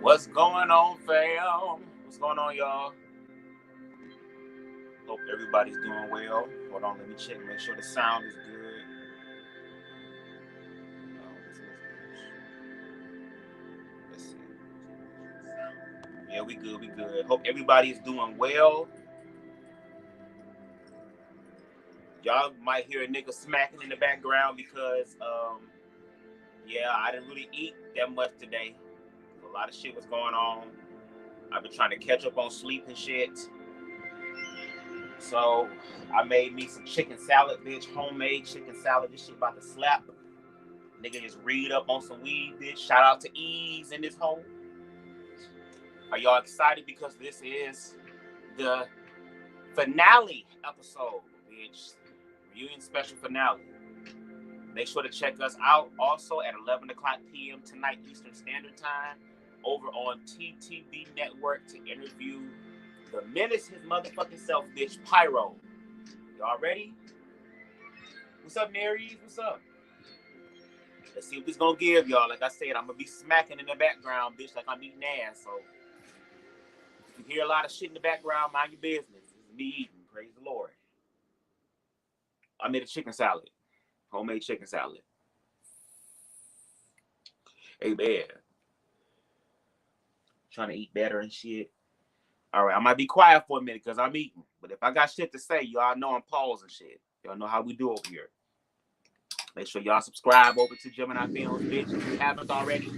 What's going on, fam? What's going on, y'all? Hope everybody's doing well. Hold on, let me check, make sure the sound is good. Let's see. Yeah, we good. Hope everybody is doing well. Y'all might hear a nigga smacking in the background because, yeah, I didn't really eat that much today. A lot of shit was going on. I've been trying to catch up on sleep and shit. So I made me some chicken salad, bitch. Homemade chicken salad. This shit about to slap. Nigga just read up on some weed, bitch. Shout out to Ease in this hole. Are y'all excited? Because this is the finale episode, bitch. Reunion special finale. Make sure to check us out also at 11 o'clock p.m. tonight Eastern Standard Time over on TTV Network to interview the menace his motherfucking self, bitch, Pyro. Y'all ready? What's up, Naries? What's up? Let's see what this gonna give, y'all. Like I said, I'm gonna be smacking in the background, bitch, like I'm eating ass. So if you hear a lot of shit in the background, mind your business. This is me eating. Praise the Lord. I made a chicken salad. Homemade chicken salad. Hey, man. Trying to eat better and shit. All right, I might be quiet for a minute because I'm eating. But if I got shit to say, y'all know I'm pausing shit. Y'all know how we do over here. Make sure y'all subscribe over to Gemini Films, bitch, if you haven't already.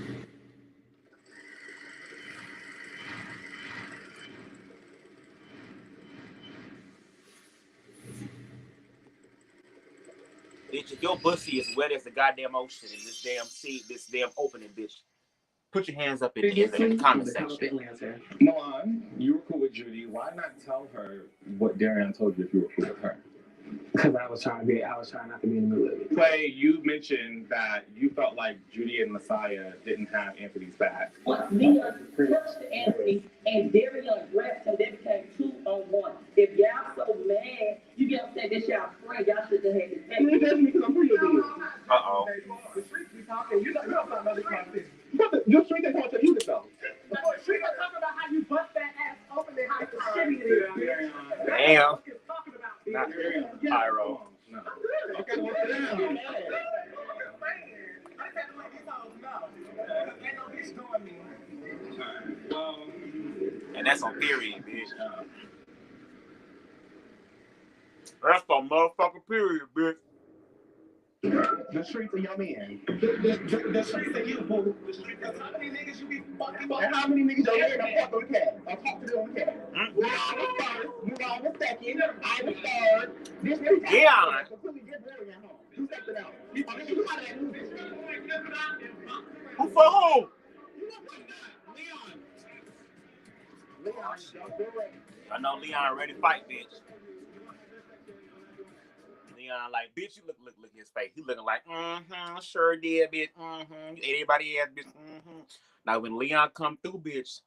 Bitch, if your pussy is wet as the goddamn ocean in this damn sea, this damn opening, bitch, put your hands up in the comment section. Milan, you were cool with Judy. Why not tell her what Darian told you if you were cool with her? Because I was trying not to be in the middle of it. Clay, you mentioned that you felt like Judy and Messiah didn't have Anthony's back. Once Leon touched Anthony and Darian grabbed him, they became 2-on-1. If y'all so mad, you get upset that y'all friend, y'all should have had this back. Uh-oh. The streets be talking. You don't know this conversation. But the streets ain't talking to you, though. The streets are talking about how you bust that ass open and how shitty it is. Damn. Not Pyro. No. Okay, well, sit down. And that's on period, bitch. That's on motherfucking period, bitch. The streets are your man. The streets are you, boo. The streets are how many niggas you be fucking? And how many niggas you man? I talk on the cat. I talk to them on the cat. Move on the second. I was third. This nigga. Yeah. You stepped it out. Who for who? Leon. I know Leon ready to fight, bitch. Leon like, bitch, you look his face. He looking like, sure did, bitch. You ate everybody ass, bitch. Now when Leon come through, bitch,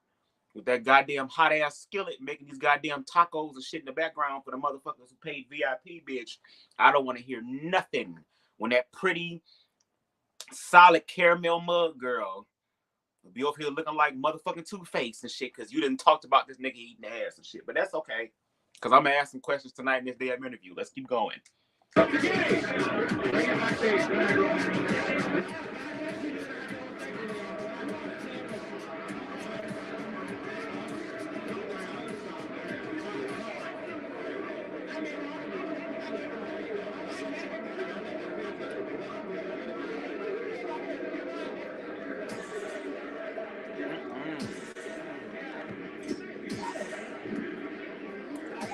with that goddamn hot ass skillet making these goddamn tacos and shit in the background for the motherfuckers who paid VIP, bitch, I don't want to hear nothing. When that pretty, solid caramel mug girl will be over here looking like motherfucking Two-Face and shit, because you didn't talk about this nigga eating ass and shit. But that's okay, because I'm going to ask some questions tonight in this damn interview. Let's keep going.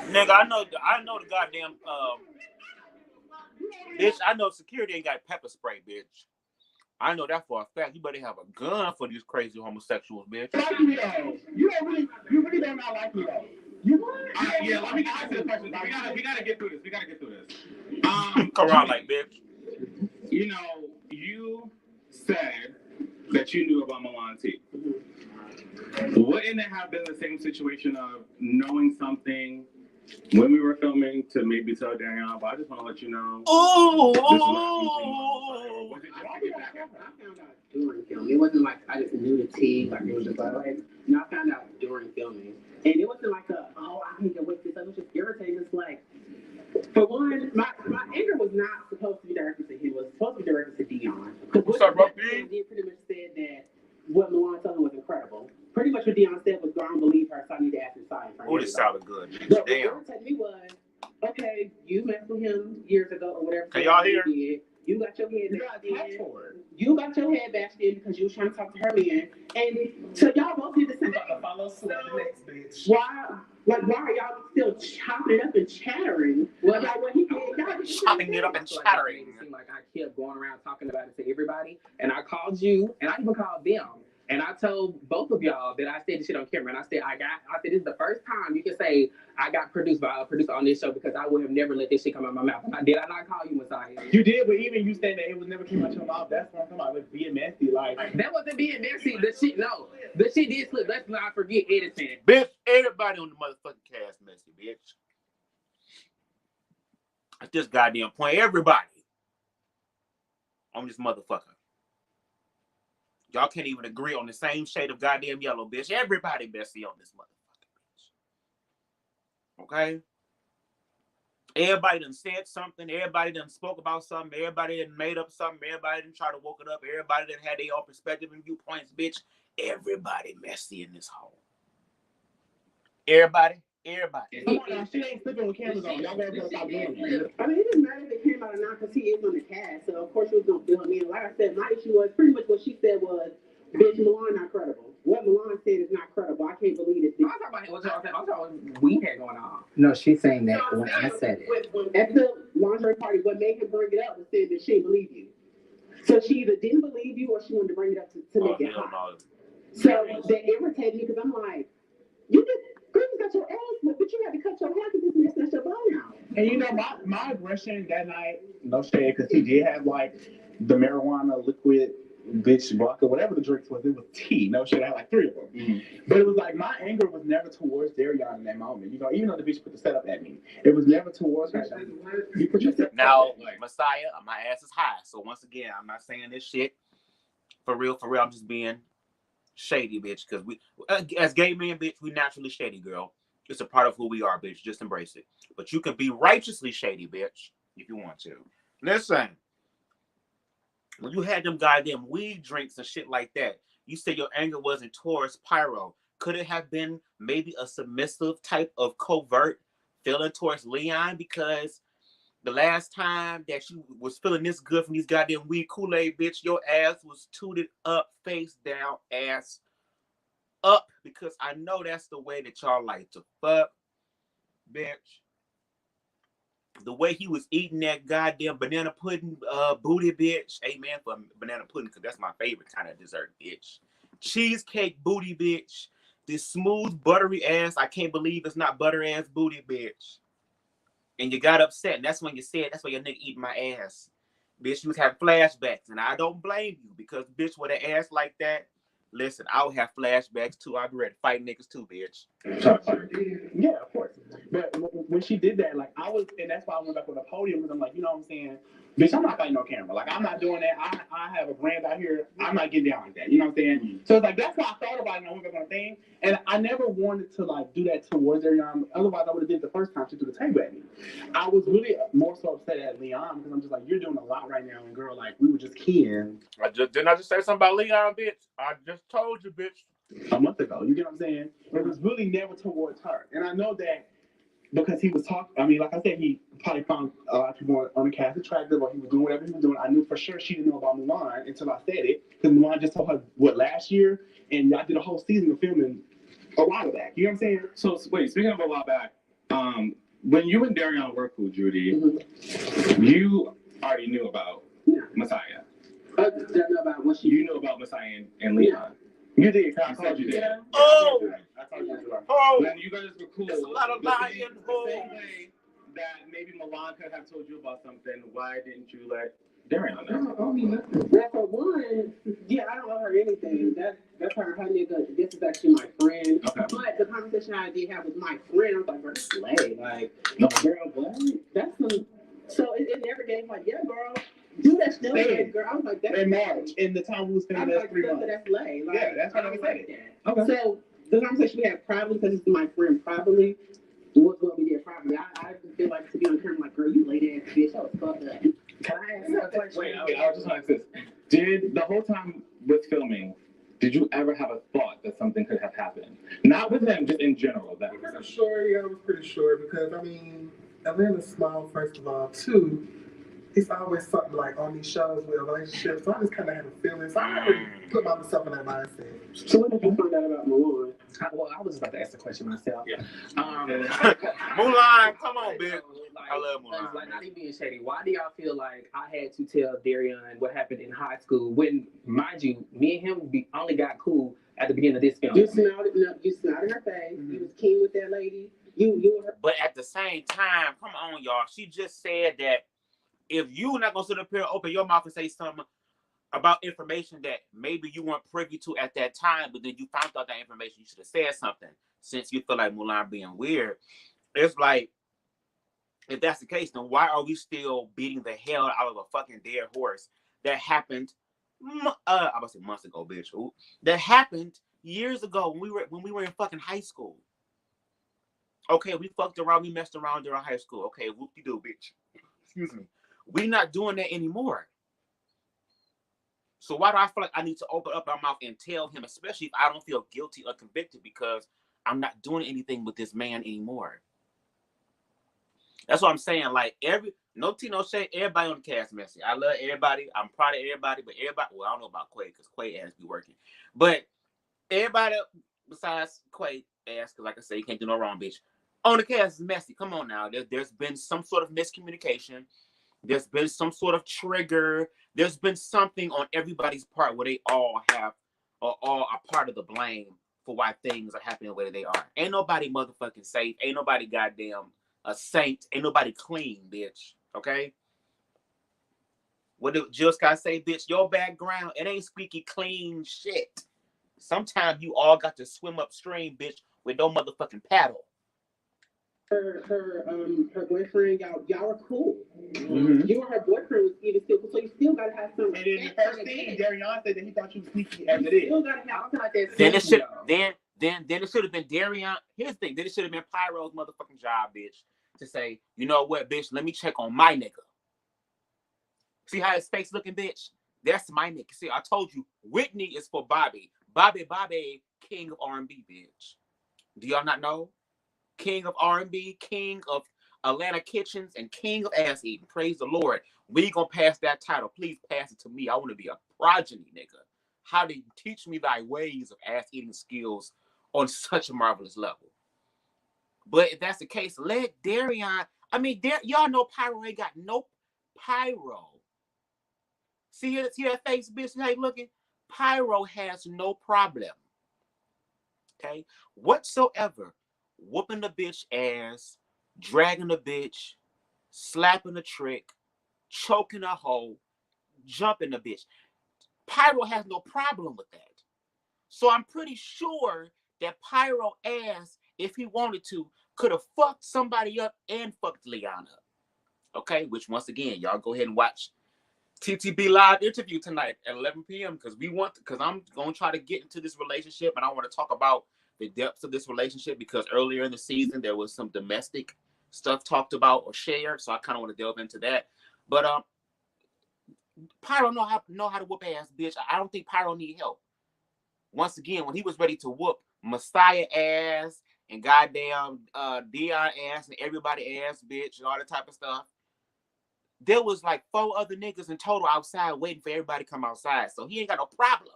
Nigga, I know the goddamn bitch. I know security ain't got pepper spray, bitch. I know that for a fact. You better have a gun for these crazy homosexuals, bitch. You really don't not like me though. Yeah, let me ask you a question. We gotta get through this. Come around like, bitch. You know, you said that you knew about Milan T. Wouldn't it have been the same situation of knowing something when we were filming to maybe tell Darian, but I just want to let you know. Ooh. This is what was it just to get back at her? I found out during filming. It wasn't like I just knew the tea, like it was just like, no, I found out during filming. And it wasn't like I hate to wait this. It was just irritating. It's like, for one, my anger was not supposed to be directed to him. It was supposed to be directed to Dion. What's up, bro? Dion pretty much said that what Milan told him was incredible. Pretty much what Dion said was, I don't believe her, so I need to ask him side. Oh, this sounded good. But what Damn. irritated me was, okay, you messed with him years ago or whatever. Can y'all hear? You got your head bashed in. You got your head bashed in because you was trying to talk to her man. And so y'all both did the same. Follow suit the next bitch. Why are y'all still chopping it up and chattering? Well, y'all, what he did, y'all just Chopping it up and chattering. It seemed like I kept going around talking about it to everybody. And I called you, and I even called them. And I told both of y'all that I said this shit on camera. And I said, this is the first time you can say I got produced by a producer on this show because I would have never let this shit come out of my mouth. Did I not call you Messiah? You did, but even you saying that it was never came out your mouth, that's what I'm talking about, like being messy. Like, that wasn't being messy. The shit did slip. Let's not forget Edison. Bitch, everybody on the motherfucking cast messy, bitch. At this goddamn point, everybody on this motherfucker. Y'all can't even agree on the same shade of goddamn yellow, bitch. Everybody messy on this motherfucker, bitch. Okay? Everybody done said something. Everybody done spoke about something. Everybody done made up something. Everybody done tried to woke it up. Everybody done had their own perspective and viewpoints, bitch. Everybody messy in this hole. Everybody. Come on now, she ain't sleeping with cameras on. Y'all gotta stop doing it. I mean, it didn't matter if it came out or not because he is on the cast. So, of course, she was going to fill him in. Like I said, my issue was pretty much what she said was, bitch, Milan not credible. What Milan said is not credible. I can't believe it. I'm talking about what y'all said. I'm talking about we had going on. No, she's saying that when I said it. At the lingerie party, what made him bring it up was saying that she didn't believe you. So she either didn't believe you or she wanted to bring it up to make it hot. So that irritated me because I'm like, you did. You got your ass, but you had to cut your hair because this messed your bone out. And you know, my aggression that night, no shade, because he did have like the marijuana liquid bitch vodka, whatever the drinks was, it was tea. No shade, I had like 3 of them. Mm-hmm. But it was like my anger was never towards Darian in that moment. You know, even though the bitch put the setup at me, it was never towards her. You put your setup now, like, Messiah, my ass is high. So once again, I'm not saying this shit for real. I'm just being shady, bitch, because we as gay men, bitch, we naturally shady, girl. It's a part of who we are, bitch. Just embrace it. But you can be righteously shady, bitch, if you want to. Listen, when you had them goddamn weed drinks and shit like that, you said your anger wasn't towards Pyro. Could it have been maybe a submissive type of covert feeling towards Leon? Because the last time that you was feeling this good from these goddamn weed Kool-Aid, bitch, your ass was tooted up, face down, ass up. Because I know that's the way that y'all like to fuck, bitch. The way he was eating that goddamn banana pudding booty, bitch. Amen for banana pudding, because that's my favorite kind of dessert, bitch. Cheesecake booty, bitch. This smooth, buttery ass. I can't believe it's not butter ass booty, bitch. And you got upset, and that's when you said, that's why your nigga eating my ass. Bitch, you was having flashbacks, and I don't blame you, because bitch, with an ass like that, listen, I would have flashbacks too. I'd be ready to fight niggas too, bitch. Yeah, of course. But when she did that, like, I was, and that's why I went back on the podium, because I'm like, you know what I'm saying? Bitch, I'm not fighting no camera. Like, I'm not doing that. I have a brand out here. I'm not getting down like that. You know what I'm saying? Mm-hmm. So it's like, that's why I thought about it and I went back on the thing. And I never wanted to, like, do that towards Ariana. Otherwise, I would have did the first time she threw the table at me. I was really more so upset at Leon, because I'm just like, you're doing a lot right now. And girl, like, we were just keying. Didn't I just say something about Leon, bitch? I just told you, bitch. A month ago. You get what I'm saying? It was really never towards her. And I know that because he was talking, I mean, like I said, he probably found a lot of people on the cast attractive, or he was doing whatever he was doing. I knew for sure she didn't know about Mulan until I said it, because Mulan just told her, last year? And I did a whole season of filming a while back. You know what I'm saying? So, wait, speaking of a while back, when you and Darian were cool, Judy, you already knew about Messiah. I didn't know about what you knew about Messiah and Leon. You did. I told you that. Oh! I told you that. Oh! When you guys were cool. There's a lot of lying. The same way that maybe Milan could have told you about something, why didn't you let Darian, I don't mean nothing. Well, for one, yeah, I don't owe her anything. That's her nigga. This is actually my friend. Okay. But the conversation I did have with my friend, I was like, bro, this slay. Like, no, girl, what? That's some. So it never gave like, yeah, girl. Do that still, girl. I was like, that's in March, in the time we was spending that 3 months. That's lay. Like, Yeah, that's what I was saying. Okay. So the conversation we had privately, because it's my friend privately, was what we did privately. I feel like to be on camera, like, girl, you late ass bitch. I was fucked up. Can I ask you a question? Wait, I was just want to ask this. Did the whole time with filming, did you ever have a thought that something could have happened? Not with him, just in general. That I'm pretty sure, yeah, I was pretty sure because, I mean, Atlanta's small, first of all. Two, it's always something like on these shows with relationships, so I just kind of had a feeling. So I never put myself in that mindset. So when did you find out about Mulan? Well, I was just about to ask the question myself. Yeah. Mulan, come on, bitch. Like, I love Mulan. Like, not even being shady. Why do y'all feel like I had to tell Darian what happened in high school when, mind you, me and him only got cool at the beginning of this film? You snouted in her face. You was keen with that lady. You were. But at the same time, come on, y'all. She just said that if you're not gonna sit up here, open your mouth and say something about information that maybe you weren't privy to at that time, but then you found out that information, you should have said something. Since you feel like Mulan being weird, it's like, if that's the case, then why are we still beating the hell out of a fucking dead horse that happened? I was say months ago, bitch. Ooh, that happened years ago when we were in fucking high school. Okay, we fucked around, we messed around during high school. Okay, whoop-de-doo, bitch. Excuse me. We're not doing that anymore. So why do I feel like I need to open up my mouth and tell him, especially if I don't feel guilty or convicted, because I'm not doing anything with this man anymore? That's what I'm saying. Like, no tea, no shade, everybody on the cast messy. I love everybody. I'm proud of everybody, but everybody, well, I don't know about Quay, because Quay ass be working. But everybody besides Quay ass, because like I say, you can't do no wrong, bitch. On the cast is messy. Come on now. There's been some sort of miscommunication. There's been some sort of trigger. There's been something on everybody's part where they all have or all are part of the blame for why things are happening the way they are. Ain't nobody motherfucking safe. Ain't nobody goddamn a saint. Ain't nobody clean, bitch. Okay? What did Jill Scott say, bitch? Your background, it ain't squeaky clean shit. Sometimes you all got to swim upstream, bitch, with no motherfucking paddle. Her boyfriend, y'all are cool. Mm-hmm. You and her boyfriend was even still, so you still gotta have some. And then the first thing, Darian said that he thought you was sneaky as it is. Still gotta have something like that. Then it should have been Darian. Here's the thing. Then it should have been Pyro's motherfucking job, bitch, to say, you know what, bitch, let me check on my nigga. See how his face looking, bitch? That's my nigga. See, I told you, Whitney is for Bobby. Bobby, king of R&B, bitch. Do y'all not know? King of R&B, king of Atlanta kitchens, and king of ass eating. Praise the Lord. We gonna pass that title. Please pass it to me. I want to be a progeny, nigga. How do you teach me thy ways of ass eating skills on such a marvelous level? But if that's the case, let Darian. I mean, y'all know Pyro ain't got no Pyro. See that face, bitch? How you looking? Pyro has no problem. Okay, whatsoever. Whooping the bitch ass, dragging the bitch, slapping the trick, choking a hoe, jumping the bitch. Pyro has no problem with that. So I'm pretty sure that Pyro ass, if he wanted to, could have fucked somebody up and fucked Liana. Okay, which once again, y'all go ahead and watch TTB live interview tonight at 11 p.m. because I'm going to try to get into this relationship and I want to talk about the depths of this relationship because earlier in the season there was some domestic stuff talked about or shared, so I kind of want to delve into that. But Pyro know how to whoop ass, bitch. I don't think Pyro need help. Once again, when he was ready to whoop Messiah ass and goddamn Dion ass and everybody ass, bitch, and all that type of stuff, there was like 4 other niggas in total outside waiting for everybody to come outside, so he ain't got no problem.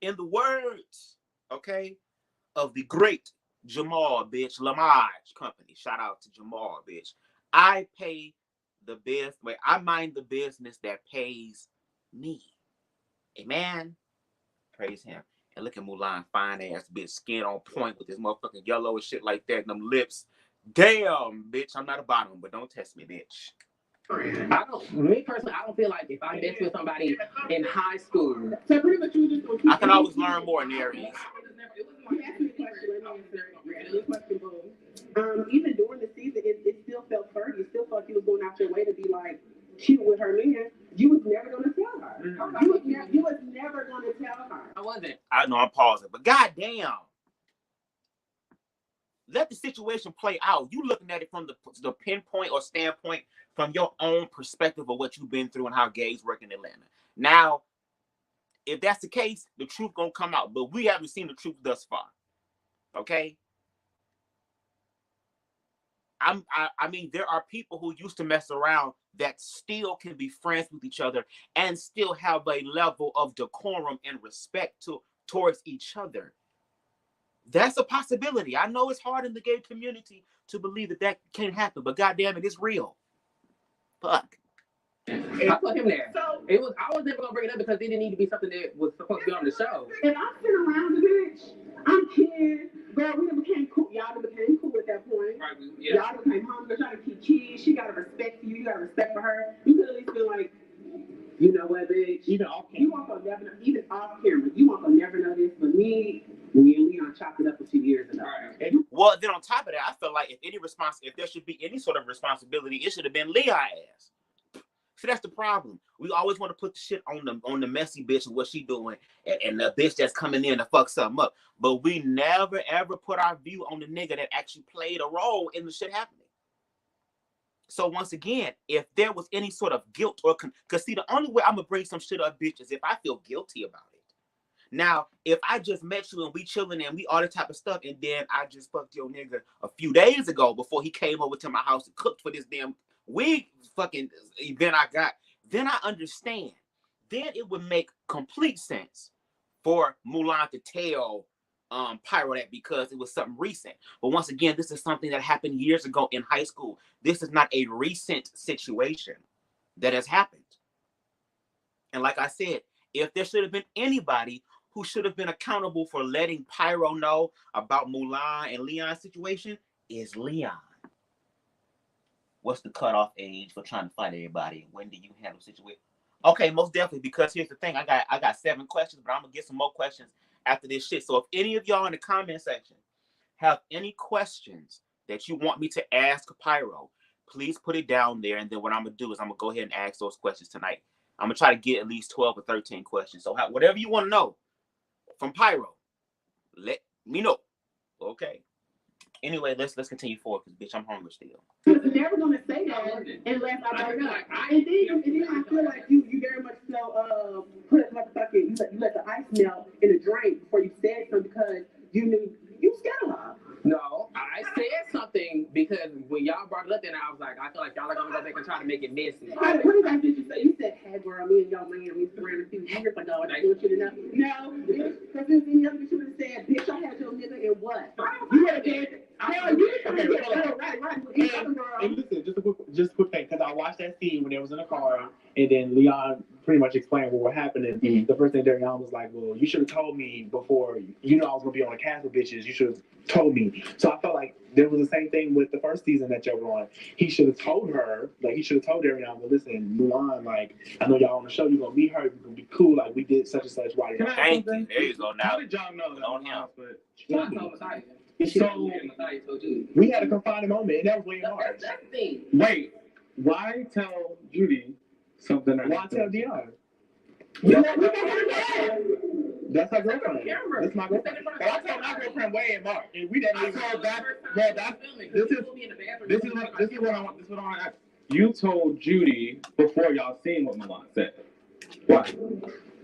In the words, okay, of the great Jamal, bitch, Lamage Company. Shout out to Jamal, bitch. I mind the business that pays me. Amen. Praise him. And look at Mulan, fine ass bitch, skin on point with this motherfucking yellow and shit like that, and them lips. Damn, bitch, I'm not a bottom, but don't test me, bitch. Me personally, I don't feel like if I mess with somebody in high school. So pretty much you just gonna keep I can always learn more in the areas. You asked me a question. Let me answer this question, boom. Even during the season, it still felt flirty. It still felt like you was going out your way to be like cute with her man. You was never gonna tell her. Mm-hmm. You was never gonna tell her. I wasn't. I know I'm pausing, but goddamn, let the situation play out. You looking at it from the pinpoint or standpoint from your own perspective of what you've been through and how gays work in Atlanta. Now, if that's the case, the truth gonna come out, but we haven't seen the truth thus far. Okay. I mean, there are people who used to mess around that still can be friends with each other and still have a level of decorum and respect towards each other. That's a possibility. I know it's hard in the gay community to believe that can happen, but goddamn it, it's real. Fuck. I put him there. So I was never gonna bring it up because it didn't need to be something that was supposed to be on the show. If I've been around the bitch, I'm kidding. Girl, we became cool. Y'all became cool at that point. Right, yeah. Y'all became homies. Y'all keep kids. She got a respect for you. You got a respect for her. You could at least feel like, you know what, bitch? Even off camera. You won't never know. Even off camera, you won't never know this. But me and Leon chopped it up a few years ago. Right. Well, then on top of that, I feel like if there should be any sort of responsibility, it should have been Leon's ass. So that's the problem. We always want to put the shit on the messy bitch and what she doing, and the bitch that's coming in to fuck something up. But we never ever put our view on the nigga that actually played a role in the shit happening. So once again, if there was any sort of guilt or because see, the only way I'm gonna bring some shit up, bitch, is if I feel guilty about it. Now, if I just met you and we chilling and we all the type of stuff, and then I just fucked your nigga a few days ago before he came over to my house and cooked for this damn wig fucking event I got, then I understand. Then it would make complete sense for Mulan to tell Pyro that because it was something recent. But once again, this is something that happened years ago in high school. This is not a recent situation that has happened. And like I said, if there should have been anybody who should have been accountable for letting Pyro know about Mulan and Leon's situation, is Leon. What's the cutoff age for trying to fight everybody? When do you handle situation? Okay, most definitely, because here's the thing. I got 7 questions, but I'm going to get some more questions after this shit. So if any of y'all in the comment section have any questions that you want me to ask Pyro, please put it down there. And then what I'm going to do is I'm going to go ahead and ask those questions tonight. I'm going to try to get at least 12 or 13 questions. So whatever you want to know from Pyro, let me know. Okay. Anyway, let's continue forward because bitch, I'm hungry still. I was never gonna say that unless I brought it up. And then I feel like you very much so put motherfucking you let the ice melt in a drink before you said something because you knew you scared of her. No, I said something because when y'all brought it up, then I was like, I feel like y'all are gonna go back and try to make it messy. What exactly did you say? You said, "Hey, girl, me and y'all man, we used to around a few years ago, and I want you to know." No, because if any other bitch would have said, "Bitch, I had your nigga in what?" You would have said, And listen, just a quick thing, because I watched that scene when they was in the car, and then Leon pretty much explained what was happening. Mm-hmm. The first thing Darion was like, "Well, you should have told me before. You know I was gonna be on the cast with bitches. You should have told me." So I felt like there was the same thing with the first season that y'all were on. He should have told her, like he should have told Darion, "Well, listen, Mulan, like I know y'all on the show. You're gonna meet her. You're gonna be cool. Like we did such and such. Why did y'all?" Thank you. There you go. Now, how did y'all know that on him? So we had a confining moment, and that was way hard. Wait, why tell Judy something? Why tell Dion? That's her girlfriend. That's my girlfriend. But I told my girlfriend way in March, and we didn't even told that. This is what I want. This is what I want to ask. You told Judy before y'all seen what Milan said. Why?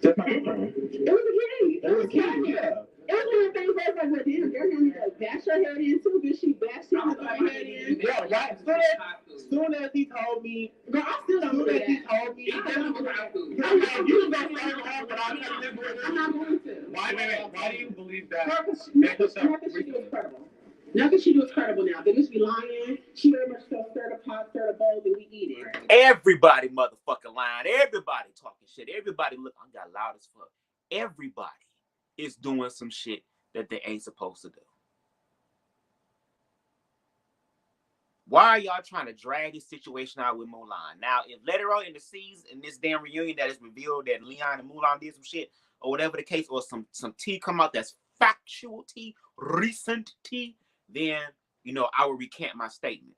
That's my girlfriend. It was a kitty. It was a kitty. Yeah. It was one of the things where I was like, well, damn, they're going to bash her head in too. Did she bash him with her head in? Yeah, right. Soon as he told me, girl, I still don't know that. He told me, I'm not going to. Why do you believe that? Because she was credible. Not that she was credible now. They used to be lying. She very much still stir the pot, stir the bowl, and we eat it. Everybody motherfucking lying. Everybody talking shit. Everybody look. I got loud as fuck. Everybody is doing some shit that they ain't supposed to do. Why are y'all trying to drag this situation out with Mulan? Now, if later on in the season, in this damn reunion that is revealed that Leon and Mulan did some shit, or whatever the case, or some tea come out that's factual tea, recent tea, then, I will recant my statement.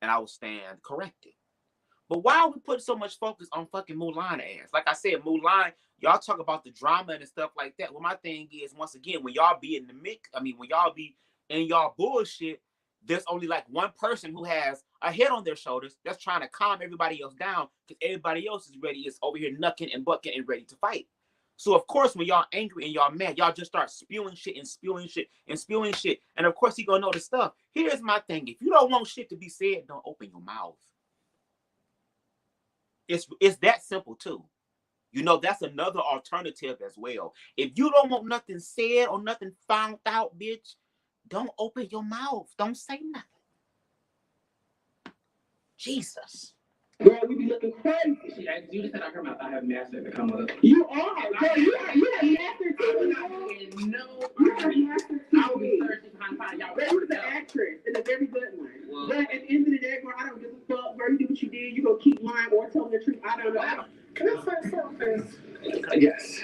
And I will stand corrected. But why are we putting so much focus on fucking Mulan ass? Like I said, Mulan, y'all talk about the drama and stuff like that. Well, my thing is, once again, when y'all be in the mix, when y'all be in y'all bullshit, there's only like one person who has a head on their shoulders that's trying to calm everybody else down because everybody else is over here knucking and bucking and ready to fight. So, of course, when y'all angry and y'all mad, y'all just start spewing shit and spewing shit and spewing shit. And, of course, he gonna know the stuff. Here's my thing. If you don't want shit to be said, don't open your mouth. It's that simple, too. That's another alternative as well. If you don't want nothing said or nothing found out, bitch, don't open your mouth. Don't say nothing. Jesus. Girl, we be looking crazy. You just said out her mouth, I have master to come up. You are. Girl, you have master too. You have master too. I will be searching behind fire. Y'all. Girl, you was an actress and a very good one. Well, but at the end of the day, girl, I don't give a fuck. Girl, you do what you did. You gonna keep lying or telling the truth. I don't know. Can I say something? Yes.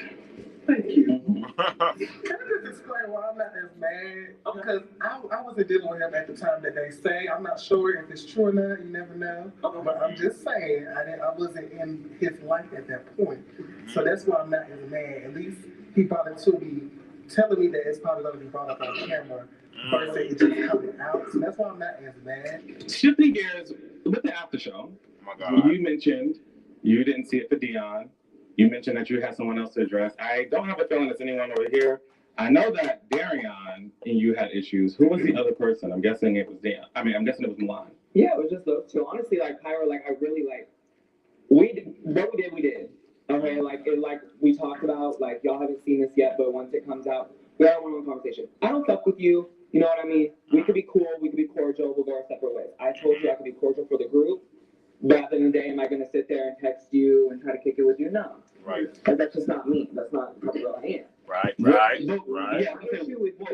Thank you. Can I just explain why I'm not as mad? Because I wasn't dealing with him at the time that they say. I'm not sure if it's true or not. You never know. But I'm just saying, I wasn't in his life at that point. So that's why I'm not as mad. At least he brought it to me, telling me that it's probably going to be brought up on camera versus it just coming out. So that's why I'm not as mad. Shifting gears, with the after show, you mentioned you didn't see it for Dion. You mentioned that you had someone else to address. I don't have a feeling it's anyone over here. I know that Darion and you had issues. Who was the other person? I'm guessing it was Dion. I'm guessing it was Milan. Yeah, it was just those two. Honestly, Pyro, I really, what we did. Okay, we talked about, y'all haven't seen this yet, but once it comes out, we had a one-on-one conversation. I don't fuck with you. You know what I mean? We could be cool. We could be cordial. We'll go our separate ways. I told you I could be cordial for the group. But at the end of the day, am I going to sit there and text you and try to kick it with you? No. Right. That's just not me. That's not the girl I am. Right. Yeah, the issue with you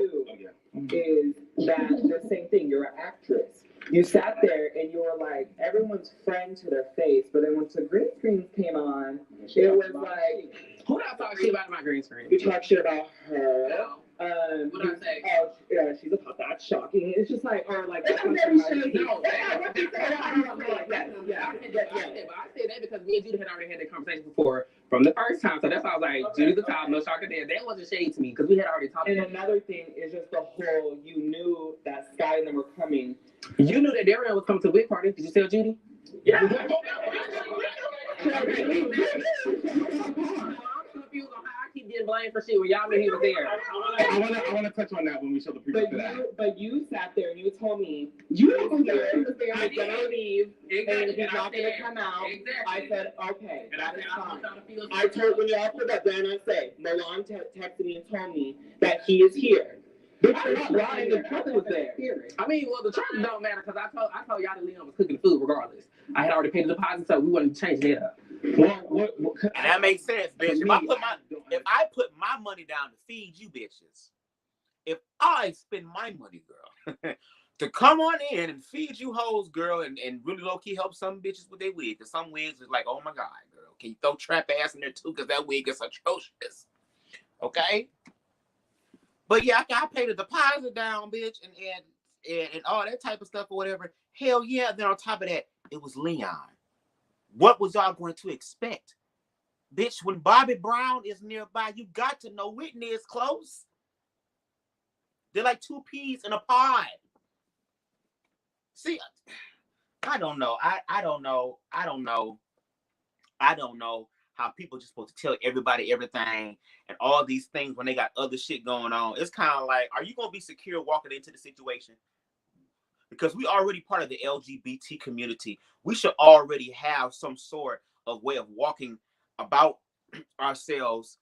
is that the same thing. You're an actress. You sat there and you were like everyone's friend to their face, but then once the green screen came on, it was like, who did I talk shit about my green screen? You talk shit about her. No. What did I say? Oh, yeah, she's a pop. That's shocking. It's just like, or like, that's very shady. No, I said that because me and Judy had already had that conversation before from the first time. So that's why I was like, Judy's the top, no shocker there. That wasn't shade to me because we had already talked. And another thing is just the whole, you knew that Sky and them were coming. You knew that Darion was coming to the wig party. Did you tell Judy? Yeah. I'm confused on how I keep getting blamed for shit when y'all knew he was there. I want to touch on that when we show the preview to that. But you sat there and you told me you was there. He was there. I was gonna leave. Exactly. And he's not gonna come out. Exactly. I said okay. And that is fine. I told when y'all put up there and I said Milan texted me and told me that he is here. But you're not lying. The truth was there. Well, the truth don't matter because I told y'all that Leon was cooking the food regardless. I had already paid the deposit, so we wouldn't change that up. And that makes sense, bitch. If I put my money down to feed you bitches, if I spend my money, girl, to come on in and feed you hoes, girl, and really low-key help some bitches with their wig, because some wigs is like, oh my God, girl, can you throw trap ass in there too, because that wig is atrocious. Okay? But yeah, I paid the deposit down, bitch, and all that type of stuff or whatever. Hell yeah. Then on top of that, it was Leon. What was y'all going to expect? Bitch, when Bobby Brown is nearby, you got to know Whitney is close. They're like two peas in a pod. See, I don't know. I don't know how people just supposed to tell everybody everything and all these things when they got other shit going on. It's kind of like, are you going to be secure walking into the situation? Because we already part of the LGBT community. We should already have some sort of way of walking about ourselves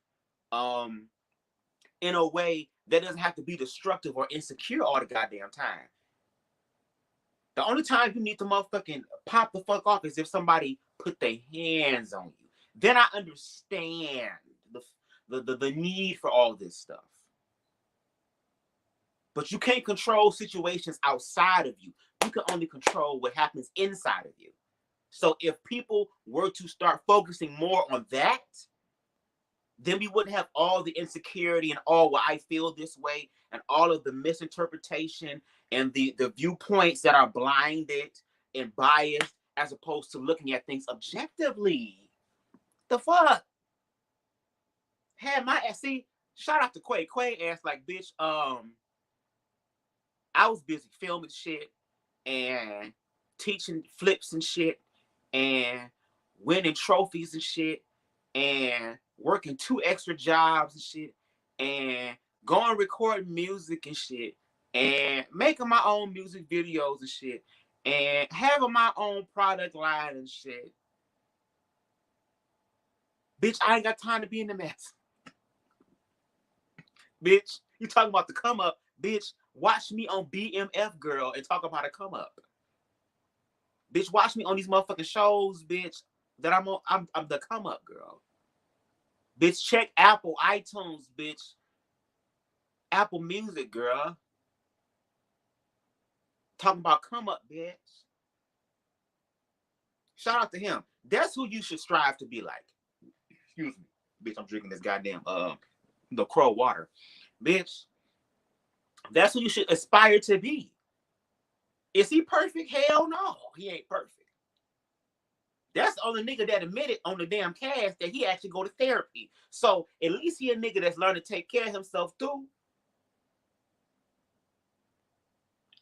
in a way that doesn't have to be destructive or insecure all the goddamn time. The only time you need to motherfucking pop the fuck off is if somebody put their hands on you. Then I understand the need for all this stuff. But you can't control situations outside of you. You can only control what happens inside of you. So if people were to start focusing more on that, then we wouldn't have all the insecurity and all why I feel this way and all of the misinterpretation and the viewpoints that are blinded and biased as opposed to looking at things objectively. The fuck? Had my ass, see, shout out to Quay. Quay asked like, bitch, I was busy filming shit and teaching flips and shit and winning trophies and shit and working 2 extra jobs and shit and going record music and shit and making my own music videos and shit and having my own product line and shit. Bitch, I ain't got time to be in the mess. Bitch, you talking about the come up. Bitch, watch me on BMF Girl and talk about a come up. Bitch, watch me on these motherfucking shows, bitch, that I'm on. I'm the come up girl. Bitch, check Apple, iTunes, bitch. Apple Music, girl. Talking about come up, bitch. Shout out to him. That's who you should strive to be like. Excuse me. Bitch, I'm drinking this goddamn the Crow water. Bitch, that's who you should aspire to be. Is he perfect? Hell no. He ain't perfect. That's the only nigga that admitted on the damn cast that he actually go to therapy. So at least he a nigga that's learned to take care of himself too.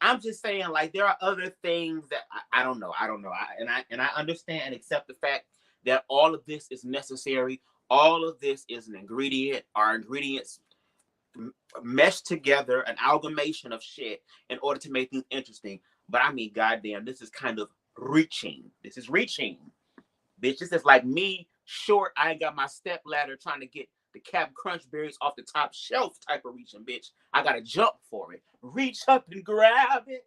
I'm just saying, like, there are other things that I don't know. I don't know. I understand and accept the fact that all of this is necessary. All of this is an ingredient. Our ingredients meshed together, an amalgamation of shit in order to make things interesting. But I mean, goddamn, this is kind of reaching. This is reaching. Bitch, this is like me short. I ain't got my step ladder trying to get the Captain Crunch berries off the top shelf type of reaching, bitch. I gotta jump for it. Reach up and grab it.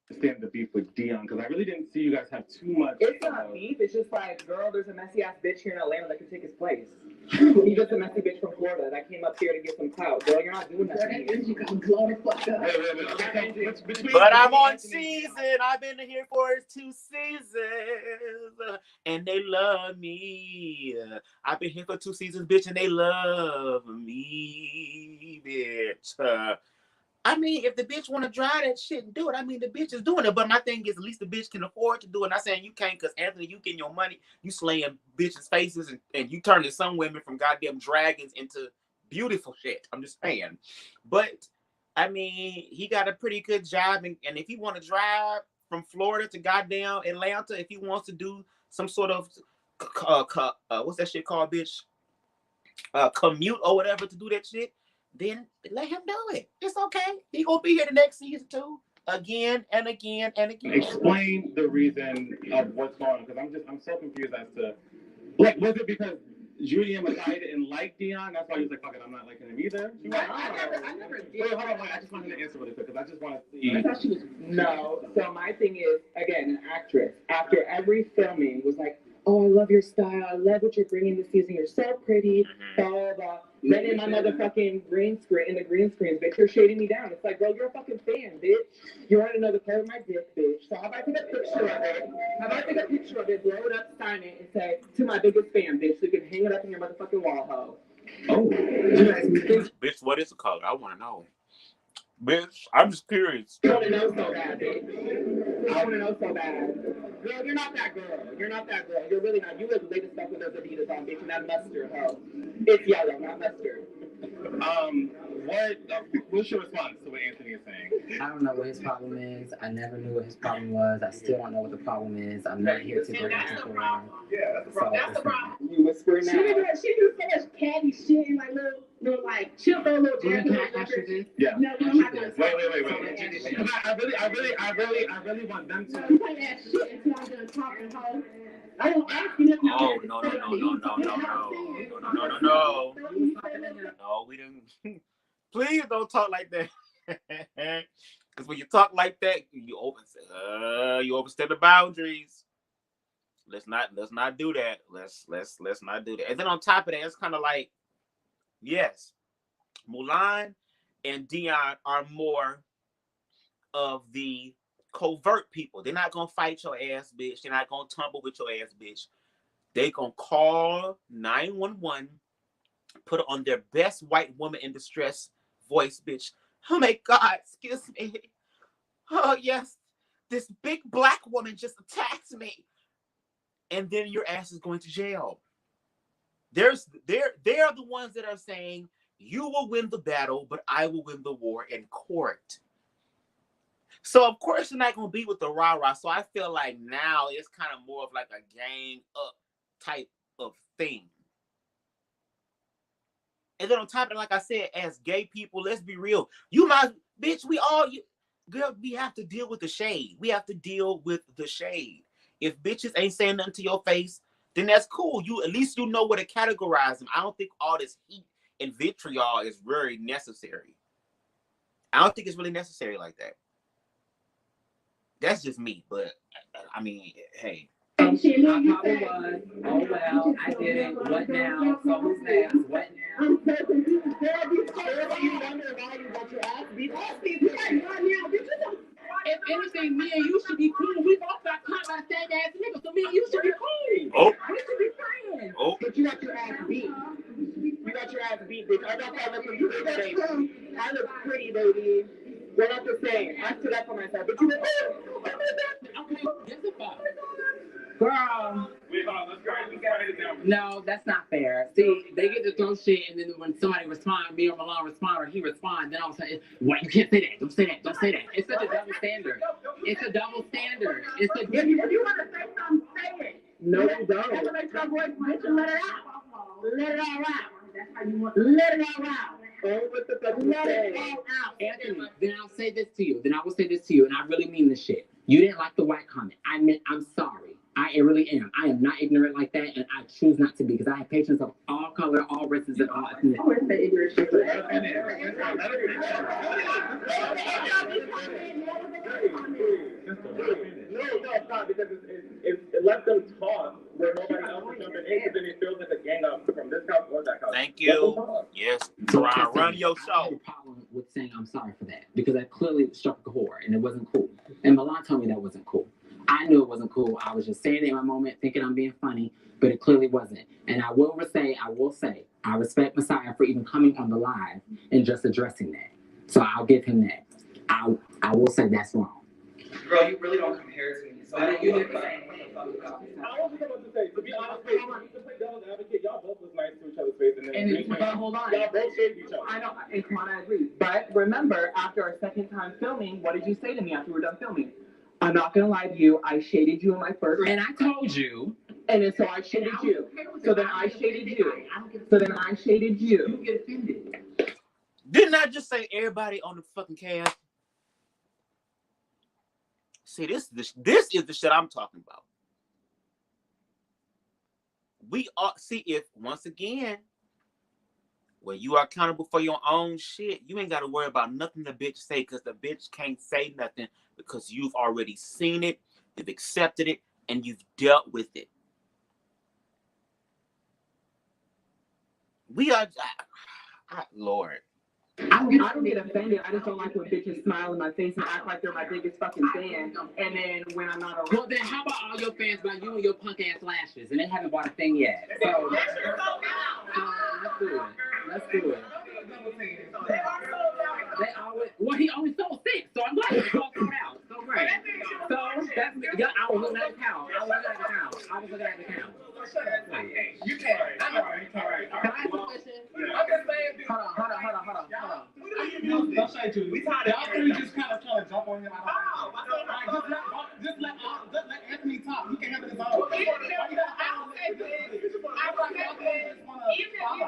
Understand the beef with Dion because I really didn't see you guys have too much. It's not beef. It's just like, girl, there's a messy ass bitch here in Atlanta that can take his place. He's just a messy bitch from Florida that came up here to get some clout. Girl, you're not doing that. You can blow the fuck up. But I'm on season. I've been here for 2 seasons, and they love me. I've been here for 2 seasons, bitch, and they love me, bitch. I mean, if the bitch want to drive that shit and do it, I mean, the bitch is doing it. But my thing is, at least the bitch can afford to do it. I'm not saying you can't, because Anthony, you getting your money, you slaying bitches' faces, and you turning some women from goddamn dragons into beautiful shit. I'm just saying. But, I mean, he got a pretty good job. And if he want to drive from Florida to goddamn Atlanta, if he wants to do some sort of, what's that shit called, bitch? Commute or whatever to do that shit, then let him do it. It's okay. He gonna be here the next season too. Again and again and again. Explain the reason of what's going on, because I'm so confused as to, like, was it because Judy and Messiah didn't like Dion? That's why he was like, fuck it, I'm not liking him either. I never did. Wait, hold on, wait, I just wanted to answer really quick because I just want to see. I thought she was no. So my thing is, again, an actress. After every filming, was like, oh, I love your style. I love what you're bringing this season. You're so pretty. Blah, blah, blah. Then in my motherfucking green screens, bitch, you're shading me down. It's like, girl, you're a fucking fan, bitch. You want another part of my dick, bitch. So how about I take a picture of it? How about I take a picture of it, blow it up, sign it, and say, to my biggest fan, bitch, so you can hang it up in your motherfucking wall, ho. Oh. Bitch, what is the color? I want to know. Bitch, I'm just curious. I want to know so bad, bitch. I want to know so bad. Girl, you're not that girl. You're not that girl. You're really not. You look the latest stuff with those Adidas on, bitch, and that mustard, ho. It's yellow, not mustard. What's your response to what Anthony is saying? I don't know what his problem is. I never knew what his problem was. I still don't know what the problem is. I'm not here to bring it to the Yeah, that's the problem. That's the problem. You whispering now. She do so much catty shit and like little like she'll throw a little jacket. Yeah. No, we don't have to. Wait. Because I really want them to. You play that shit until I'm done talking, ho. I don't ask you nothing. Oh, no. No, we didn't. Please don't talk like that. Because when you talk like that, you overstep the boundaries. Let's not do that. Let's not do that. And then on top of that, it's kind of like, yes, Mulan and Dion are more of the covert people. They're not gonna fight your ass, bitch. They're not gonna tumble with your ass, bitch. They gonna call 911, put it on their best white woman in distress voice, bitch. Oh my God, excuse me. Oh yes, this big black woman just attacked me. And then your ass is going to jail. They're the ones that are saying, you will win the battle, but I will win the war in court. So of course you're not gonna be with the rah-rah. So I feel like now it's kind of more of like a gang up type of thing. And then on top of it, like I said, as gay people, let's be real. You might, bitch, girl, we have to deal with the shade. We have to deal with the shade. If bitches ain't saying nothing to your face, then that's cool. You at least you know where to categorize them. I don't think all this heat and vitriol is very necessary. I don't think it's really necessary like that. That's just me, but I mean, hey. I probably was. Oh well, I did it. What now? So who's next? What now? You wonder why you got your ass beat. If anything, me and you should be cool. We both got caught by that ass nigga, so me and you should be cool. Oh. We should be friends. Oh. But you got your ass beat. You got your ass beat, bitch. I got that look for you, baby. I look pretty, baby. What I'm just saying. I stood up for myself. But you were, Okay, get the fuck. Girl. No, that's not fair. See, they get to throw shit, and then when somebody responds, me or Milan respond, or he responds, then all of a sudden, what? You can't say that. Don't say that. Don't say that. It's such a double standard. It's a double standard. It's a. If you want to say something, say it. no, you don't. That's what makes your voice rich and let it out. Let it all out. That's how you want. Let it all out. Oh, what the fuck you Let it say? all out. Anthony, then I'll say this to you. Then I will say this to you, and I really mean this shit. You didn't like the white comment. I meant, I'm sorry. I really am. I am not ignorant like that, and I choose not to be, because I have patients of all color, all races, and all ethnicities. I wouldn't say ignorant shit. No, it's not, because it lets them talk where nobody else is jumping in, because then it feels like a gang up from this house or that house. Thank you. Yes. So like I said, Run your I have show. a problem with saying I'm sorry for that, because I clearly struck a chord, and it wasn't cool. And Milan told me that wasn't cool. I knew it wasn't cool. I was just saying it in my moment, thinking I'm being funny, but it clearly wasn't. And I will say, I respect Messiah for even coming on the live and just addressing that. So I'll give him that. I will say that's wrong. Girl, you really don't compare to me. So I didn't I was just about to say, to be honest, to play devil's advocate, y'all both was nice to each other's face, and then But hold on. y'all both shaved each other. I know, and come on, I agree. But remember, after our second time filming, what did you say to me after we were done filming? I'm not gonna lie to you, I shaded you in my first. And I told you. And then so I shaded you. So then I shaded you. So then I shaded you. You get offended. Didn't I just say everybody on the fucking cast? See, this is the shit I'm talking about. We are, see, if once again, when you are accountable for your own shit, you ain't got to worry about nothing the bitch say, because the bitch can't say nothing, because you've already seen it, you've accepted it, and you've dealt with it. We are, Lord. I don't get offended. I just don't like when bitches smile in my face and act like they're my biggest fucking fan. And then when I'm not around. Well, then how about all your fans buy you and your punk ass lashes, and they haven't bought a thing yet? So let's do it. Let's do it. They always, well, he only sold 6, so I'm glad he sold out. So great. So that's, yeah, I was looking at the count. I was looking at the count. You can. Can I ask a question? I'm just saying. Hold on. Don't say to me. Y'all three just kind of trying to jump on him. Just let Anthony talk. He can have it his own. Even if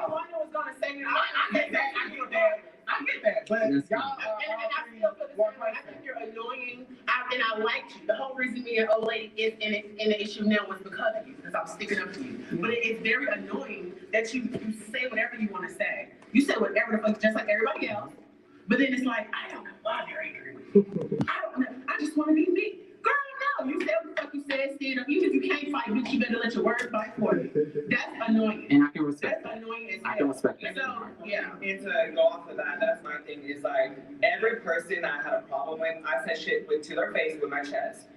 one was gonna say it, I get that. But y'all and I feel for the same way. I think you're annoying, and I liked you. The whole reason me and old lady is in the issue now was because of you, because I'm sticking up to you. But it is very annoying that you say whatever you want to say. You say whatever the fuck, just like everybody else. But then it's like, I don't know why you're angry with me. I don't know. I just want to be me. Girl, no. You said what the fuck you said stand up. Even if you can't fight, bitch, you better let your words fight for you. That's annoying. And I can respect That's that. annoying as I can hell. respect that. So, yeah. And to go off of that, that's my thing. Is like every person I had a problem with, I said shit to their face with my chest.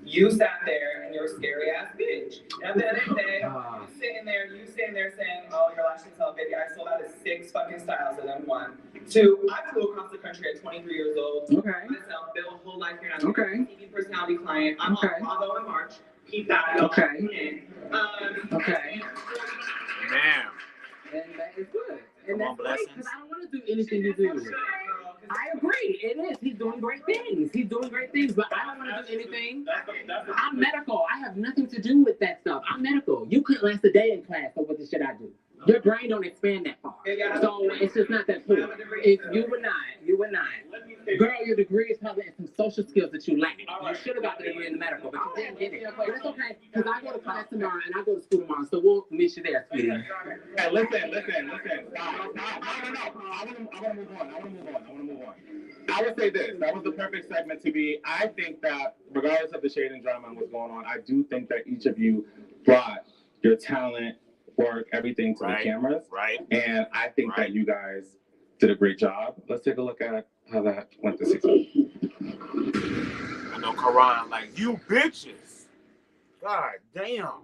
You sat there and you're a scary ass bitch. And at the end of the day, you sitting there saying, "Oh, your lashes tell baby." I sold out of 6 fucking styles of them. 1, 2. I flew across the country at 23 years old. Okay. Myself, built a whole life here. Okay. TV personality client. I'm Okay. on Bravo in March. Keep that. Okay. Okay. Man. And that is good. And Come on, that's great, blessings. because I don't want to do anything to do. I agree. It is. He's doing great things. He's doing great things, but I don't want to do anything. I'm medical. I have nothing to do with that stuff. I'm medical. You couldn't last a day in class over the shit I do. Your brain don't expand that far. So it's just not that cool. If you were not. Girl, your degree is probably in some social skills that you lack. You should have got the degree in the medical, but you didn't get it. But it's okay, because I go to class tomorrow and I go to school tomorrow, so we'll meet you there, sweetie. Hey, listen. Stop. No. I want to move on. I would say this. That was the perfect segment to be. I think that regardless of the shade and drama and what's going on, I do think that each of you brought your talent, work, everything to the cameras. Right. And I think that you guys did a great job. Let's take a look at how that went this season. I know Karan like, you bitches. God damn.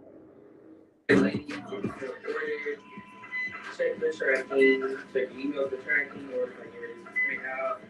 Check the tracking, check email the tracking, or if you're ready to print out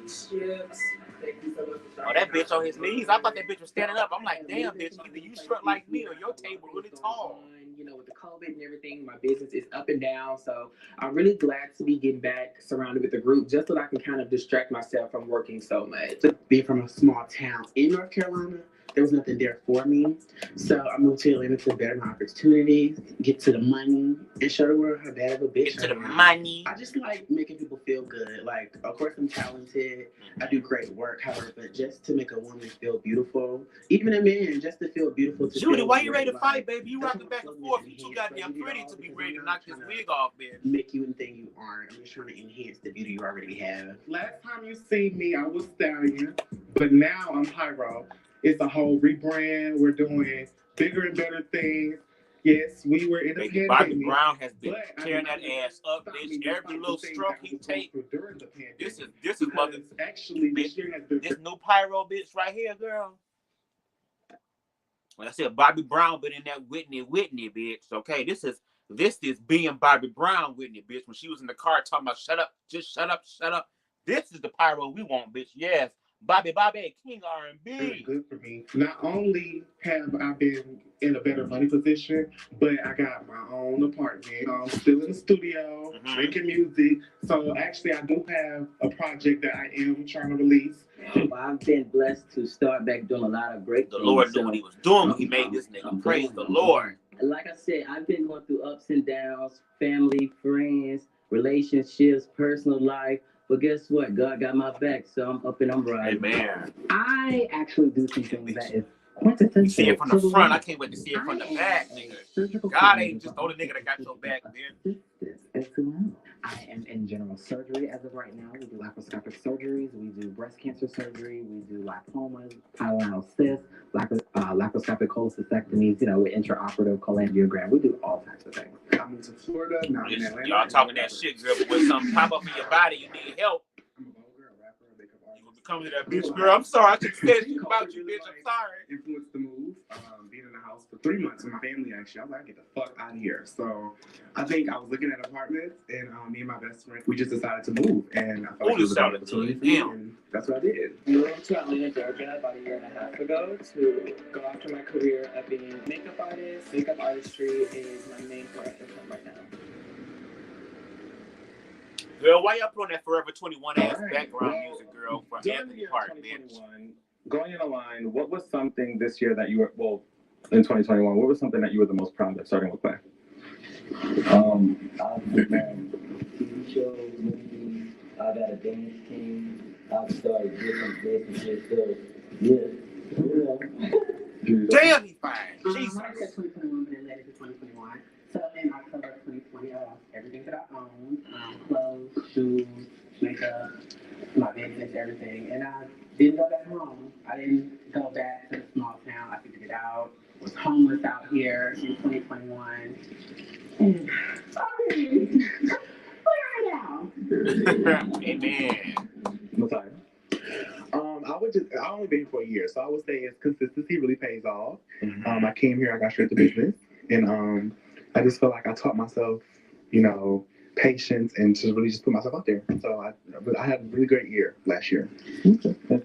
ships. Thank you so much for Oh, that bitch on his knees. I thought that bitch was standing up. I'm like, damn, bitch, either you short like me or your table really tall. You know, with the COVID and everything, my business is up and down. So I'm really glad to be getting back surrounded with the group, just so that I can kind of distract myself from working so much. To be from a small town in North Carolina, there was nothing there for me. So I moved to Atlanta to better my opportunities, get to the money, and show the world how bad of a bitch Get to the I am. money. I just like making people feel good. Like, of course, I'm talented. I do great work, however, but just to make a woman feel beautiful, even a man, just to feel beautiful. To Judy, feel why you great, ready to like, fight, baby? You rocking back and forth. You too goddamn pretty to be ready to knock this wig off, bitch. Make you anything you aren't. I'm just trying to enhance the beauty you already have. Last time you see me, I was Stallion, but now I'm Pyro. It's a whole rebrand. We're doing bigger and better things. Yes, we were in the Baby, pandemic. Bobby Brown has been but tearing that ass up, bitch. Every little stroke he take. During the pandemic. This is mother. Actually, bitch, this year has been. This new pyro bitch right here, girl. Like I said, Bobby Brown been in that Whitney, bitch. Okay, this is being Bobby Brown Whitney, bitch. When she was in the car talking about shut up, just shut up. This is the pyro we want, bitch. Yes. Bobby, King R&B. Good for me. Not only have I been in a better money position, but I got my own apartment. I'm still in the studio, making music. So actually, I do have a project that I am trying to release. Well, I've been blessed to start back doing a lot of great things. The Lord knew what he was doing when he made this nigga. Praise the Lord. Like I said, I've been going through ups and downs, family, friends, relationships, personal life. But guess what? God got my back, so I'm up and I'm right. Amen. I actually do some things that is quintessential. You see it from the front. I can't wait to see it from the back, nigga. God ain't just the only nigga that got your back, man. I am in general surgery as of right now. We do laparoscopic surgeries. We do breast cancer surgery. We do lipomas, pilonal cysts, laparoscopic cholecystectomies, with intraoperative cholangiogram. We do all types of things. I moved to Florida. Now I'm in Atlanta. Y'all talking that shit, girl, but when something pop up in your body, you need help. I'm a bold girl, rapper, makeup artist. You gonna be coming to that bitch, girl. I'm sorry. I just said shit about you, bitch. I'm sorry. Influenced the move, being in the house for 3 months with my family, actually. I was like, get the fuck out of here. So I think I was looking at apartments, and me and my best friend, we just decided to move. And I thought it was an opportunity for me, and that's what I did. Moved to Atlanta, Georgia about a year and a half ago to go after my career of being a makeup artist. Makeup artistry is my main source of income right now. Girl, why y'all putting that Forever 21 ass background music, girl, for Anthony Park, bitch? Going in a line, what was something this year that you were, in 2021, what was something that you were the most proud of, starting with Clay? I've been TV shows, movies. I got a dance team. I've started different businesses. So, yeah. Damn, he fine. Jesus. I said 2021, but then led into 2021. So in October 2020, I lost everything that I owned. Clothes, shoes, makeup, my business, everything. And I Didn't go back home. I didn't go back to the small town. I figured it out. Was homeless out here in 2021. And where are now? Amen. I'm sorry. I only been here for a year, so I would say it's consistency really pays off. I came here, I got straight to business, and I just feel like I taught myself, patience and to really just put myself out there. So I had a really great year last year.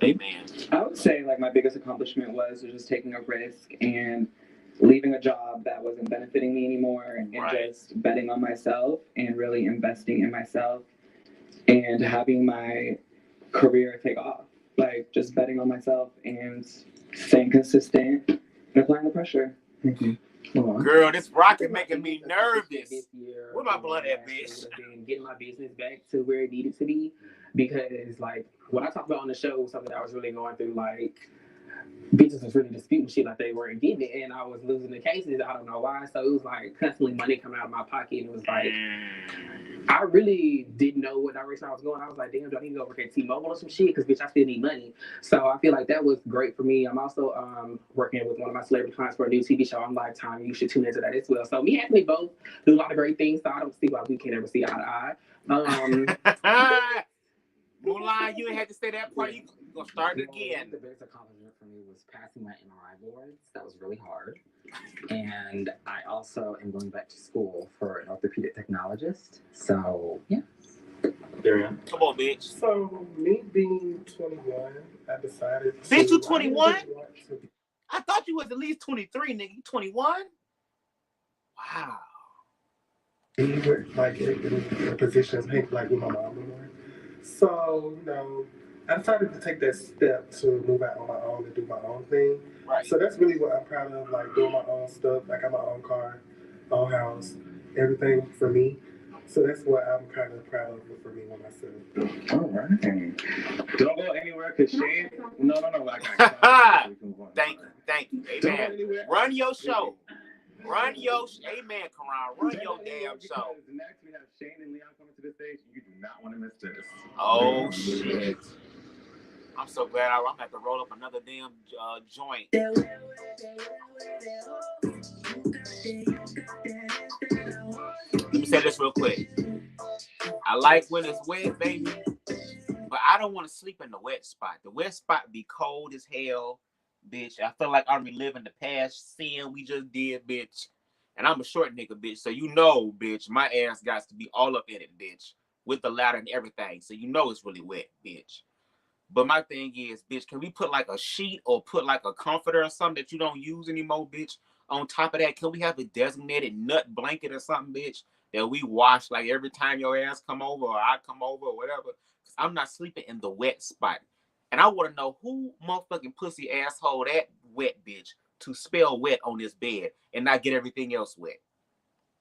Amen. I would say like my biggest accomplishment was just taking a risk and leaving a job that wasn't benefiting me anymore and just betting on myself and really investing in myself and having my career take off. Like just betting on myself and staying consistent and applying the pressure. Girl, this rocket making me nervous. This year, Where my blood at, bitch? Been getting my business back to where it needed to be, because like what I talked about on the show was something that I was really going through. Like bitches was really disputing shit like they weren't getting it, and I was losing the cases. I don't know why. So it was like constantly money coming out of my pocket, and it was like I really didn't know what direction I was going. I was like, damn, do I need to go work at T-Mobile or some shit? Because bitch, I still need money. So I feel like that was great for me. I'm also working with one of my celebrity clients for a new TV show on Lifetime. You should tune into that as well. So me and Anthony both do a lot of great things. So I don't see why we can't ever see eye to eye. Mulan, you ain't had to say that part. You gonna start it again. The biggest accomplishment for me was passing my MRI boards. That was really hard. And I also am going back to school for an orthopedic technologist. So, yeah. Come on, bitch. So, me being 21, I decided Bitch, you 21? I thought you was at least 23, nigga. You 21? Wow. Be with, like, in a position of hate, like with my mom anymore. So, I decided to take that step to move out on my own and do my own thing. Right. So that's really what I'm proud of, like doing my own stuff. I got my own car, own house, everything for me. So that's what I'm kind of proud of for me when I said. All right. Don't go anywhere because Shane. No. I got Thank you. Amen. Run your show. Amen, Karan. Run your damn show. Next, we have Shane and Leon coming to the stage. You do not want to miss this. Oh, shit. I'm so glad I'm going to have to roll up another damn joint. Let me say this real quick. I like when it's wet, baby, but I don't want to sleep in the wet spot. The wet spot be cold as hell, bitch. I feel like I'm reliving the past sin we just did, bitch. And I'm a short nigga, bitch. So bitch, my ass got to be all up in it, bitch, with the ladder and everything. So it's really wet, bitch. But my thing is, bitch, can we put like a sheet or put like a comforter or something that you don't use anymore, bitch? On top of that, can we have a designated nut blanket or something, bitch, that we wash like every time your ass come over or I come over or whatever? Because I'm not sleeping in the wet spot. And I want to know who motherfucking pussy asshole that wet bitch to spell wet on this bed and not get everything else wet.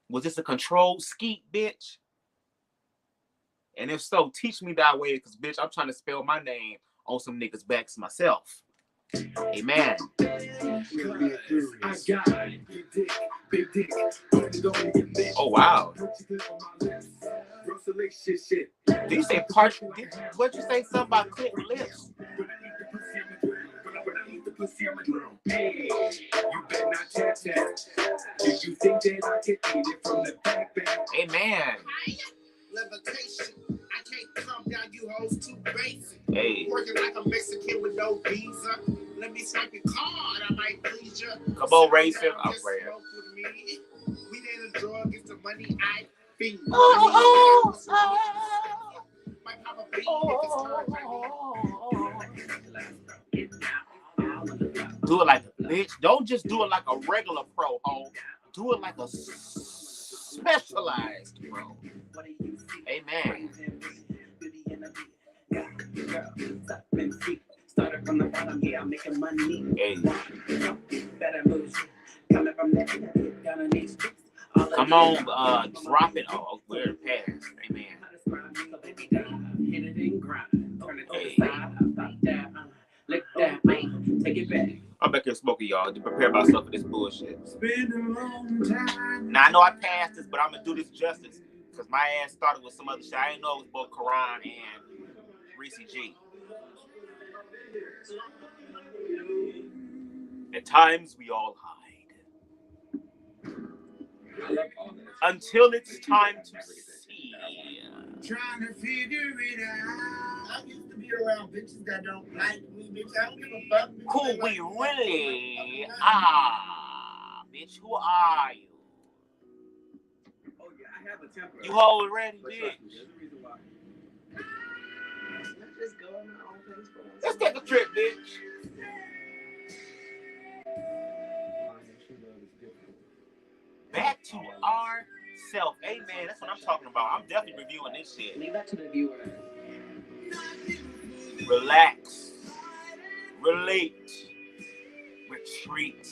Was this a controlled skeet, bitch? And if so, teach me that way, because, bitch, I'm trying to spell my name on some niggas' backs myself. Amen. Oh, wow. Did you say what'd you say something about clip lips? Hey, you better not touch that. If you think that I can eat it from the back. Amen. Levitation. I can't calm down, you hoes too basic. Hey. Working like a Mexican with no visa. Let me swipe your card, I might please you. Come on, racing. I'm ready. We need a drug, it's the money I feed. My papa beat Do it like a bitch. Don't just do it like a regular pro, ho. Do it like a specialized pro. Amen. Started from the bottom, yeah, I'm making money. Hey. Better moves. Coming from that, down on these streets. Come on, drop it. Oh, we're in past. Amen. Hit it and grind. Turn it to the side. Stop that. Lick that. Take it back. I'm back here smoking, y'all, to prepare myself for this bullshit. It's been a long time. Now, I know I passed this, but I'm going to do this justice, because my ass started with some other shit. I didn't know it was both Karan and Reese G. At times we all hide. I love all this. Until it's time to see. Trying to figure it out. I used to be around bitches that don't like me, bitch. I don't give a fuck. Bitch. Who we really are. Bitch, who are you? Oh yeah, I have a temper. You hold ready, But bitch. trust me, there's a reason why. Let's just go on my own pace for once. Let's take a trip, bitch. Back to ourself. Hey, man, that's what I'm talking about. I'm definitely reviewing this shit. Leave that to the viewer. Relax. Relate. Retreat.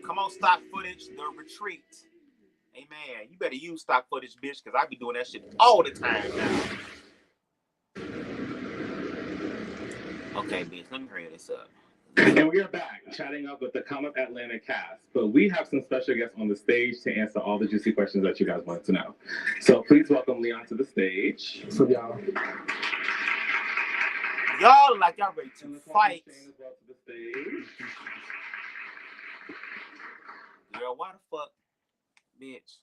Come on, stock footage, the retreat. Hey, man, you better use stock footage, bitch, because I be doing that shit all the time now. Okay, bitch, let me hurry this up. And we are back chatting up with the Come Up Atlanta cast, but we have some special guests on the stage to answer all the juicy questions that you guys wanted to know. So please welcome Leon to the stage. So y'all. Y'all look like y'all ready to fight. Shane as well to the stage. Girl, why the fuck, bitch?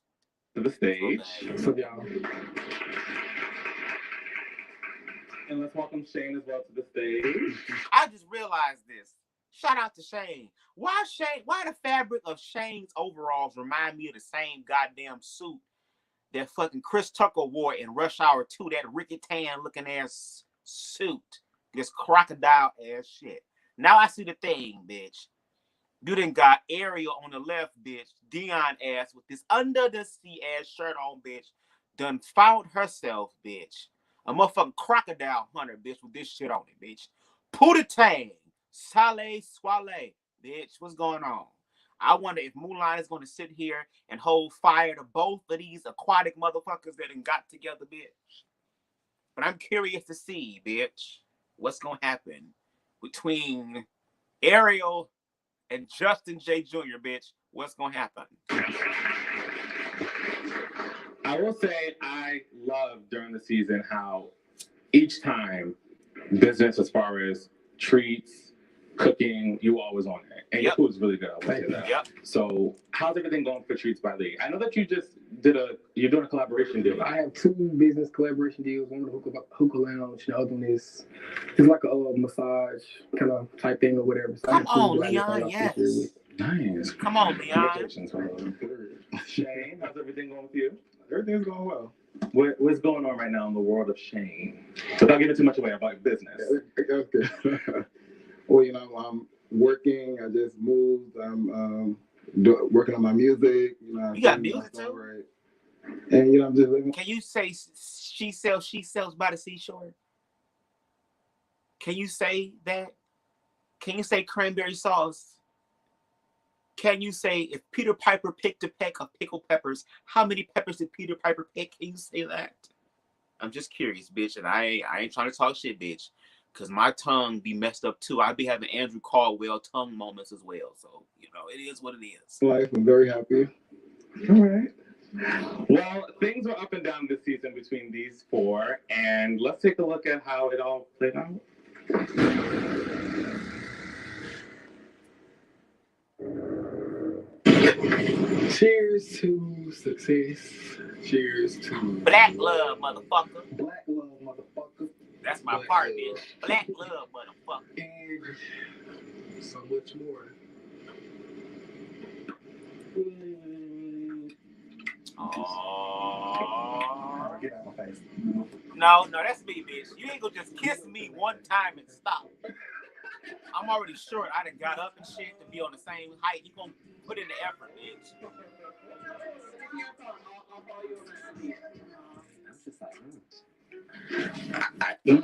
To the stage. So y'all. And let's welcome Shane as well to the stage. I just realized this. Shout out to Shane. Why the fabric of Shane's overalls remind me of the same goddamn suit that fucking Chris Tucker wore in Rush Hour 2, that Ricky Tan looking ass suit. This crocodile ass shit. Now I see the thing, bitch. You done got Ariel on the left, bitch. Dion ass with this under the sea ass shirt on, bitch. Done found herself, bitch. A motherfucking crocodile hunter, bitch, with this shit on it, bitch. Pootie Tang. Saleh Swale, bitch. What's going on? I wonder if Mulan is going to sit here and hold fire to both of these aquatic motherfuckers that done got together, bitch. But I'm curious to see, bitch, what's going to happen between Ariel and Justin J. Jr., bitch. What's going to happen? I will say I love during the season how each time business as far as treats, cooking, you always on it. And your food's really good. I will say that. Yep. So how's everything going for Treats by Lee? I know that you just you're doing a collaboration deal. I have 2 business collaboration deals. One with Hookah Lounge, the other one is like a massage kind of type thing or whatever. So come on, Leon, yes. Nice. Come on, Leon. Shane, how's everything going with you? Everything's going well. What's going on right now in the world of Shane? Without giving too much away about business. Okay. Well, I'm working. I just moved. I'm working on my music. You got music too? Right. And I'm just living. Can you say she sells by the seashore? Can you say that? Can you say cranberry sauce? Can you say if Peter Piper picked a peck of pickled peppers, how many peppers did Peter Piper pick? Can you say that? I'm just curious, bitch, and I ain't trying to talk shit, bitch, because my tongue be messed up too. I be having Andrew Caldwell tongue moments as well. So, it is what it is. Life, I'm very happy. All right. Well, things were up and down this season between these 4, and let's take a look at how it all played out. Cheers to success. Cheers to Black love, motherfucker. Black love, motherfucker. That's my part, bitch. Black love, motherfucker. And so much more. Oh. Get out of my face. No, that's me, bitch. You ain't gonna just kiss me one time and stop. I'm already short. I done got up and shit to be on the same height. You gonna put in the effort, bitch.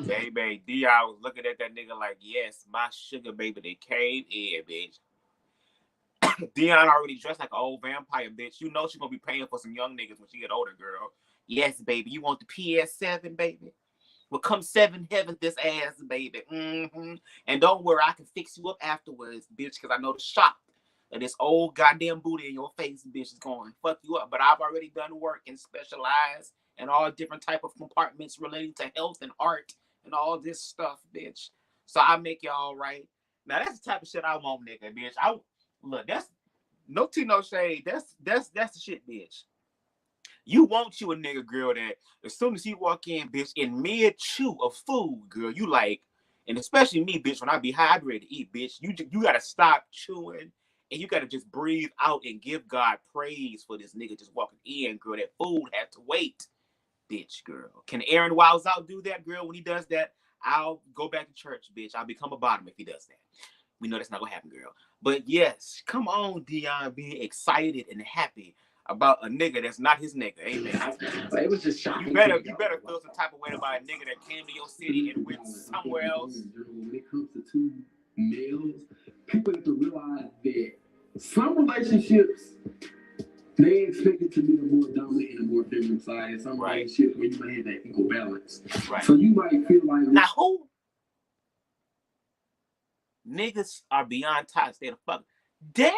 Baby, D.I. was looking at that nigga like, yes, my sugar baby, they came in, bitch. Dion already dressed like an old vampire, bitch. You know she's gonna be paying for some young niggas when she get older, girl. Yes, baby. You want the PS7, baby? Well, come 7 heaven this ass, baby. Mm-hmm. And don't worry, I can fix you up afterwards, bitch, because I know the shop of this old goddamn booty in your face, bitch, is going to fuck you up. But I've already done work and specialized in all different type of compartments relating to health and art and all this stuff, bitch. So I make y'all right. Now that's the type of shit I want, nigga, bitch. Look, that's no tea, no shade. That's the shit, bitch. You want you a nigga, girl, that as soon as he walk in, bitch, in mid-chew of food, girl, you like, and especially me, bitch, when I be high, I be ready to eat, bitch, you gotta stop chewing, and you gotta just breathe out and give God praise for this nigga just walking in, girl. That food had to wait, bitch, girl. Can Aaron Wiles out do that, girl? When he does that, I'll go back to church, bitch. I'll become a bottom if he does that. We know that's not gonna happen, girl. But yes, come on, Dion, being excited and happy about a nigga that's not his nigga. Amen. It was just shocking. You better feel some type of way about a nigga that came to your city and went somewhere else. When it comes to two males, people have to realize that some relationships, they expect it to be a more dominant and a more feminine side. And some relationships where you might have that equal balance. Right. So you might feel like now who niggas are beyond toxic. They the fuck damn.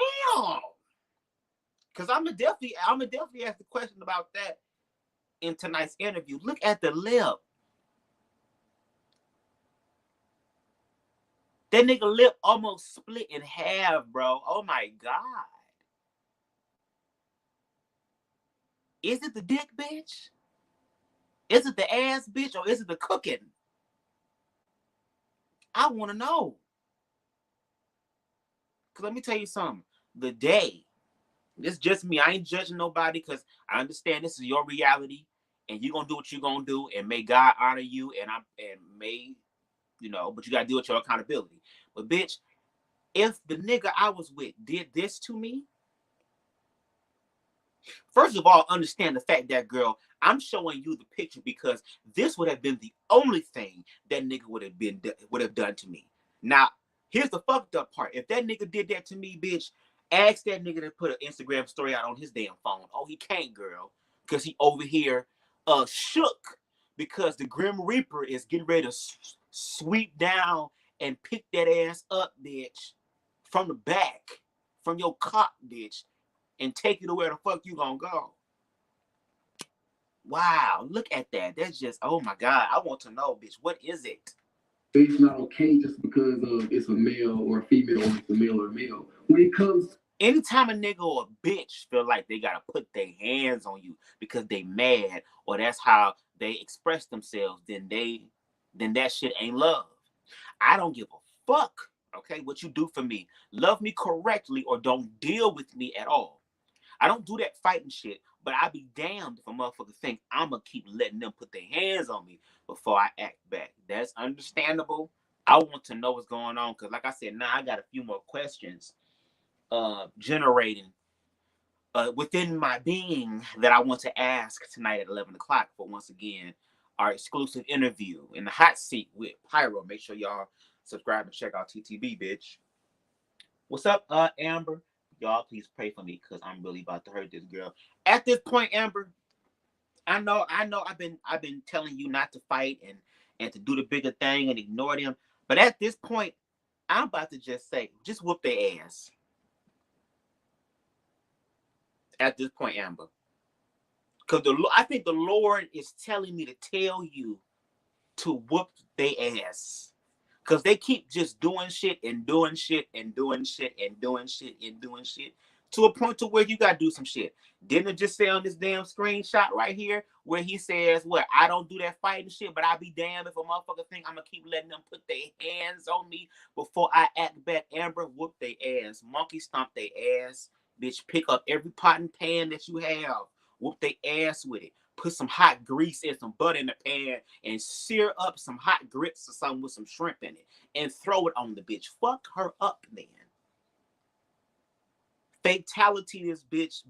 Cause I'm gonna definitely ask the question about that in tonight's interview. Look at the lip. That nigga lip almost split in half, bro. Oh my God. Is it the dick, bitch? Is it the ass, bitch? Or is it the cooking? I want to know. Because let me tell you something. The day, it's just me. I ain't judging nobody because I understand this is your reality and you're going to do what you're going to do and may God honor you and may, you know, but you got to deal with your accountability. But bitch, if the nigga I was with did this to me, first of all, understand the fact that, girl, I'm showing you the picture because this would have been the only thing that nigga would have done to me. Now, here's the fucked up part. If that nigga did that to me, bitch, ask that nigga to put an Instagram story out on his damn phone. Oh, he can't, girl, because he over here shook because the Grim Reaper is getting ready to sweep down and pick that ass up, bitch, from the back, from your cock, bitch, and take you to where the fuck you gonna go. Wow, look at that. That's just, oh my God. I want to know, bitch, what is it? It's not okay just because it's a male or a female or it's a male or a male. When it comes, anytime a nigga or a bitch feel like they gotta put their hands on you because they mad or that's how they express themselves, then that shit ain't love. I don't give a fuck, okay, what you do for me. Love me correctly or don't deal with me at all. I don't do that fighting shit, but I be damned if a motherfucker think I'm gonna keep letting them put their hands on me before I act back. That's understandable. I want to know what's going on because, like I said, now I got a few more questions generating within my being that I want to ask tonight at 11 o'clock for, once again, our exclusive interview in the hot seat with Pyro. Make sure y'all subscribe and check out TTB, bitch. What's up, Amber? Y'all please pray for me because I'm really about to hurt this girl. At this point, Amber, I know I've been telling you not to fight and to do the bigger thing and ignore them. But at this point, I'm about to just say, just whoop their ass. At this point, Amber. Because I think the Lord is telling me to tell you to whoop their ass. Because they keep just doing shit and doing shit and doing shit and doing shit and doing shit to a point to where you got to do some shit. Didn't it just say on this damn screenshot right here where he says, what, I don't do that fighting shit, but I be damned if a motherfucker think I'm going to keep letting them put their hands on me before I act back. Amber, whoop their ass. Monkey stomp their ass. Bitch, pick up every pot and pan that you have. Whoop their ass with it. Put some hot grease and some butter in the pan and sear up some hot grits or something with some shrimp in it and throw it on the bitch. Fuck her up, man. Fatality this bitch.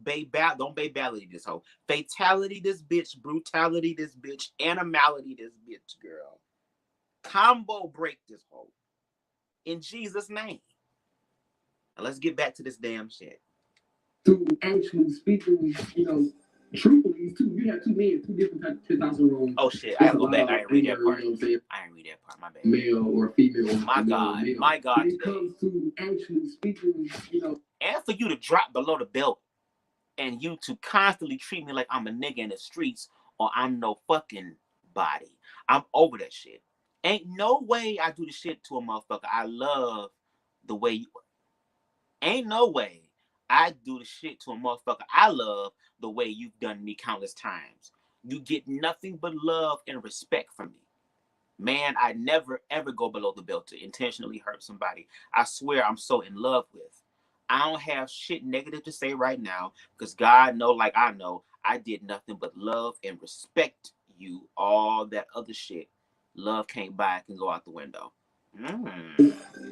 Don't babality this hoe. Fatality this bitch. Brutality this bitch. Animality this bitch, girl. Combo break this hoe. In Jesus' name. Now let's get back to this damn shit. To actually speaking, truthfully, you have two men, two different types of testosterone. Oh shit, I gotta go back. I didn't read that part. I didn't read that part. My bad. Male or female. My God. My God. When it comes to actually speaking, and for you to drop below the belt and you to constantly treat me like I'm a nigga in the streets or I'm no fucking body. I'm over that shit. Ain't no way I do the shit to a motherfucker I love the way you. Ain't no way I do the shit to a motherfucker I love the way you've done me countless times. You get nothing but love and respect from me. Man, I never ever go below the belt to intentionally hurt somebody I swear I'm so in love with. I don't have shit negative to say right now because God know, like I know, I did nothing but love and respect you. All that other shit, love can't buy, can go out the window.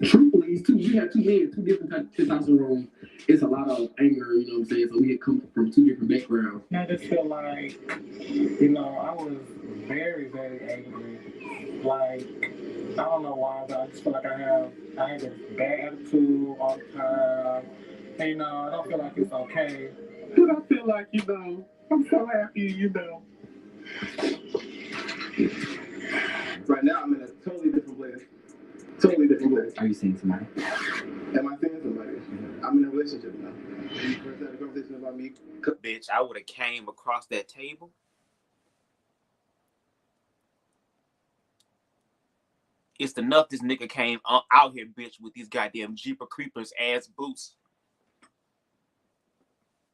Truthfully, we had 2 men, 2 different testosterone. It's a lot of anger, you know what I'm saying? So we had come from 2 different backgrounds. I just feel like, you know, I was very, very angry. Like, I don't know why, but I just feel like I had this bad attitude all the time. And, you know, I don't feel like it's okay. Because I feel like, you know, I'm so happy, you know. Right now, I'm in a totally different place. Totally different place. Are you seeing somebody? Am I seeing somebody? I'm in a relationship now. You first had a conversation about me. Bitch, I would have came across that table. It's enough this nigga came out here, bitch, with these goddamn Jeepers Creepers ass boots.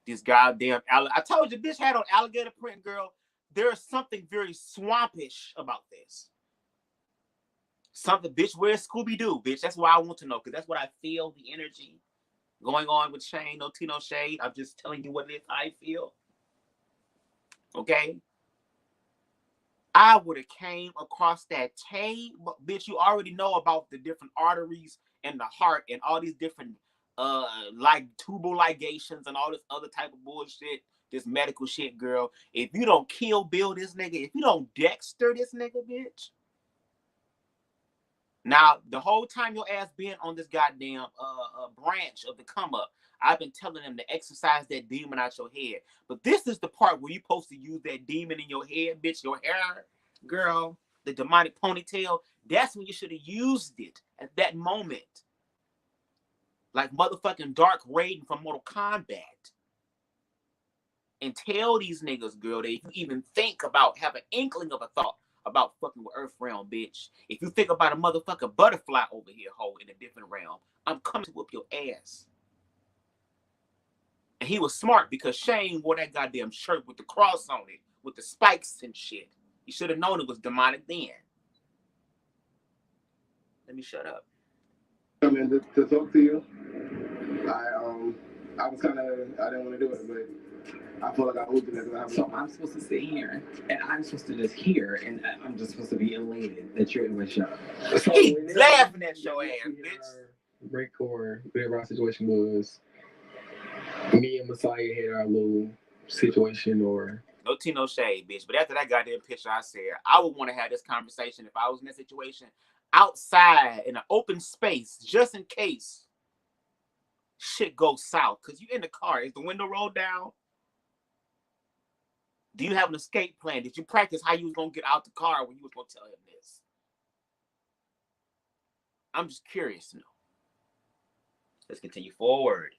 This goddamn I told you, bitch had on alligator print, girl. There's something very swampish about this. Something, bitch, where's Scooby-Doo, bitch? That's why I want to know, because that's what I feel, the energy going on with Shane. No tea, no shade. I'm just telling you what it is I feel. Okay? I would have came across that table. Bitch, you already know about the different arteries and the heart and all these different like tubal ligations and all this other type of bullshit, this medical shit, girl. If you don't Kill Bill this nigga, if you don't Dexter this nigga, bitch. Now, the whole time your ass been on this goddamn branch of the come up, I've been telling them to exercise that demon out your head. But this is the part where you're supposed to use that demon in your head, bitch, your hair, girl, the demonic ponytail. That's when you should have used it at that moment. Like motherfucking Dark Raiden from Mortal Kombat. And tell these niggas, girl, that if you even think about, have an inkling of a thought about fucking with Earth Realm, bitch. If you think about a motherfucking butterfly over here, hoe, in a different realm, I'm coming to whoop your ass. And he was smart because Shane wore that goddamn shirt with the cross on it, with the spikes and shit. He should have known it was demonic then. Let me shut up. I mean, to talk to you, I was kind of, I didn't want to do it, but I feel like I owed it. So I'm supposed to sit here, and I'm supposed to just hear, and I'm just supposed to be elated that you're in my show. So he laughing at your ass, bitch. Break or whatever our situation was, me and Messiah had our little situation, or no tea, no shade, bitch. But after that goddamn picture, I said I would want to have this conversation if I was in that situation outside in an open space, just in case shit goes south. Cause you in the car, is the window rolled down? Do you have an escape plan? Did you practice how you was gonna get out the car when you was gonna tell him this? I'm just curious to know. Let's continue forward.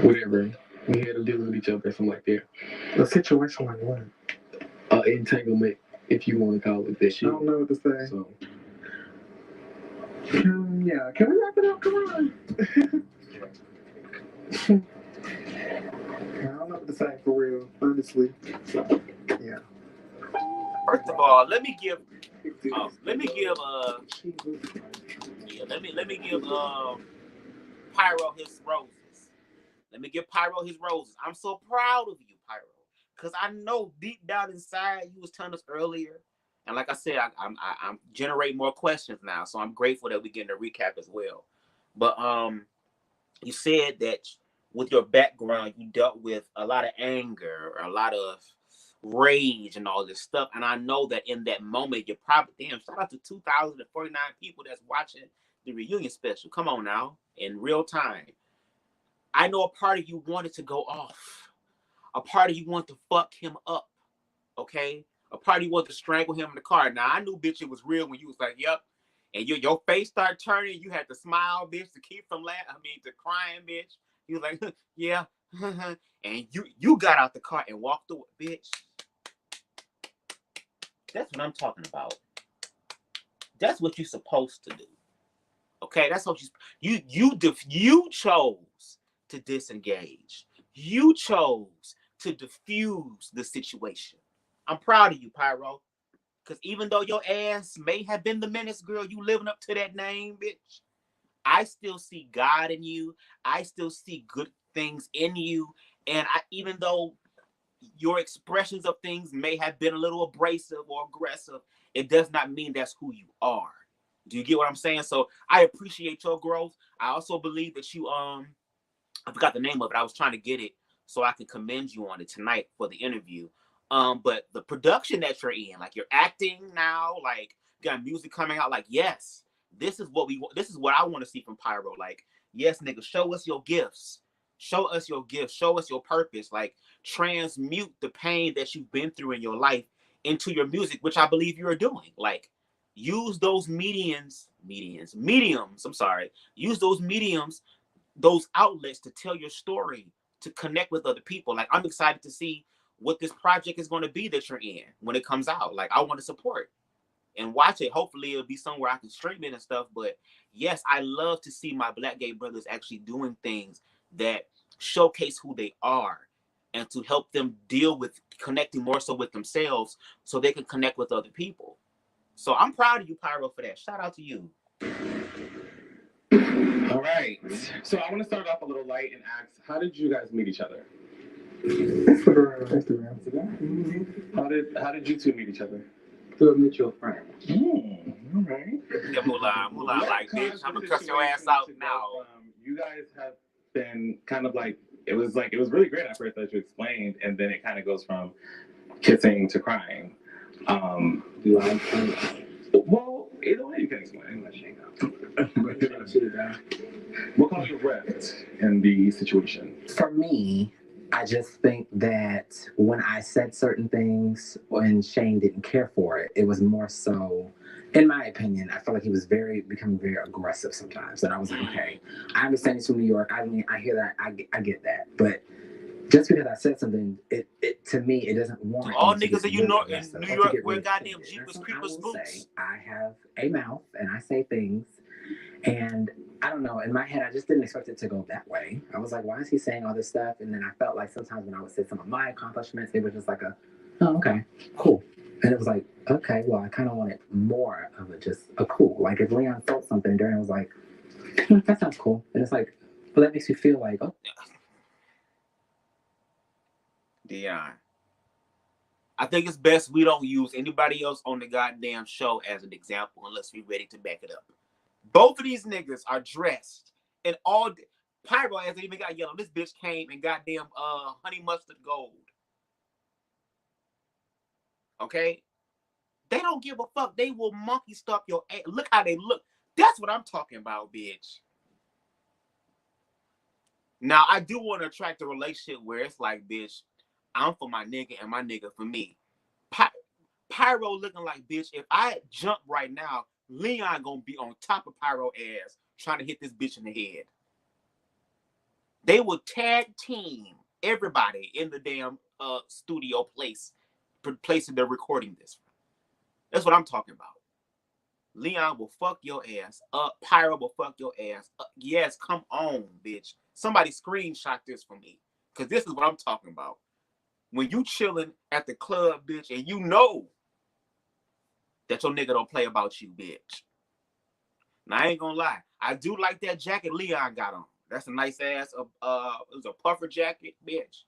Whatever. We had to deal with each other, something like that. A situation like what? Entanglement, if you want to call it that shit. I don't know what to say. So. Yeah, can we wrap it up? Come on. I don't know what to say for real, honestly. So, yeah. First of all, let me give Pyro his roses. Let me give Pyro his roses. I'm so proud of you, Pyro, because I know deep down inside you was telling us earlier, and like I said, I'm generating more questions now, so I'm grateful that we getting a recap as well. But you said that with your background, you dealt with a lot of anger, a lot of rage, and all this stuff. And I know that in that moment, you're probably, damn, shout out to 2,049 people that's watching the reunion special. Come on now, in real time. I know a part of you wanted to go off. A part of you wanted to fuck him up. Okay? A part of you wanted to strangle him in the car. Now, I knew, bitch, it was real when you was like, yep. And your face started turning. You had to smile, bitch, to keep from to crying, bitch. You was like, yeah. And you got out the car and walked away, bitch. That's what I'm talking about. That's what you're supposed to do. Okay, that's what you chose to disengage. You chose to diffuse the situation. I'm proud of you, Pyro. Because even though your ass may have been the menace, girl, you living up to that name, bitch. I still see God in you. I still see good things in you. And even though your expressions of things may have been a little abrasive or aggressive, it does not mean that's who you are. Do you get what I'm saying? So I appreciate your growth. I also believe that you I forgot the name of it. I was trying to get it so I can commend you on it tonight for the interview. But the production that you're in, like you're acting now, like you got music coming out, like yes, this is what I want to see from Pyro. Like, yes, nigga, show us your gifts. Show us your gifts. Show us your purpose. Like, transmute the pain that you've been through in your life into your music, which I believe you are doing. Like, use those mediums. I'm sorry. Use those mediums, those outlets to tell your story, to connect with other people. Like, I'm excited to see what this project is going to be that you're in when it comes out. Like, I want to support and watch it. Hopefully it'll be somewhere I can stream it and stuff. But yes, I love to see my Black gay brothers actually doing things that showcase who they are and to help them deal with connecting more so with themselves so they can connect with other people. So I'm proud of you, Pyro, for that. Shout out to you. All right. So I want to start off a little light and ask, how did you guys meet each other? Instagram. How did you two meet each other? Through a mutual friend. All right. Yeah, Mulan, like, bitch, I'm gonna cuss your ass out now. You guys have been kind of like, it was really great at first as you explained, and then it kind of goes from kissing to crying. Well, either way you can explain. What caused the rift in the situation? For me, I just think that when I said certain things and Shane didn't care for it, it was more so, in my opinion, I felt like he was becoming very aggressive sometimes. And I was like, okay, I understand he's from New York. I mean, I hear that. I get that. But just because I said something, it to me, it doesn't warrant. All niggas in New York wear goddamn Jeepers Creepers boots. I have a mouth and I say things. And I don't know, in my head, I just didn't expect it to go that way. I was like, why is he saying all this stuff? And then I felt like sometimes when I would say some of my accomplishments, they were just like oh, okay, cool. And it was like, okay, well, I kind of wanted more of it, just a cool. Like if Leon felt something, Darren was like, that sounds cool. And it's like, well, that makes you feel like, oh. Dion, I think it's best we don't use anybody else on the goddamn show as an example unless we're ready to back it up. Both of these niggas are dressed in all. Pyro hasn't even got yellow. This bitch came in goddamn honey mustard gold. Okay? They don't give a fuck. They will monkey stalk your ass. Look how they look. That's what I'm talking about, bitch. Now, I do want to attract a relationship where it's like, bitch, I'm for my nigga and my nigga for me. Pyro looking like, bitch, if I jump right now, Leon gonna be on top of Pyro ass trying to hit this bitch in the head. They will tag team everybody in the damn studio place that they're recording this from. That's what I'm talking about. Leon will fuck your ass up. Pyro will fuck your ass up. Yes, come on, bitch. Somebody screenshot this for me. Because this is what I'm talking about. When you chilling at the club, bitch, and you know that your nigga don't play about you, bitch. Now, I ain't gonna lie. I do like that jacket Leon got on. That's a nice ass, it was a puffer jacket, bitch.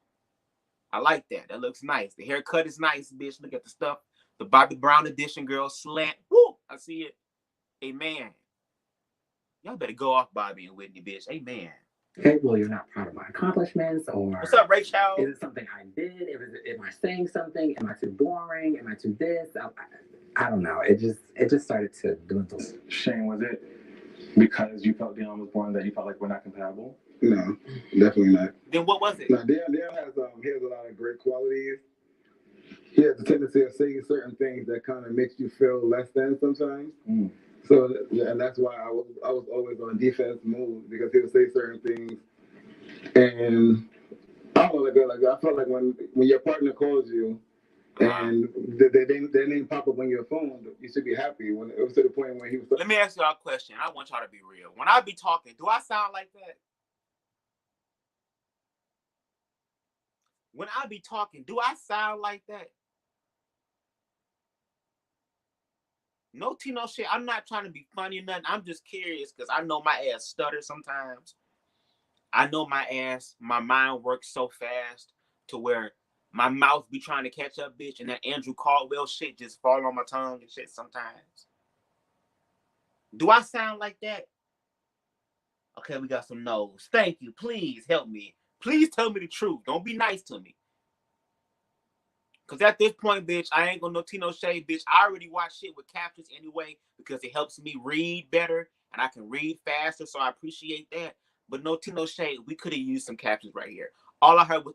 I like that. That looks nice. The haircut is nice, bitch. Look at the stuff. The Bobby Brown edition, girl, slant. Woo! I see it. Amen. Y'all better go off Bobby and Whitney, bitch. Amen. Okay, well, you're not proud of my accomplishments, or what's up, Rachel? Is it something I did? Am I saying something? Am I too boring? Am I too this? I don't know. It just started to dwindle. Shane, was it because you felt Dion was born that you felt like we're not compatible? No, definitely not. Then what was it? No, Dion has he has a lot of great qualities. He has the tendency of saying certain things that kind of makes you feel less than sometimes. Mm. So, and that's why I was always on defense mode, because he would say certain things, and I don't know, like I felt like when your partner calls you And they didn't pop up on your phone. You should be happy when it was to the point when he was. Let me ask y'all a question. I want y'all to be real. When I be talking, do I sound like that? When I be talking, do I sound like that? No tea, no shit. I'm not trying to be funny or nothing. I'm just curious because I know my ass stutters sometimes. I know my mind works so fast to where my mouth be trying to catch up, bitch, and that Andrew Caldwell shit just fall on my tongue and shit sometimes. Do I sound like that? Okay, we got some no's. Thank you. Please help me. Please tell me the truth. Don't be nice to me. Because at this point, bitch, I ain't gonna no tea, no shade, bitch. I already watch shit with captions anyway because it helps me read better and I can read faster, so I appreciate that. But no tea, no shade, we could have used some captions right here. All I heard was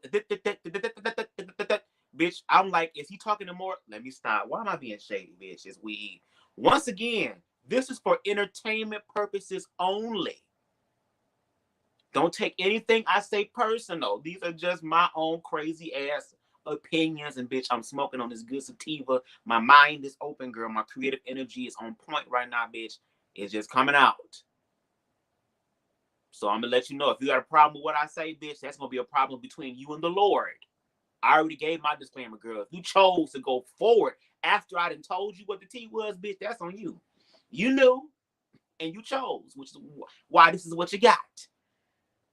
bitch. I'm like, is he talking to more? Let me stop. Why am I being shady, bitch? It's weed. Once again, this is for entertainment purposes only. Don't take anything I say personal. These are just my own crazy ass opinions, and bitch, I'm smoking on this good sativa. My mind is open, girl. My creative energy is on point right now, bitch. It's just coming out. So I'm gonna let you know, if you got a problem with what I say, bitch, that's gonna be a problem between you and the Lord. I already gave my disclaimer, girl. If you chose to go forward after I done told you what the tea was, bitch, that's on you. You knew, and you chose, which is why this is what you got.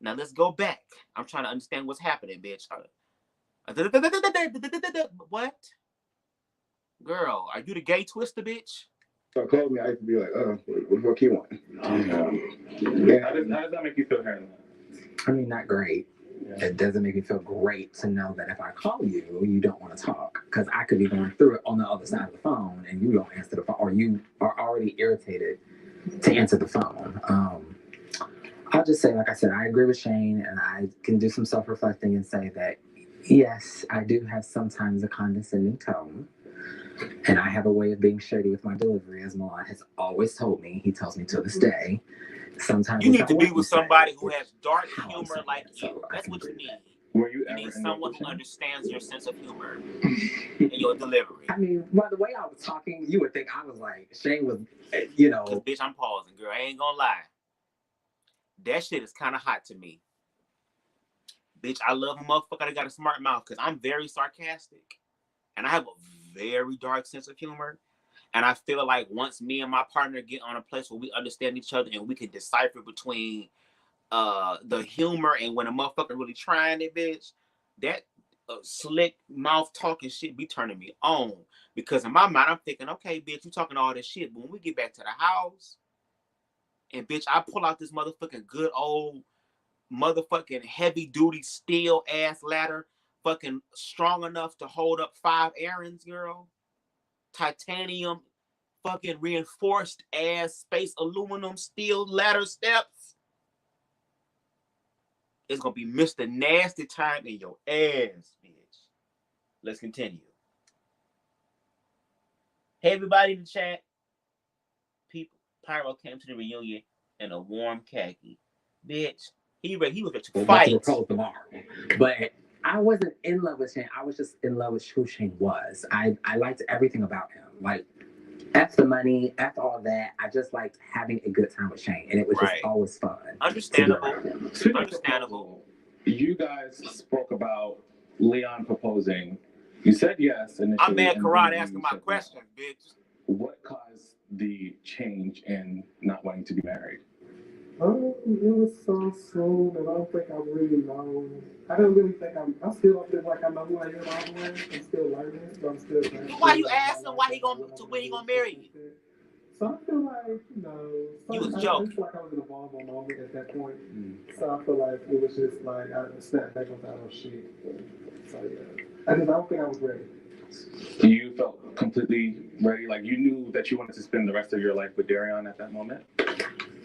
Now let's go back. I'm trying to understand what's happening, bitch. What? Girl, are you the gay twister, bitch? So called me, I used to be like, what the fuck he want? How does that make you feel hearing that? I mean, not great. Yeah. It doesn't make me feel great to know that if I call you, you don't want to talk. Because I could be going through it on the other side of the phone and you don't answer the phone, or you are already irritated to answer the phone. I'll just say, like I said, I agree with Shane, and I can do some self-reflecting and say that, yes, I do have sometimes a condescending tone, and I have a way of being shady with my delivery, as Milan has always told me. He tells me to this day. Sometimes you need to be with somebody who has dark humor like you. That's what you need. You need someone who understands your sense of humor and your delivery. I mean, by the way I was talking, you would think I was like, Shane was, you know. Because, bitch, I'm pausing, girl. I ain't gonna lie. That shit is kind of hot to me. Bitch, I love a motherfucker that got a smart mouth because I'm very sarcastic. And I have a very dark sense of humor. And I feel like once me and my partner get on a place where we understand each other and we can decipher between the humor and when a motherfucker really trying it, bitch, that slick mouth talking shit be turning me on. Because in my mind, I'm thinking, okay, bitch, you talking all this shit. But when we get back to the house, and bitch, I pull out this motherfucking good old motherfucking heavy duty steel ass ladder, fucking strong enough to hold up 5 errands, girl. Titanium, fucking reinforced ass space aluminum steel ladder steps. It's gonna be Mr. Nasty time in your ass, bitch. Let's continue. Hey, everybody in the chat. People, Pyro came to the reunion in a warm khaki. Bitch, he was ready to fight. But I wasn't in love with Shane. I was just in love with who Shane was. I liked everything about him. Like, F the money, F all that. I just liked having a good time with Shane. And it was just always fun. Understandable. You guys spoke about Leon proposing. You said yes initially. I'm mad Karan asking my questions, bitch. What caused the change in not wanting to be married? It was so soon, and I don't think I really know. I don't really think I still don't feel like I know who I am all the way. I'm still learning, but I'm still trying. Why you asking when he gonna marry you? So I feel like, you was joking. I feel like I was in a vulnerable moment at that point. So I feel like it was just like I snapped back on that whole shit. So yeah, I don't think I was ready. You felt completely ready? Like you knew that you wanted to spend the rest of your life with Darion at that moment?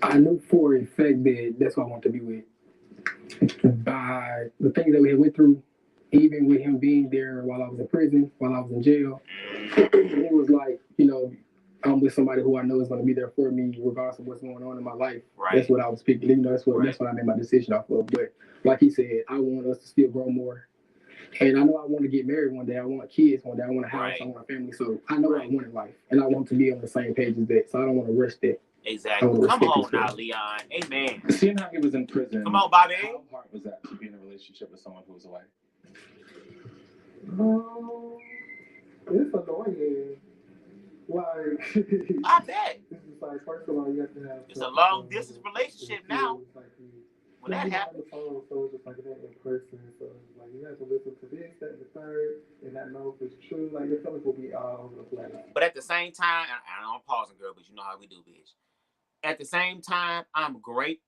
I knew for a fact that that's what I want to be with. By the things that we had went through, even with him being there while I was in prison, while I was in jail, it was like, I'm with somebody who I know is going to be there for me regardless of what's going on in my life. Right. That's what I was picking. That's what I made my decision off of. But like he said, I want us to still grow more. And I know I want to get married one day. I want kids one day. I want a house. Right. I want a family. So I know what I Right. want in life. And I want to be on the same page as that. So I don't want to rush that. Exactly. wanna Come respect on this now, man. Leon. Amen. Seeing how he was in prison, Come on, Bobby. how hard was that to be in a relationship with someone who was away? It's annoying. Like, I bet. it's just like, first of all, you have to have. It's a long distance relationship now. Like When that happens. happens. On the phone, so it's just like it ain't in person. So it's like you have to listen to this, that, and the third, and not know if it's true. Like your feelings will be all over the place. But at the same time, and I'm pausing, girl, but you know how we do, bitch. At the same time, I'm great.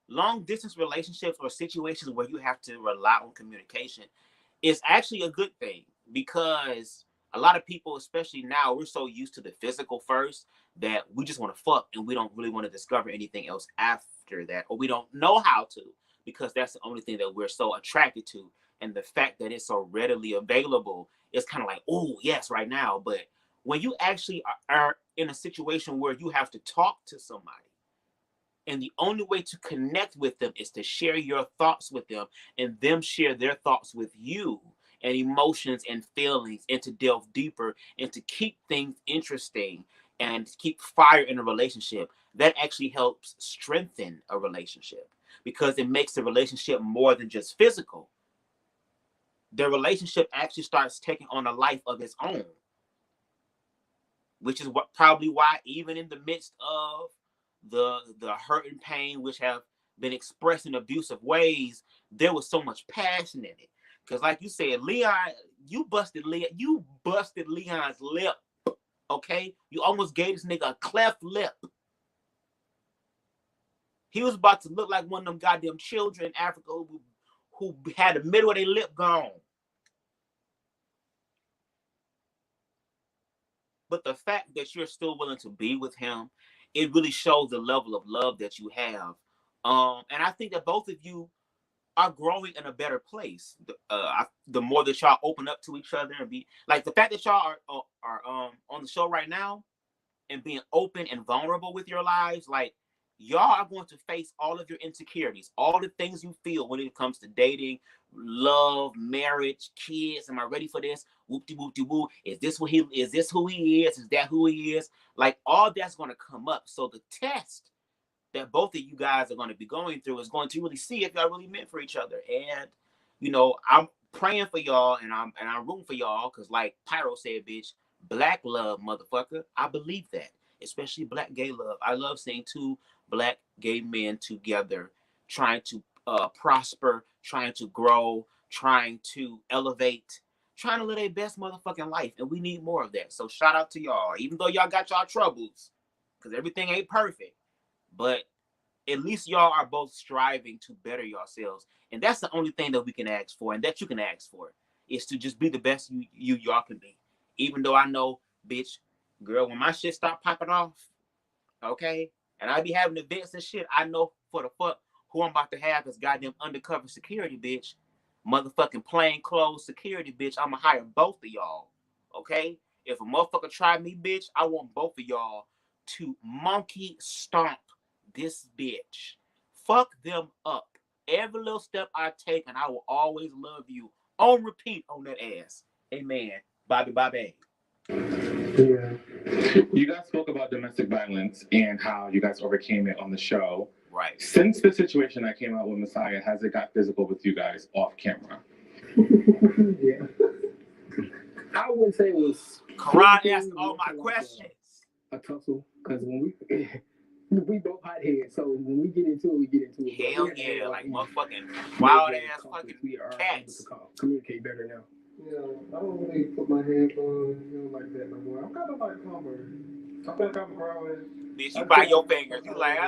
Long distance relationships or situations where you have to rely on communication is actually a good thing, because a lot of people, especially now, we're so used to the physical first that we just want to fuck and we don't really want to discover anything else after that, or we don't know how to, because that's the only thing that we're so attracted to. And the fact that it's so readily available is kind of like, oh yes, right now. But when you actually are in a situation where you have to talk to somebody, and the only way to connect with them is to share your thoughts with them and them share their thoughts with you, and emotions and feelings, and to delve deeper and to keep things interesting and keep fire in a relationship, that actually helps strengthen a relationship, because it makes the relationship more than just physical. The relationship actually starts taking on a life of its own, which is what probably why, even in the midst of the hurt and pain which have been expressed in abusive ways, there was so much passion in it. Because like you said, Leon, you busted Leon's lip. Okay? You almost gave this nigga a cleft lip. He was about to look like one of them goddamn children in Africa who had the middle of their lip gone. But the fact that you're still willing to be with him, it really shows the level of love that you have. And I think that both of you are growing in a better place. The more that y'all open up to each other and be like, the fact that y'all are on the show right now and being open and vulnerable with your lives, like, y'all are going to face all of your insecurities, all the things you feel when it comes to dating, love, marriage, kids. Am I ready for this? Whoopty whoopty woo. Is this who he is? Is that who he is? Like, all that's going to come up. So the test that both of you guys are going to be going through is going to really see if y'all really meant for each other. And I'm praying for y'all, and I'm rooting for y'all, because like Pyro said, bitch, black love, motherfucker. I believe that, especially black gay love. I love seeing two black gay men together, trying to prosper, trying to grow, trying to elevate, trying to live their best motherfucking life. And we need more of that. So shout out to y'all, even though y'all got y'all troubles, because everything ain't perfect. But at least y'all are both striving to better yourselves. And that's the only thing that we can ask for, and that you can ask for, is to just be the best y'all can be. Even though I know, bitch, girl, when my shit stop popping off, okay, and I be having events and shit, I know for the fuck who I'm about to have as goddamn undercover security, bitch. Motherfucking plain clothes security, bitch. I'ma hire both of y'all, okay? If a motherfucker try me, bitch, I want both of y'all to monkey stomp this bitch. Fuck them up. Every little step I take, and I will always love you. On repeat on that ass. Amen. Bobby. Yeah. You guys spoke about domestic violence and how you guys overcame it on the show. Right. Since the situation that came out with Messiah, has it got physical with you guys off camera? Yeah. I wouldn't say it was. Karan asked all my questions. A tussle, because when we both hot heads, so when we get into it, Hell yeah, like motherfucking wild ass fucking cats. Communicate better now. Yeah, I don't really put my hands on like that no more. I'm kind of like calmer. I think I'm growing. Bitch, you bite your fingers. You like,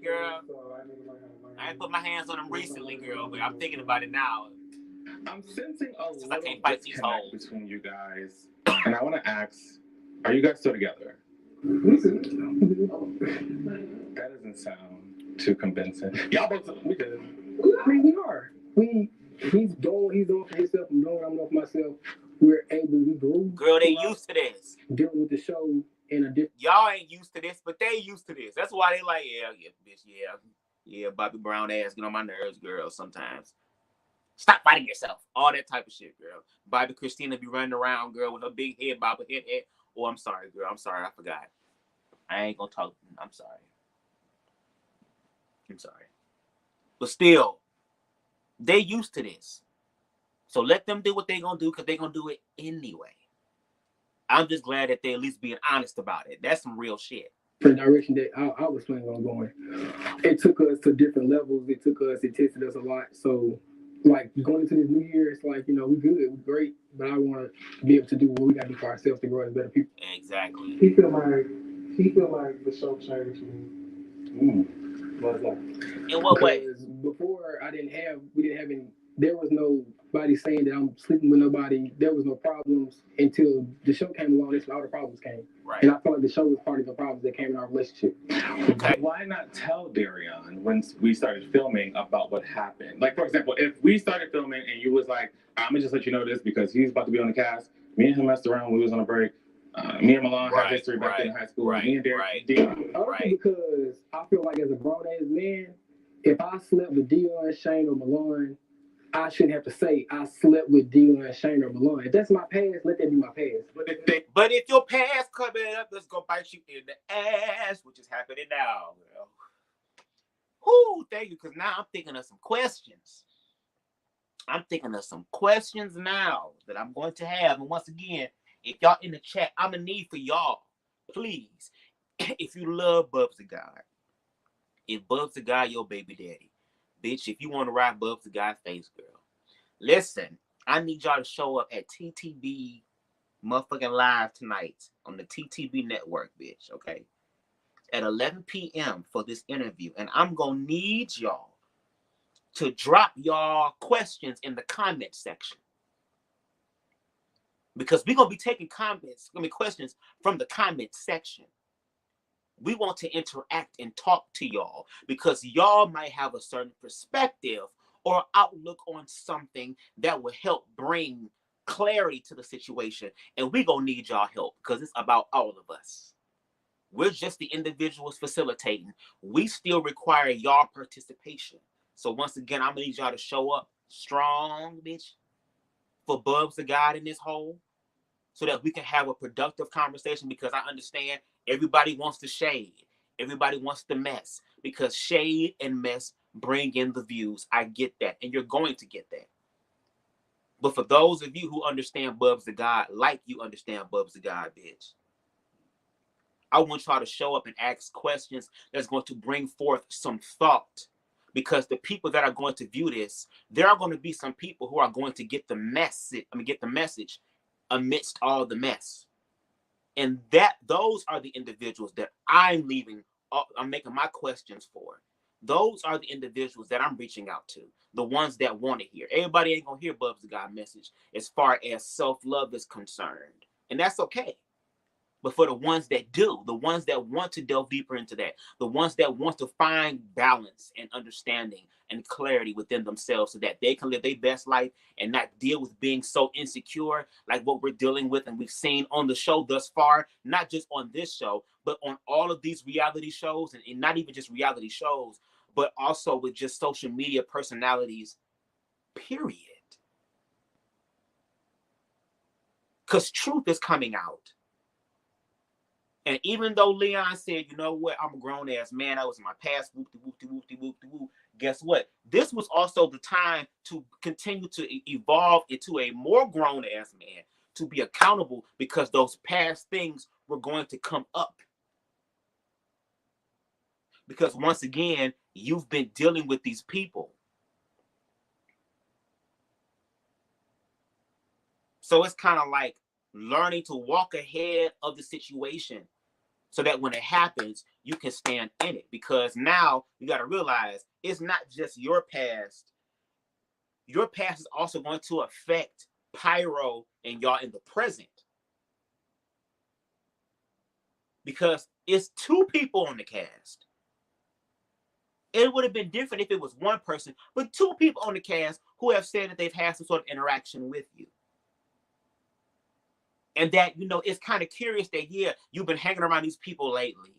girl. I ain't put my hands on them recently, girl, but I'm thinking about it now. I'm sensing a little I can't fight these disconnect hoes between you guys, and I want to ask, are you guys still together? That doesn't sound too convincing. Y'all both, we did. I mean, we are. He's doing for himself. I'm doing what I'm doing for myself. We're able to grow. Girl, they used to this. Dealing with the show in a different. Y'all ain't used to this, but they used to this. That's why they like, yeah, bitch, yeah, Bobby Brown ass get on my nerves, girl, sometimes. Stop fighting yourself. All that type of shit, girl. Bobby Christina be running around, girl, with her big head, bobblehead head. Oh, I'm sorry, girl. I'm sorry. I forgot. I ain't gonna talk. I'm sorry. I'm sorry. But still, they used to this. So let them do what they gonna do because they gonna do it anyway. I'm just glad that they at least being honest about it. That's some real shit. For the direction that I was planning on going. It took us to different levels. It tested us a lot. So, like, going into this new year, it's like, we good, we're great, but I want to be able to do what we got to do for ourselves to grow as better people. Exactly. He feel like the show changed me. What's that? In what way? Because before, we didn't have any, there was nobody saying that I'm sleeping with nobody. There was no problems until the show came along. That's when all the problems came. Right. And I felt like the show was part of the problems that came in our relationship. Okay. Why not tell Darion when we started filming about what happened? Like, for example, if we started filming and you was like, I'm gonna just let you know this because he's about to be on the cast. Me and him messed around when we was on a break. Me and Milan had history back then in high school. Me and Darion. Because I feel like as a grown ass man, if I slept with Dion, Shane, or Milan, I shouldn't have to say I slept with Dion, Shane, or Milan. If that's my past, let that be my past. But if your past coming up, let's go bite you in the ass, which is happening now, girl. Whoo, thank you, because now I'm thinking of some questions. I'm thinking of some questions now that I'm going to have. And once again, if y'all in the chat, I'm going to need for y'all, please, if you love BubzDaGawd, if BubzDaGawd your baby daddy, bitch, if you want to ride BubzDaGawd face, girl, listen, I need y'all to show up at TTB motherfucking live tonight on the TTB network, bitch, okay? At 11 p.m. for this interview. And I'm going to need y'all to drop y'all questions in the comment section. Because we're going to be taking questions from the comment section. We want to interact and talk to y'all because y'all might have a certain perspective or outlook on something that will help bring clarity to the situation. And we're going to need y'all help because it's about all of us. We're just the individuals facilitating. We still require y'all participation. So once again, I'm going to need y'all to show up strong, bitch, for BubzDaGawd in this hole so that we can have a productive conversation because I understand everybody wants to shade. Everybody wants to mess because shade and mess bring in the views. I get that. And you're going to get that. But for those of you who understand BubzDaGawd like you understand BubzDaGawd, bitch, I want y'all to show up and ask questions that's going to bring forth some thought. Because the people that are going to view this, there are going to be some people who are going to get the message amidst all the mess. And those are the individuals that I'm making my questions for. Those are the individuals that I'm reaching out to. The ones that want to hear. Everybody ain't going to hear BubzDaGawd message as far as self-love is concerned. And that's okay. But for the ones that do, the ones that want to delve deeper into that, the ones that want to find balance and understanding and clarity within themselves so that they can live their best life and not deal with being so insecure like what we're dealing with and we've seen on the show thus far, not just on this show, but on all of these reality shows and not even just reality shows, but also with just social media personalities, period. Because truth is coming out. And even though Leon said, you know what, I'm a grown-ass man, I was in my past, whoop-de-whoop-de-whoop-de-whoop-de-whoop, guess what? This was also the time to continue to evolve into a more grown-ass man, to be accountable because those past things were going to come up. Because once again, you've been dealing with these people. So it's kind of like learning to walk ahead of the situation so that when it happens, you can stand in it. Because now you got to realize it's not just your past. Your past is also going to affect Pyro and y'all in the present. Because it's two people on the cast. It would have been different if it was one person, but two people on the cast who have said that they've had some sort of interaction with you. And that, it's kind of curious that, yeah, you've been hanging around these people lately.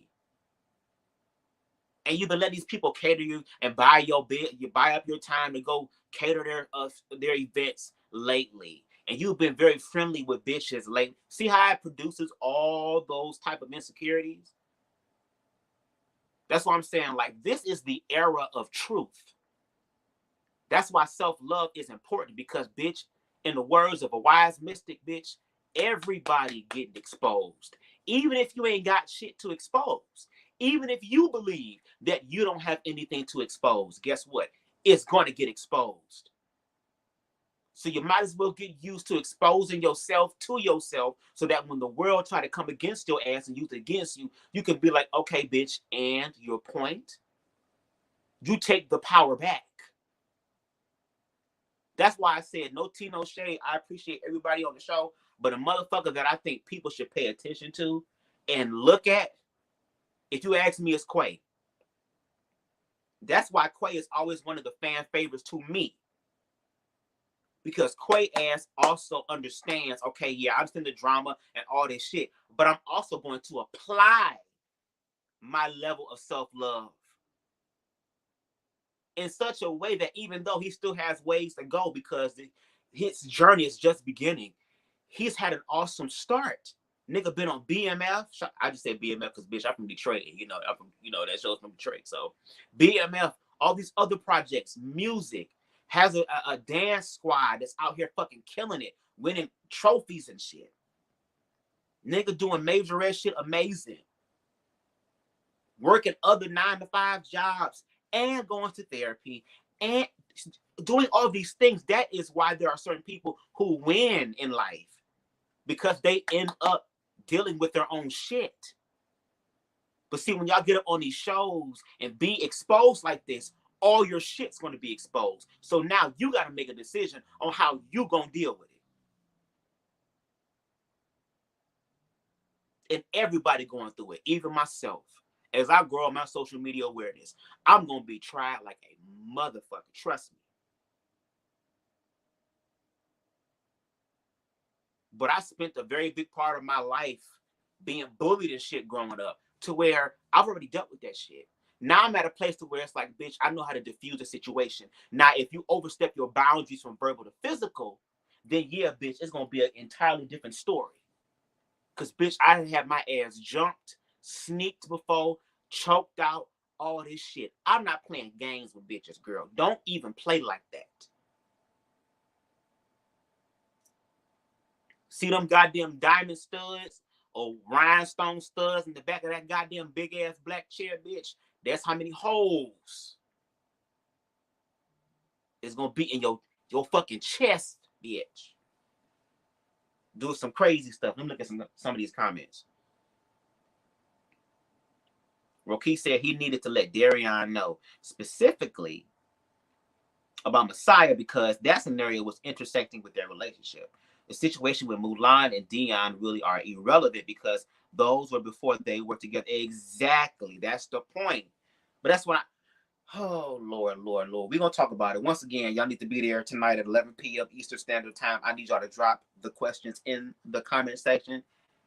And you've been letting these people cater you and buy your bid, you buy up your time to go cater their events lately. And you've been very friendly with bitches lately. See how it produces all those type of insecurities? That's what I'm saying. Like, this is the era of truth. That's why self-love is important, because, bitch, in the words of a wise mystic, bitch, everybody getting exposed. Even if you ain't got shit to expose. Even if you believe that you don't have anything to expose, guess what? It's going to get exposed. So you might as well get used to exposing yourself to yourself, so that when the world try to come against your ass and use it against you, you can be like, okay, bitch, and your point? You take the power back. That's why I said no tea, no shade. I appreciate everybody on the show, but a motherfucker that I think people should pay attention to and look at, if you ask me, is Quay. That's why Quay is always one of the fan favorites to me. Because Quay ass also understands, okay, yeah, I'm in the drama and all this shit, but I'm also going to apply my level of self-love in such a way that even though he still has ways to go, because his journey is just beginning, he's had an awesome start. Nigga been on BMF. I just said BMF because, bitch, I'm from Detroit. I'm from, that show's from Detroit. So BMF, all these other projects, music, has a dance squad that's out here fucking killing it, winning trophies and shit. Nigga doing major ass shit, amazing. Working other 9-to-5 jobs and going to therapy and doing all these things. That is why there are certain people who win in life, because they end up dealing with their own shit. But see, when y'all get up on these shows and be exposed like this, all your shit's going to be exposed. So now you got to make a decision on how you going to deal with it. And everybody going through it, even myself. As I grow my social media awareness, I'm going to be tried like a motherfucker. Trust me. But I spent a very big part of my life being bullied and shit growing up, to where I've already dealt with that shit. Now I'm at a place to where it's like, bitch, I know how to diffuse a situation. Now, if you overstep your boundaries from verbal to physical, then yeah, bitch, it's going to be an entirely different story. Because, bitch, I had my ass jumped, sneaked before, choked out, all this shit. I'm not playing games with bitches, girl. Don't even play like that. See them goddamn diamond studs or rhinestone studs in the back of that goddamn big ass black chair, bitch? That's how many holes it's gonna be in your fucking chest, bitch. Doing some crazy stuff. Let me look at some of these comments. Rocky said he needed to let Darion know specifically about Messiah, because that scenario was intersecting with their relationship. The situation with Mulan and Dion really are irrelevant, because those were before they were together. Exactly. That's the point. But that's what oh, Lord. We're going to talk about it. Once again, y'all need to be there tonight at 11 p.m. Eastern Standard Time. I need y'all to drop the questions in the comment section,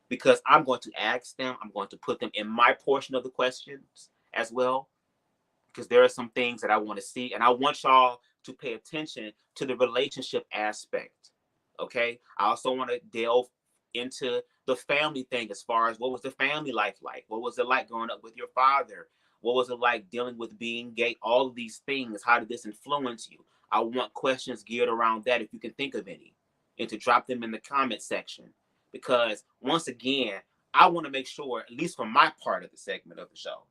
because I'm going to ask them. I'm going to put them in my portion of the questions as well, because there are some things that I want to see. And I want y'all to pay attention to the relationship aspect. Okay? I also want to delve into the family thing, as far as what was the family life like? What was it like growing up with your father? What was it like dealing with being gay? All of these things. How did this influence you? I want questions geared around that, if you can think of any, and to drop them in the comment section. Because once again, I want to make sure, at least for my part of the segment of the show,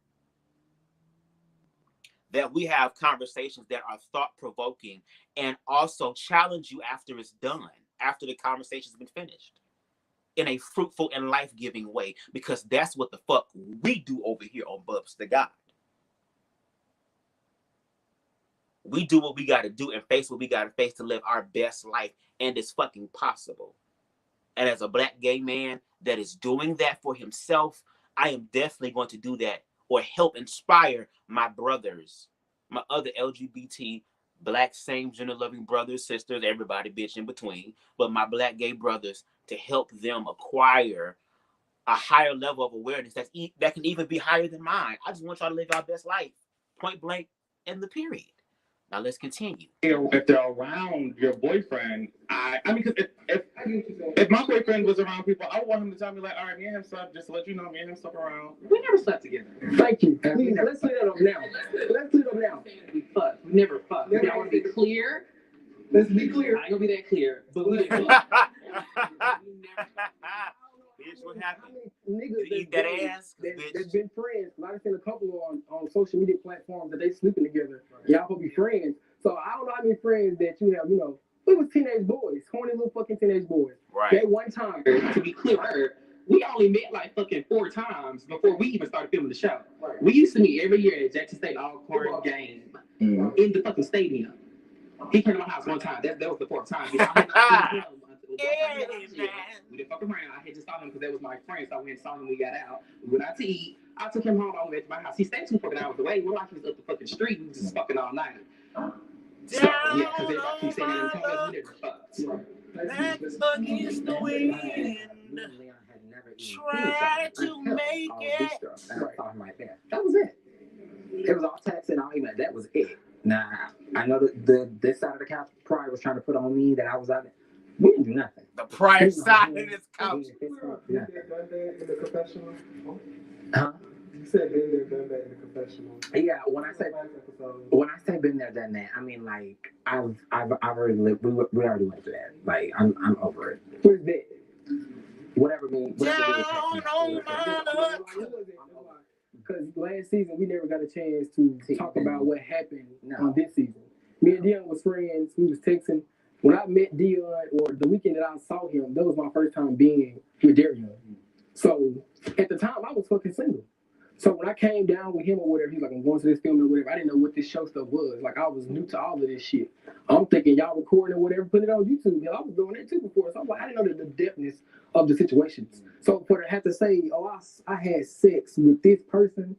that we have conversations that are thought-provoking and also challenge you after it's done, after the conversation's been finished, in a fruitful and life-giving way, because that's what the fuck we do over here on BubzDaGawd. We do what we got to do and face what we got to face to live our best life, and it's fucking possible. And as a black gay man that is doing that for himself, I am definitely going to do that, or help inspire my brothers, my other LGBT, black, same gender loving brothers, sisters, everybody bitch in between, but my black gay brothers, to help them acquire a higher level of awareness that can even be higher than mine. I just want y'all to live our best life, point blank, in the period. Now let's continue. If they're around your boyfriend, I mean, because if my boyfriend was around people, I would want him to tell me like, all right, me and him slept, just to let you know, me and him slept around. We never slept together. Thank you. Please, let's clear that up now. Let's clear it up now. We fucked. We never fucked. I want to be clear. Let's be clear. I ain't gonna be that clear, but we didn't fuck. Bitch, what happened? Niggas you eat that ass? That's been friends. Like I seen a couple on social media platforms that they sleeping together. Y'all supposed to be friends. So I don't know how many friends that you have, we was teenage boys, horny little fucking teenage boys. Right. That one time, to be clear, we only met like fucking 4 times before we even started filming the show. Right. We used to meet every year at Jackson State All-Corn game in the fucking stadium. He came to my house one time. That was the 4th time. We didn't fuck around. I had just saw him because that was my friend. So I went and saw him when we got out. We went out to eat. I took him home. I went to my house. He stayed 2 fucking hours away. We're like he was up the fucking street. We was just fucking all night. So, yeah, because everybody keeps saying that in the comments. We never fucked. Back against the wind. Try to make it. That was it. It was all text and all email. That was it. Nah, I know that this side of the couch probably was trying to put on me that I was out there. We didn't do nothing. The prior side of this couch. Yeah. In the confessional. Huh? You said been there, done that in the confessional. Yeah, when I say been there, done that, I mean like I've already lived. We already went through that. Like I'm over it. Where's that? Whatever means. Because last season we never got a chance to talk about what happened on this season. Me and Dion was friends. We was texting. When I met Dion, or the weekend that I saw him, that was my first time being with Darion. So at the time, I was fucking single. So when I came down with him or whatever, he's like, I'm going to this film or whatever. I didn't know what this show stuff was. Like, I was new to all of this shit. I'm thinking y'all recording or whatever, put it on YouTube. I was doing that too before. So I'm like, I didn't know the depthness of the situations. So for to have to say, I had sex with this person,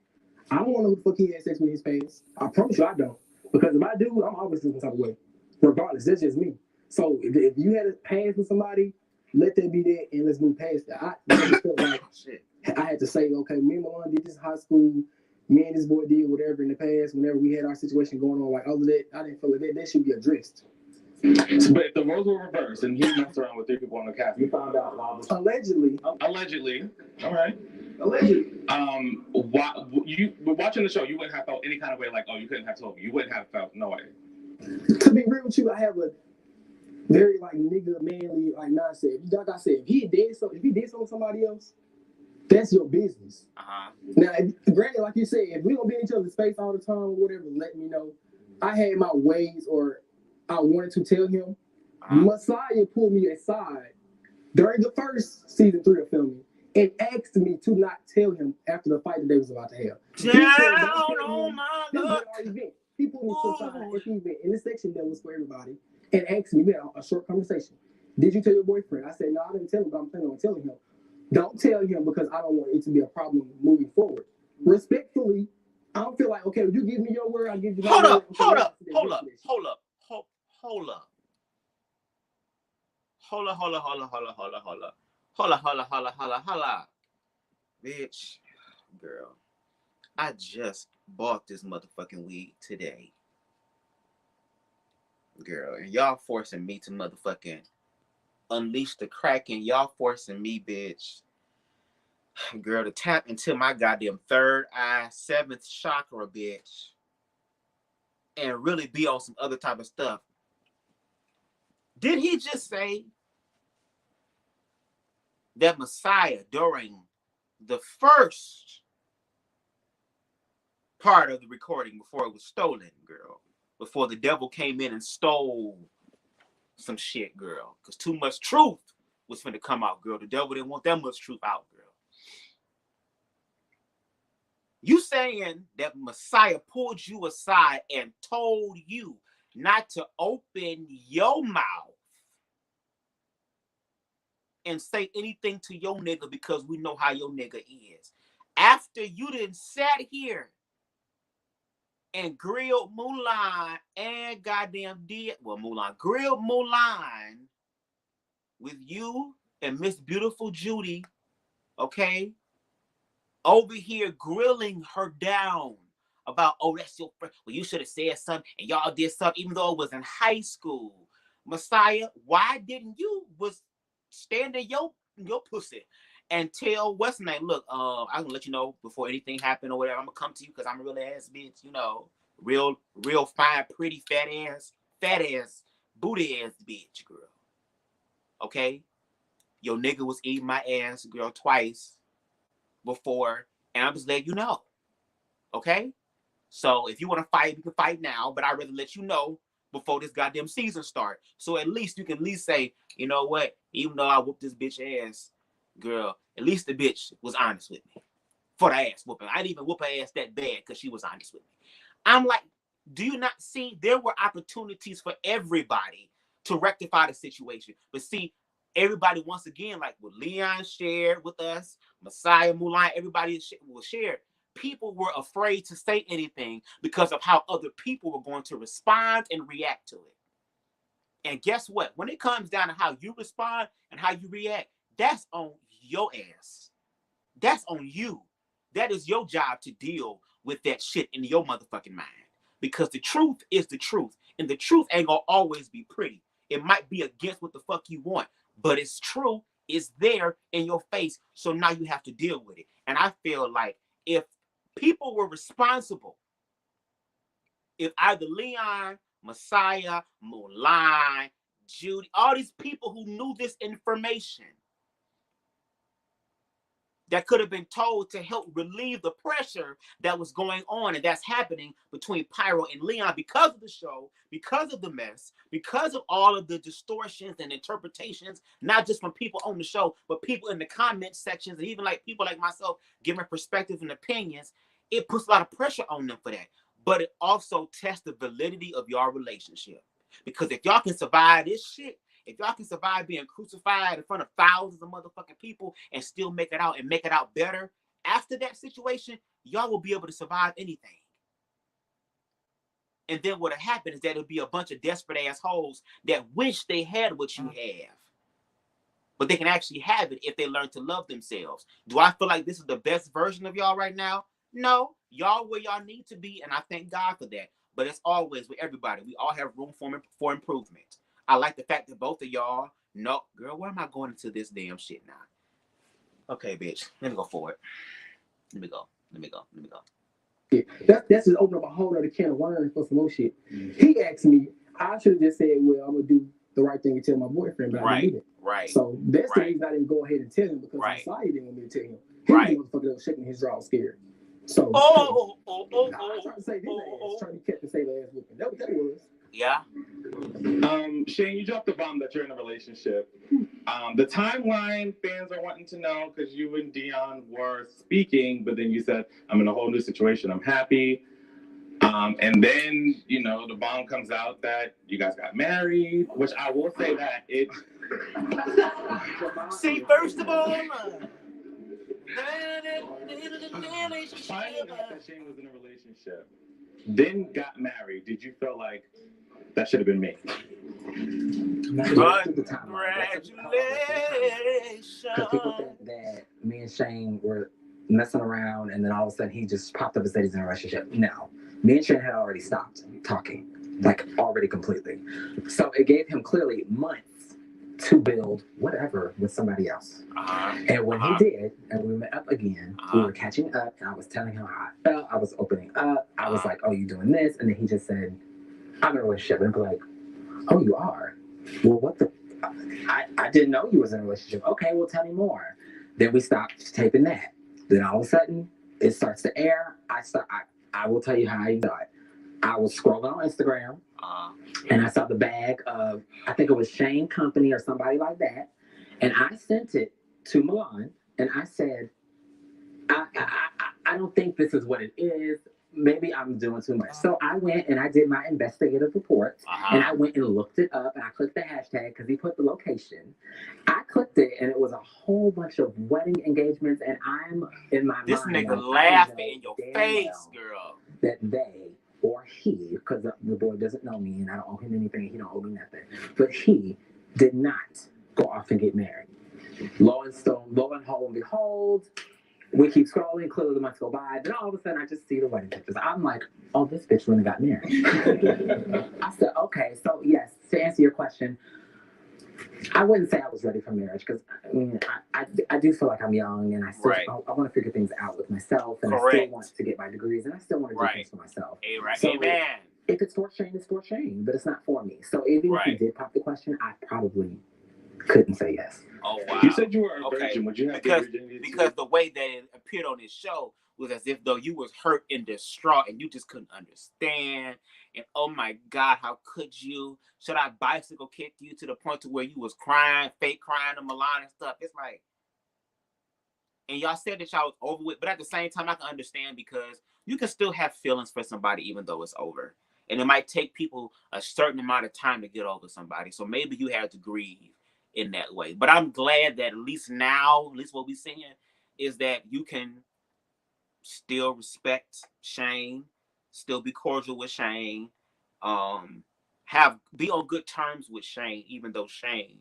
I don't want to know who the fuck he had sex with his past. I promise you I don't. Because if I do, I'm always feeling some type of way. Regardless, that's just me. So if you had a past with somebody, let that be that and let's move past that. I felt like I had to say, okay, me and Milan did this in high school. Me and this boy did whatever in the past. Whenever we had our situation going on, like all of that, I didn't feel like that should be addressed. But if the roles were reversed and he messed around with 3 people on the cast, you found out allegedly. Allegedly. All right. Allegedly. You watching the show, you wouldn't have felt any kind of way like, oh, you couldn't have told me. You wouldn't have felt no way. To be real with you, I have a very like nigga manly like nonsense. Like I said, if he did something with somebody else, that's your business. Now, granted, like you said, if we don't be in each other's face all the time or whatever, let me know. I had my ways, or I wanted to tell him. Messiah pulled me aside during the first season 3 of filming and asked me to not tell him after the fight that they was about to have. He pulled me to the side at the event in the section that was for everybody and asked me, we had a short conversation. Did you tell your boyfriend? I said, no, I didn't tell him, but I'm planning on telling him. Don't tell him because I don't want it to be a problem moving forward. Respectfully, I don't feel like, okay, if you give me your word, I'll give you my word. Hold up. Bitch, girl, I just bought this motherfucking weed today. Girl, and y'all forcing me to motherfucking unleash the crack, and y'all forcing me, bitch, girl, to tap into my goddamn 3rd eye, 7th chakra, bitch, and really be on some other type of stuff. Did he just say that Messiah during the first part of the recording before it was stolen, girl, before the devil came in and stole some shit, girl, because too much truth was finna come out, girl. The devil didn't want that much truth out, girl. You saying that Messiah pulled you aside and told you not to open your mouth and say anything to your nigga because we know how your nigga is. After you done sat here and grilled Mulan and goddamn grilled Mulan with you and Miss Beautiful Judy okay, over here grilling her down about, oh, that's your friend. Well, you should have said something, and y'all did something, even though it was in high school. Messiah, why didn't you was stand in your pussy and tell what's name? Look, I'm gonna let you know before anything happened or whatever. I'm gonna come to you because I'm a real ass bitch, you know, real fine, pretty, fat ass, booty ass bitch, girl. Okay, your nigga was eating my ass, girl, twice before, and I'm just letting you know. Okay, so if you want to fight, we can fight now, but I'd rather let you know before this goddamn season start. So at least you can at least say, you know what? Even though I whooped this bitch ass, girl, at least the bitch was honest with me for the ass whooping. I didn't even whoop her ass that bad because she was honest with me. I'm like, do you not see there were opportunities for everybody to rectify the situation? But see, everybody, once again, like what Leon shared with us, Messiah, Mulan, everybody will share. People were afraid to say anything because of how other people were going to respond and react to it. And guess what? When it comes down to how you respond and how you react, that's on your ass. That's on you. That is your job to deal with that shit in your motherfucking mind. Because the truth is the truth. And the truth ain't gonna always be pretty. It might be against what the fuck you want, but it's true. It's there in your face. So now you have to deal with it. And I feel like if people were responsible, if either Leon, Messiah, Mulan, Judy, all these people who knew this information that could have been told to help relieve the pressure that was going on and that's happening between Pyro and Leon because of the show, because of the mess, because of all of the distortions and interpretations, not just from people on the show, but people in the comment sections and even like people like myself giving perspectives and opinions. It puts a lot of pressure on them for that. But it also tests the validity of your relationship. Because if y'all can survive this shit, if y'all can survive being crucified in front of thousands of motherfucking people and still make it out and make it out better after that situation, y'all will be able to survive anything. And then what'll happen is that it'll be a bunch of desperate assholes that wish they had what you have. But they can actually have it if they learn to love themselves. Do I feel like this is the best version of y'all right now? No. Y'all where y'all need to be, and I thank God for that. But it's always with everybody. We all have room for improvement. I like the fact that both of y'all know, girl, where am I going into this damn shit now? Okay, bitch. Let me go forward. Let me go. That's just open up a whole other can of worms for some more shit. He asked me, I should have just said, well, I'm gonna do the right thing and tell my boyfriend, but I didn't do it. Right. So that's the reason I didn't go ahead and tell him because society didn't want me to tell him. He was motherfucker shaking his jaw scared. So I tried to say this ass, trying to catch the same ass whipping. That was. Yeah. Shane, you dropped the bomb that you're in a relationship. The timeline fans are wanting to know because you and Dion were speaking, but then you said, I'm in a whole new situation. I'm happy. And then, you know, the bomb comes out that you guys got married, which I will say that it. See, first of all, finding out that Shane was in a relationship, then got married, did you feel like that should have been me? Congratulations. Because people think that me and Shane were messing around and then all of a sudden he just popped up and said he's in a relationship. No. Me and Shane had already stopped talking, like already completely. So it gave him clearly months to build whatever with somebody else. And when he did, and we met up again, we were catching up and I was telling him how I felt. I was opening up. I was like, oh, you doing this? And then he just said, I'm in a relationship. And I'd be like, oh, you are? Well, what the? I didn't know you was in a relationship. Okay, well, tell me more. Then we stopped taping that. Then all of a sudden, it starts to air. I will tell you how I got it. I was scrolling on Instagram, and I saw the bag of, I think it was Shane Company or somebody like that, and I sent it to Milan, and I said, I don't think this is what it is. Maybe I'm doing too much. So I went and I did my investigative report, and I went and looked it up, and I clicked the hashtag because he put the location. I clicked it, and it was a whole bunch of wedding engagements, and I'm in my this mind. This nigga laughing in your face, girl. That they, or he, because the boy doesn't know me, and I don't owe him anything, he don't owe me nothing, but he did not go off and get married. Lo and behold, we keep scrolling, clearly the months go by, then all of a sudden I just see the wedding pictures. I'm like, oh, this bitch really got married. I said, okay, so yes, to answer your question, I wouldn't say I was ready for marriage because I mean I do feel like I'm young and I still I want to figure things out with myself and I still want to get my degrees and I still want to do things for myself. So amen. If it's for Shane, it's for Shane, but it's not for me. So even if you did pop the question, I probably couldn't say yes. Oh wow! You said you were a virgin. Would you have because the way that it appeared on this show was as if though you was hurt and distraught and you just couldn't understand. And oh my God, how could you? Should I bicycle kick you to the point to where you was crying, fake crying to Milan and stuff? It's like, and y'all said that y'all was over with, but at the same time, I can understand because you can still have feelings for somebody even though it's over. And it might take people a certain amount of time to get over somebody. So maybe you had to grieve in that way. But I'm glad that at least now, at least what we're seeing is that you can still respect Shane, still be cordial with Shane, be on good terms with Shane, even though Shane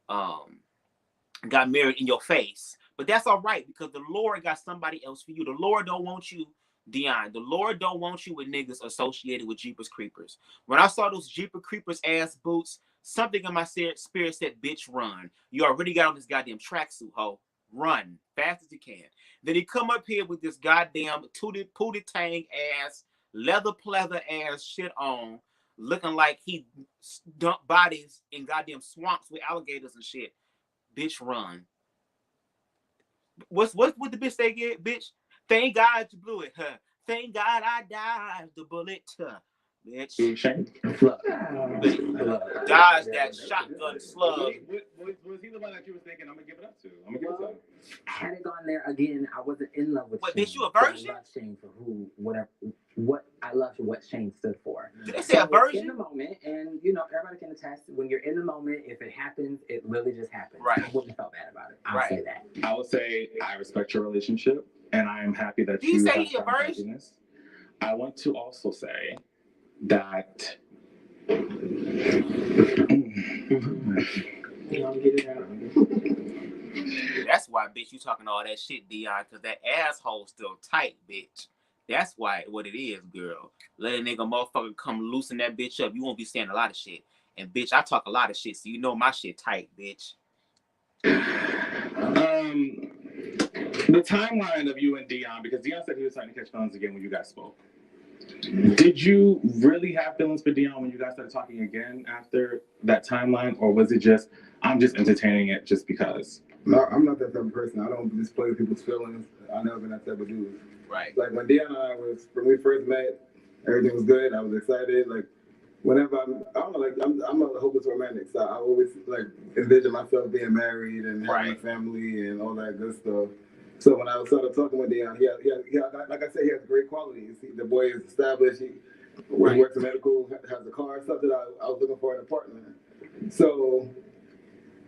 got married in your face. But that's all right because the Lord got somebody else for you. The Lord don't want you, Dion. The Lord don't want you with niggas associated with Jeepers Creepers. When I saw those Jeepers Creepers ass boots, something in my spirit said, bitch, run. You already got on this goddamn tracksuit, ho. Run fast as you can. Then he come up here with this goddamn pootie tang ass, leather pleather ass shit on, looking like he dumped bodies in goddamn swamps with alligators and shit. Bitch, run. What the bitch say again? Bitch, thank God you blew it, huh? Thank God I dodged the bullet, huh? Bitch. Dodge that shotgun slug. Was he the one that you were thinking, I'm going to give it up to? I'm going to give it to him. Had it gone there again, I wasn't in love with Shane. Bitch, you a virgin? I love Shane for I loved what Shane stood for. Did they say a virgin? In the moment, and you know, everybody can attest, when you're in the moment, if it happens, it really just happens. Right. I wouldn't have felt bad about it. I'll say that. I would say I respect your relationship, and I am happy that you say he a virgin? Happiness. I want to also say that that's why, bitch, you talking all that shit, Dion, because that asshole still tight, bitch. That's why what it is, girl. Let a nigga motherfucker come loosen that bitch up. You won't be saying a lot of shit. And bitch, I talk a lot of shit, so you know my shit tight, bitch. The timeline of you and Dion, because Dion said he was starting to catch feelings again when you guys spoke. Did you really have feelings for Dion when you guys started talking again after that timeline, or was it just, I'm just entertaining it just because? No, I'm not that type of person. I don't display people's feelings. I've never been that type of dude. Right. Like when Dion and I when we first met, everything was good. I was excited. Like whenever I'm a hopeless romantic, so I always like envision myself being married and having a family and all that good stuff. So when I started talking with Dion, he like I said, he has great qualities. The boy is established. He works in medical, has a car, something I was looking for in a partner. So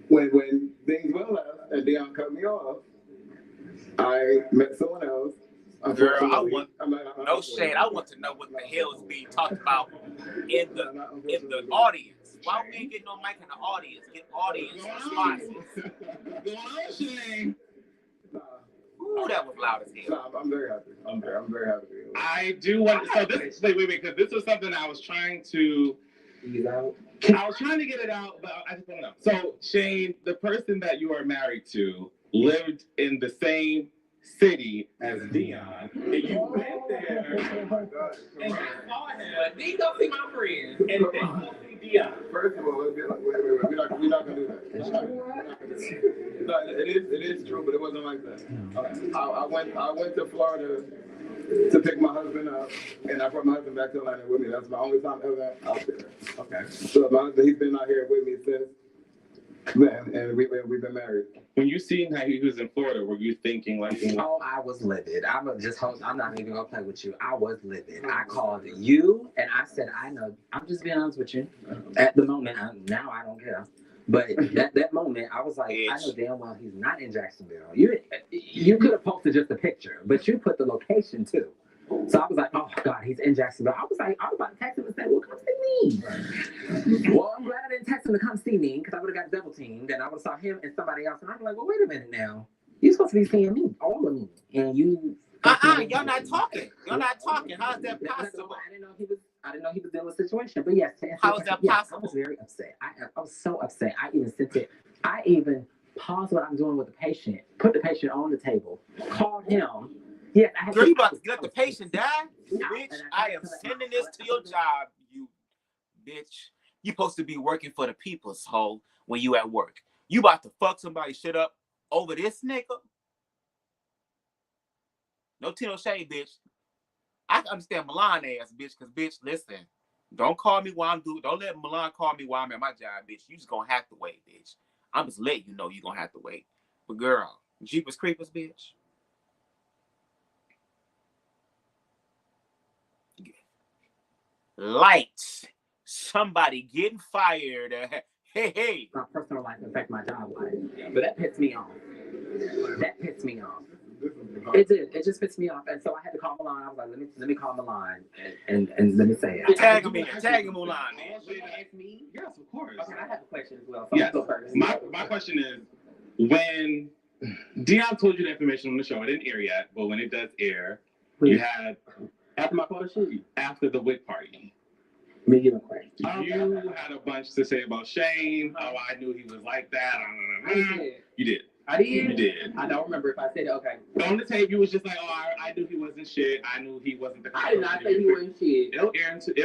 when things went left and Dion cut me off, I met someone else. Girl, I want no shade. I want to know what the hell is being talked about in the audience. Why we ain't getting no mic in the audience? Get audience responses. Go on, Shane. Ooh, that was loud as hell. I'm very happy. I'm very happy. I do want to. So this, wait, because this was something I was trying to. I was trying to get it out, but I just don't know. So Shane, the person that you are married to, lived in the same city as Dion, and you went there. Oh my God! And you saw him. Then you go see my friend, and then you go see Dion. First of all, wait, we're not gonna do that. No, it is true, but it wasn't like that. Okay. I went to Florida to pick my husband up, and I brought my husband back to Atlanta with me. That's my only time ever out there. Okay. So my husband, he's been out here with me since then, and we've been married. When you seen how he was in Florida, were you thinking like, oh, I was livid. I'm not even gonna play with you. I was livid. I called you and I said, I know. I'm just being honest with you. At the moment, now I don't care. But that moment, I was like, I know damn well he's not in Jacksonville. You could have posted just a picture, but you put the location too. So I was like, oh God, he's in Jacksonville. I was about to text him and say, well, come see me. Well, I'm glad I didn't text him to come see me because I would have got double teamed and I would have saw him and somebody else. And I'm like, well, wait a minute now. You're supposed to be seeing me, all of me. And you y'all not talking. Y'all not talking. How is that possible? I didn't know he was dealing with a situation. But yes, how is that possible? I was very upset. I was so upset. I even paused what I'm doing with the patient, put the patient on the table, called him. Yes, girl, you about to let the patient die? Bitch, I am sending this to your job, you bitch. You supposed to be working for the people's hoe when you at work. You about to fuck somebody shit up over this nigga? No tea, no shade, bitch. I can understand Milan ass, bitch, because, bitch, listen. Don't call me while I'm doing. Don't let Milan call me while I'm at my job, bitch. You just gonna have to wait, bitch. I'm just letting you know you gonna have to wait. But, girl, Jeepers Creepers, bitch. Lights. Somebody getting fired. Hey. My personal life affect my job life. But that pissed me off. It did. It just pissed me off. And so I had to call Milan. I was like, let me call Milan and let me say it. Tag him in. Tag him Milan, man. Ask me? Yes, of course. Okay, I have a question as well. So yes. My question is, when Dion told you the information on the show, it didn't air yet, but when it does air, you had after my photo shoot, after the wig party. Medium question. You had a bunch to say about Shane. Oh, I knew he was like that. I did. You did. I did. You did. I don't remember if I said it. Okay. On the tape, you was just like, oh, I knew he wasn't shit. I knew he wasn't the. I did not say he wasn't shit. It'll air next week.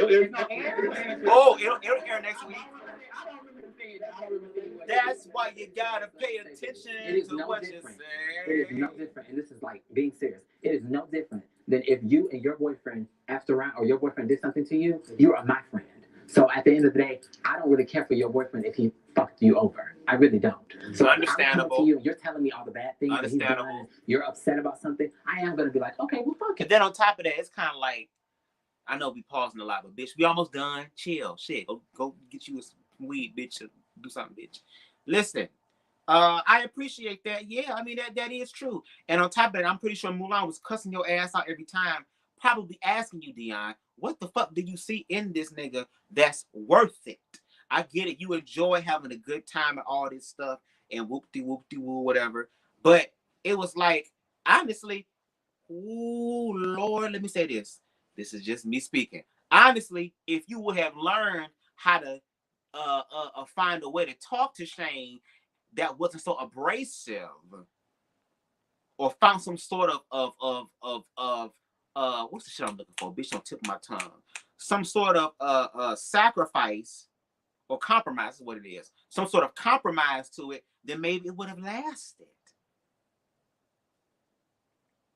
Oh, it'll air next week. I don't remember saying that. That's why you gotta pay attention to what you say. It is no different, and this is like being serious. It is no different than if you and your boyfriend effed around or your boyfriend did something to you. You are my friend. So at the end of the day, I don't really care for your boyfriend if he fucked you over. I really don't. So understandable. To you, you're telling me all the bad things that he's done. You're upset about something. I am gonna be like, okay, well, fuck it. And then on top of that, it's kind of like, I know we pausing a lot, but bitch, we almost done. Chill, shit. Go get you some weed, bitch. Or do something, bitch. Listen, I appreciate that. Yeah, I mean that is true. And on top of that, I'm pretty sure Mulan was cussing your ass out every time, probably asking you, Dion, what the fuck do you see in this nigga that's worth it? I get it. You enjoy having a good time and all this stuff and whoop-de-whoop-de-woo, whatever. But it was like, honestly, ooh, Lord, let me say this. This is just me speaking. Honestly, if you would have learned how to find a way to talk to Shane that wasn't so abrasive, or found some sort of what's the shit I'm looking for? Bitch, don't tip my tongue. Some sort of sacrifice or compromise is what it is. Some sort of compromise to it, then maybe it would have lasted.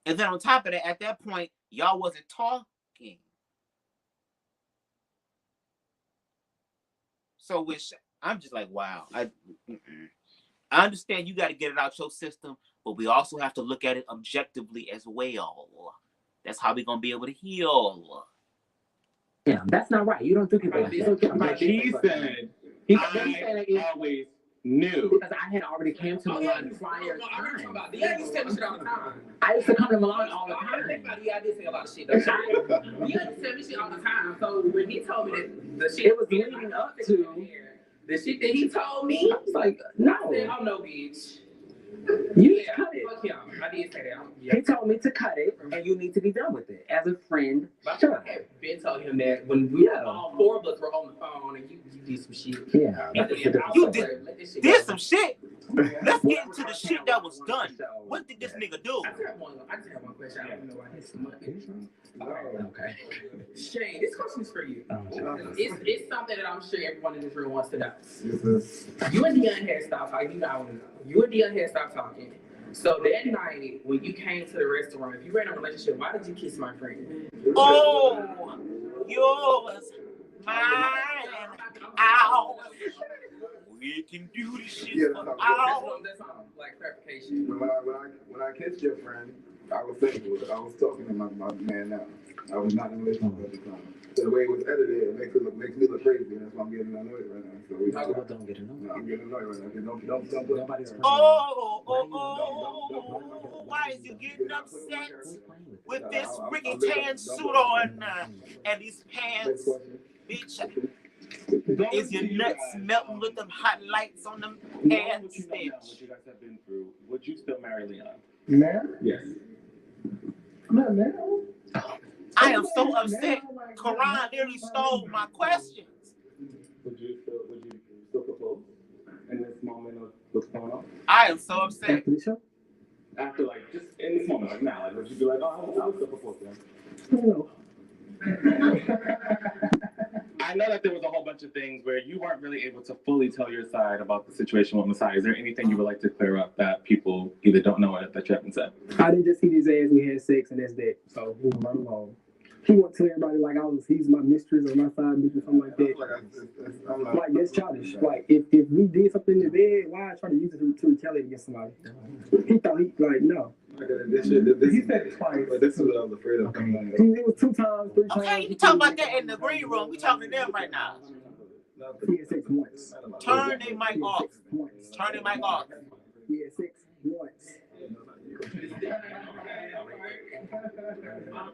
And then on top of that, at that point, y'all wasn't talking. So I'm just like, wow. I understand you got to get it out your system, but we also have to look at it objectively as well. That's how we're going to be able to heal. Yeah, that's not right. You don't do people like that. But he said, I always knew. Because I had already came to Milan prior time. I used to come to Milan all the time. Yeah, I did say a lot of shit. You used to tell me shit all the time. So when he told me that the shit it was leading up to the shit that he told me, I was like, no. I said, oh no, bitch. You cut it. Fuck him. I did say that. Yeah. He told me to cut it, and you need to be done with it. As a friend, sure. I had been telling him that when we all four of us were on the phone and you did some shit. Yeah. You did some shit. Let's get into the shit that was done. What did this nigga do? I just have one question. I don't know why this money. Okay. Shane, this question is for you. It's something that I'm sure everyone in this room wants to know. You and Dion had stopped talking. You and Dion had stopped talking. So that night, when you came to the restaurant, if you were in a relationship, why did you kiss my friend? Oh, yours, mine, ours. We can do this shit for hours. That's all, like clarification. When I kissed your friend, I was thinking, I was talking to my man now. I was not in a relationship at the time. So the way it was edited, it makes me look crazy, and that's why I'm getting annoyed right now. So we Don't get annoyed. No, I'm getting annoyed right now. Don't put Nobody's why is you getting upset with this Ricky Tan suit on and these pants? Bitch, is your nuts melting with them hot lights on them pants, bitch? What you guys have been through, would you still marry Leon? Now? Yes. Not now. I am so upset. Karan nearly stole my questions. Would you still propose in this moment of what's going on? I am so upset. After like just in this moment, like now, like would you be like, oh, I would still propose to him? No. I know that there was a whole bunch of things where you weren't really able to fully tell your side about the situation with Masai. Is there anything you would like to clear up that people either don't know or that you haven't said? I didn't just see his ass. We had sex, and that's that. So moving right along. He won't tell everybody like he's my mistress or my side bitch or something like that. Like that's childish. Like if we did something in the bed, why try to use it to retaliate against somebody? He thought no. He said it twice, but this is what I was afraid of coming on. It was 2 times, 3 times. Okay, you talking about that in the green room. We talking to them right now. He had sex once. Turn their mic off. Turn their mic off. He had sex once.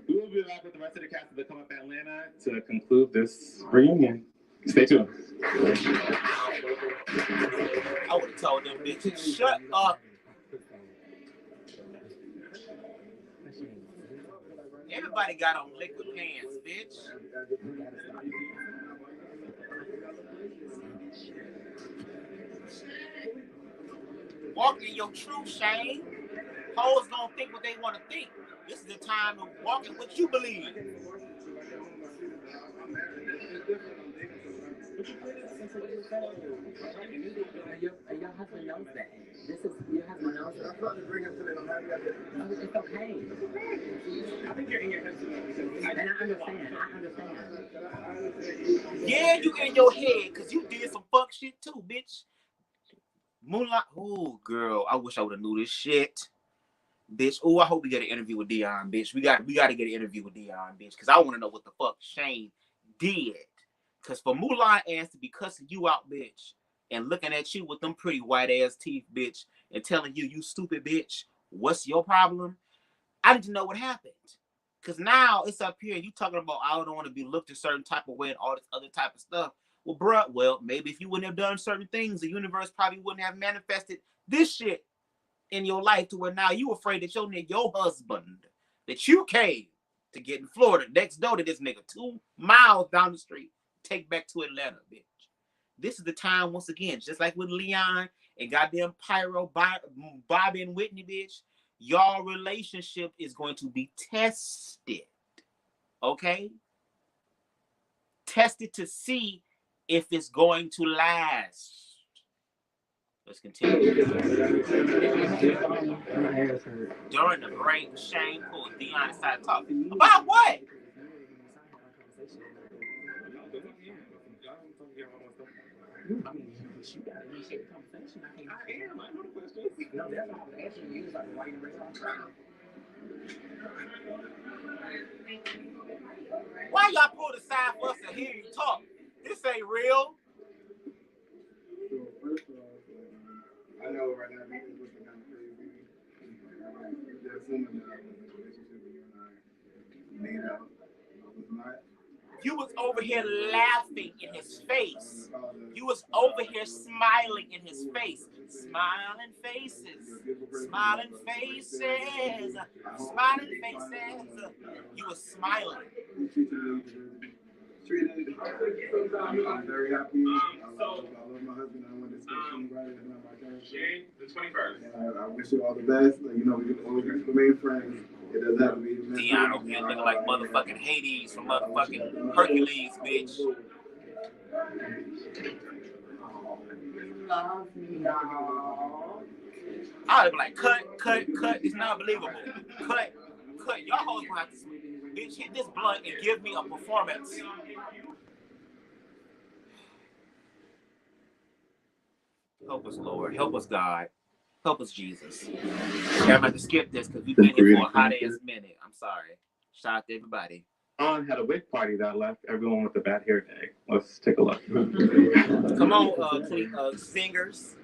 We will be back with the rest of the cast of the Come Up Atlanta to conclude this reunion. Stay tuned. I would have told them bitches, shut up. Everybody got on liquid pants, bitch. Walk in your truth, Shane. Hoes gonna think what they want to think. This is the time to walk in what you believe. Your husband knows that. Your husband knows that. It's okay. I think you're in your head. And I understand. Yeah, you in your head because you did some fuck shit too, bitch. Moonlight. Oh, girl, I wish I would have knew this shit. Bitch, oh, I hope we get an interview with Dion, bitch. We got to get an interview with Dion, bitch, because I want to know what the fuck Shane did. Because for Mulan ass to be cussing you out, bitch, and looking at you with them pretty white ass teeth, bitch, and telling you stupid bitch, what's your problem? I need to know what happened. Because now it's up here and you talking about I don't want to be looked a certain type of way and all this other type of stuff. Well, bruh, maybe if you wouldn't have done certain things, the universe probably wouldn't have manifested this shit in your life to where now you afraid that your husband that you came to get in Florida next door to this nigga 2 miles down the street take back to Atlanta, bitch. This is the time once again, just like with Leon and goddamn Pyro, Bobby and Whitney, bitch. Y'all relationship is going to be tested, okay? Tested to see if it's going to last. Let's continue. During the break, Shane pulled Dion aside talking. About what? You gotta initiate the conversation. I am. I know the questions. No, that's all I'm asking you. Like, why you raise my friend? Why y'all pull the side for us to hear you talk? This ain't real. So first of all, I know right now this is looking kind of crazy. They're assuming that I was in a relationship with you and I made out. I was not. You was over here laughing in his face. You was over here smiling in his face. Smiling faces. Smiling faces. Smiling faces. You was smiling. I'm very happy. I love my husband. I want to spend anybody that's not my girl. The 21st. I wish you all the best. Like, we can always remain friends. It doesn't have to be. Dion over here looking like motherfucking Hades from motherfucking Hercules, bitch. Love me, y'all. I'd be like, cut. It's not believable. Cut. Y'all hoes gonna have to, bitch, hit this blunt and give me a performance. Help us, Lord. Help us, God. Help us, Jesus. I'm about to skip this because we've been here for a hot ass minute. I'm sorry. Shout out to everybody. On had a wig party that left everyone with a bad hair day. Let's take a look. Come on, singers.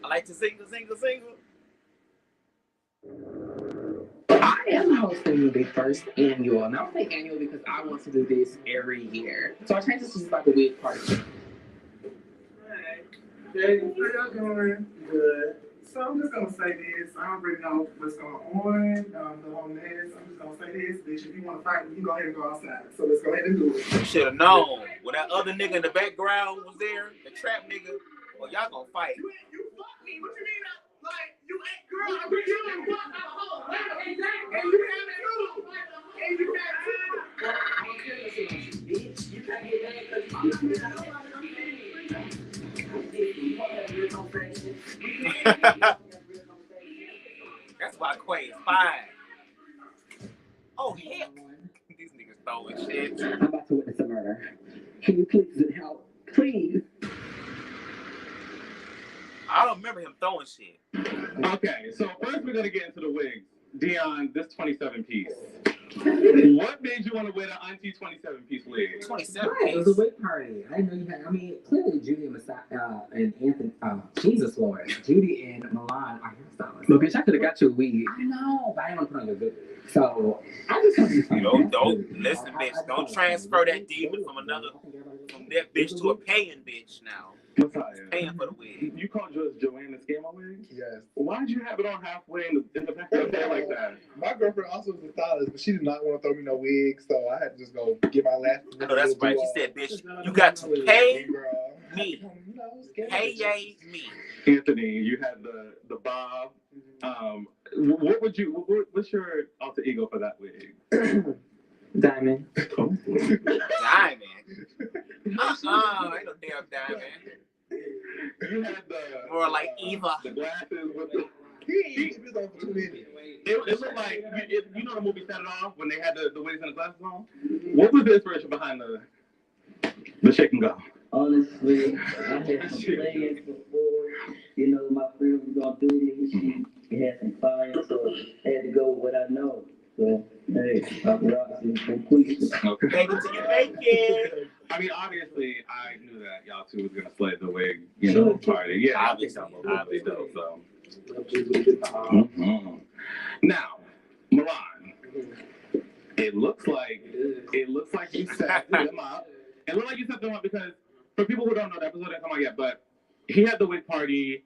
I like to sing. I am hosting the first annual, and I don't say annual because I want to do this every year. So I changed this to just like a wig party. Hey, how y'all doing? Good. So I'm just gonna say this. I don't really know what's going on. The whole mess. I'm just gonna say this, bitch. If you wanna fight, you go ahead and go outside. So let's go ahead and do it. You should have known when that other nigga in the background was there, the trap nigga. Well, y'all gonna fight. You fuck me. What you mean? Like you ain't girl. I mean, you ain't fuck my whole life. Exactly. And you have too. And you have too. Bitch, you can't get mad That's why Quay is fine. Oh, heck. These niggas throwing shit. I'm about to witness a murder. Can you please help? Please. I don't remember him throwing shit. Okay, so first we're gonna get into the wigs. Dion, this 27 piece. What made you want to wear the auntie 27 piece wig? 27 Right, it was a wig party. I didn't know you had. I mean, clearly Judy and Anthony. Jesus Lord, Judy and Milan are hairstylists. But bitch, I could have got you a wig. I know, but I didn't want to put on your good. So I just want to be Don't listen, bitch. Don't transfer that demon from that bitch to a paying bitch now. Paying for the wig. You called yours Joanne the Scammer wig? Yes. Why'd you have it on halfway in the back of the head like that? My girlfriend also was a stylist, but she did not want to throw me no wig, so I had to just go get my last. I know that's right. She said, bitch, you got to pay me. Pay me. Anthony, you had the bob. What's your alter ego for that wig? Diamond. Diamond. Ain't no damn diamond. You had more like Eva. The glasses with the. It looked like you know the movie Set It Off when they had the wigs and the glasses on. What was the inspiration behind the shake and go? Honestly, I had some plans before. You know, my friend was gonna do this. She had some fire, so I had to go with what I know. So, hey, paparazzi completion. Okay. Make it till you make it. I mean, obviously, I knew that y'all two was gonna slay the wig, party. Yeah, obviously so. Now, Milan, it looks like you set them up. It looked like you set them up because for people who don't know, the episode didn't come out yet, but he had the wig party.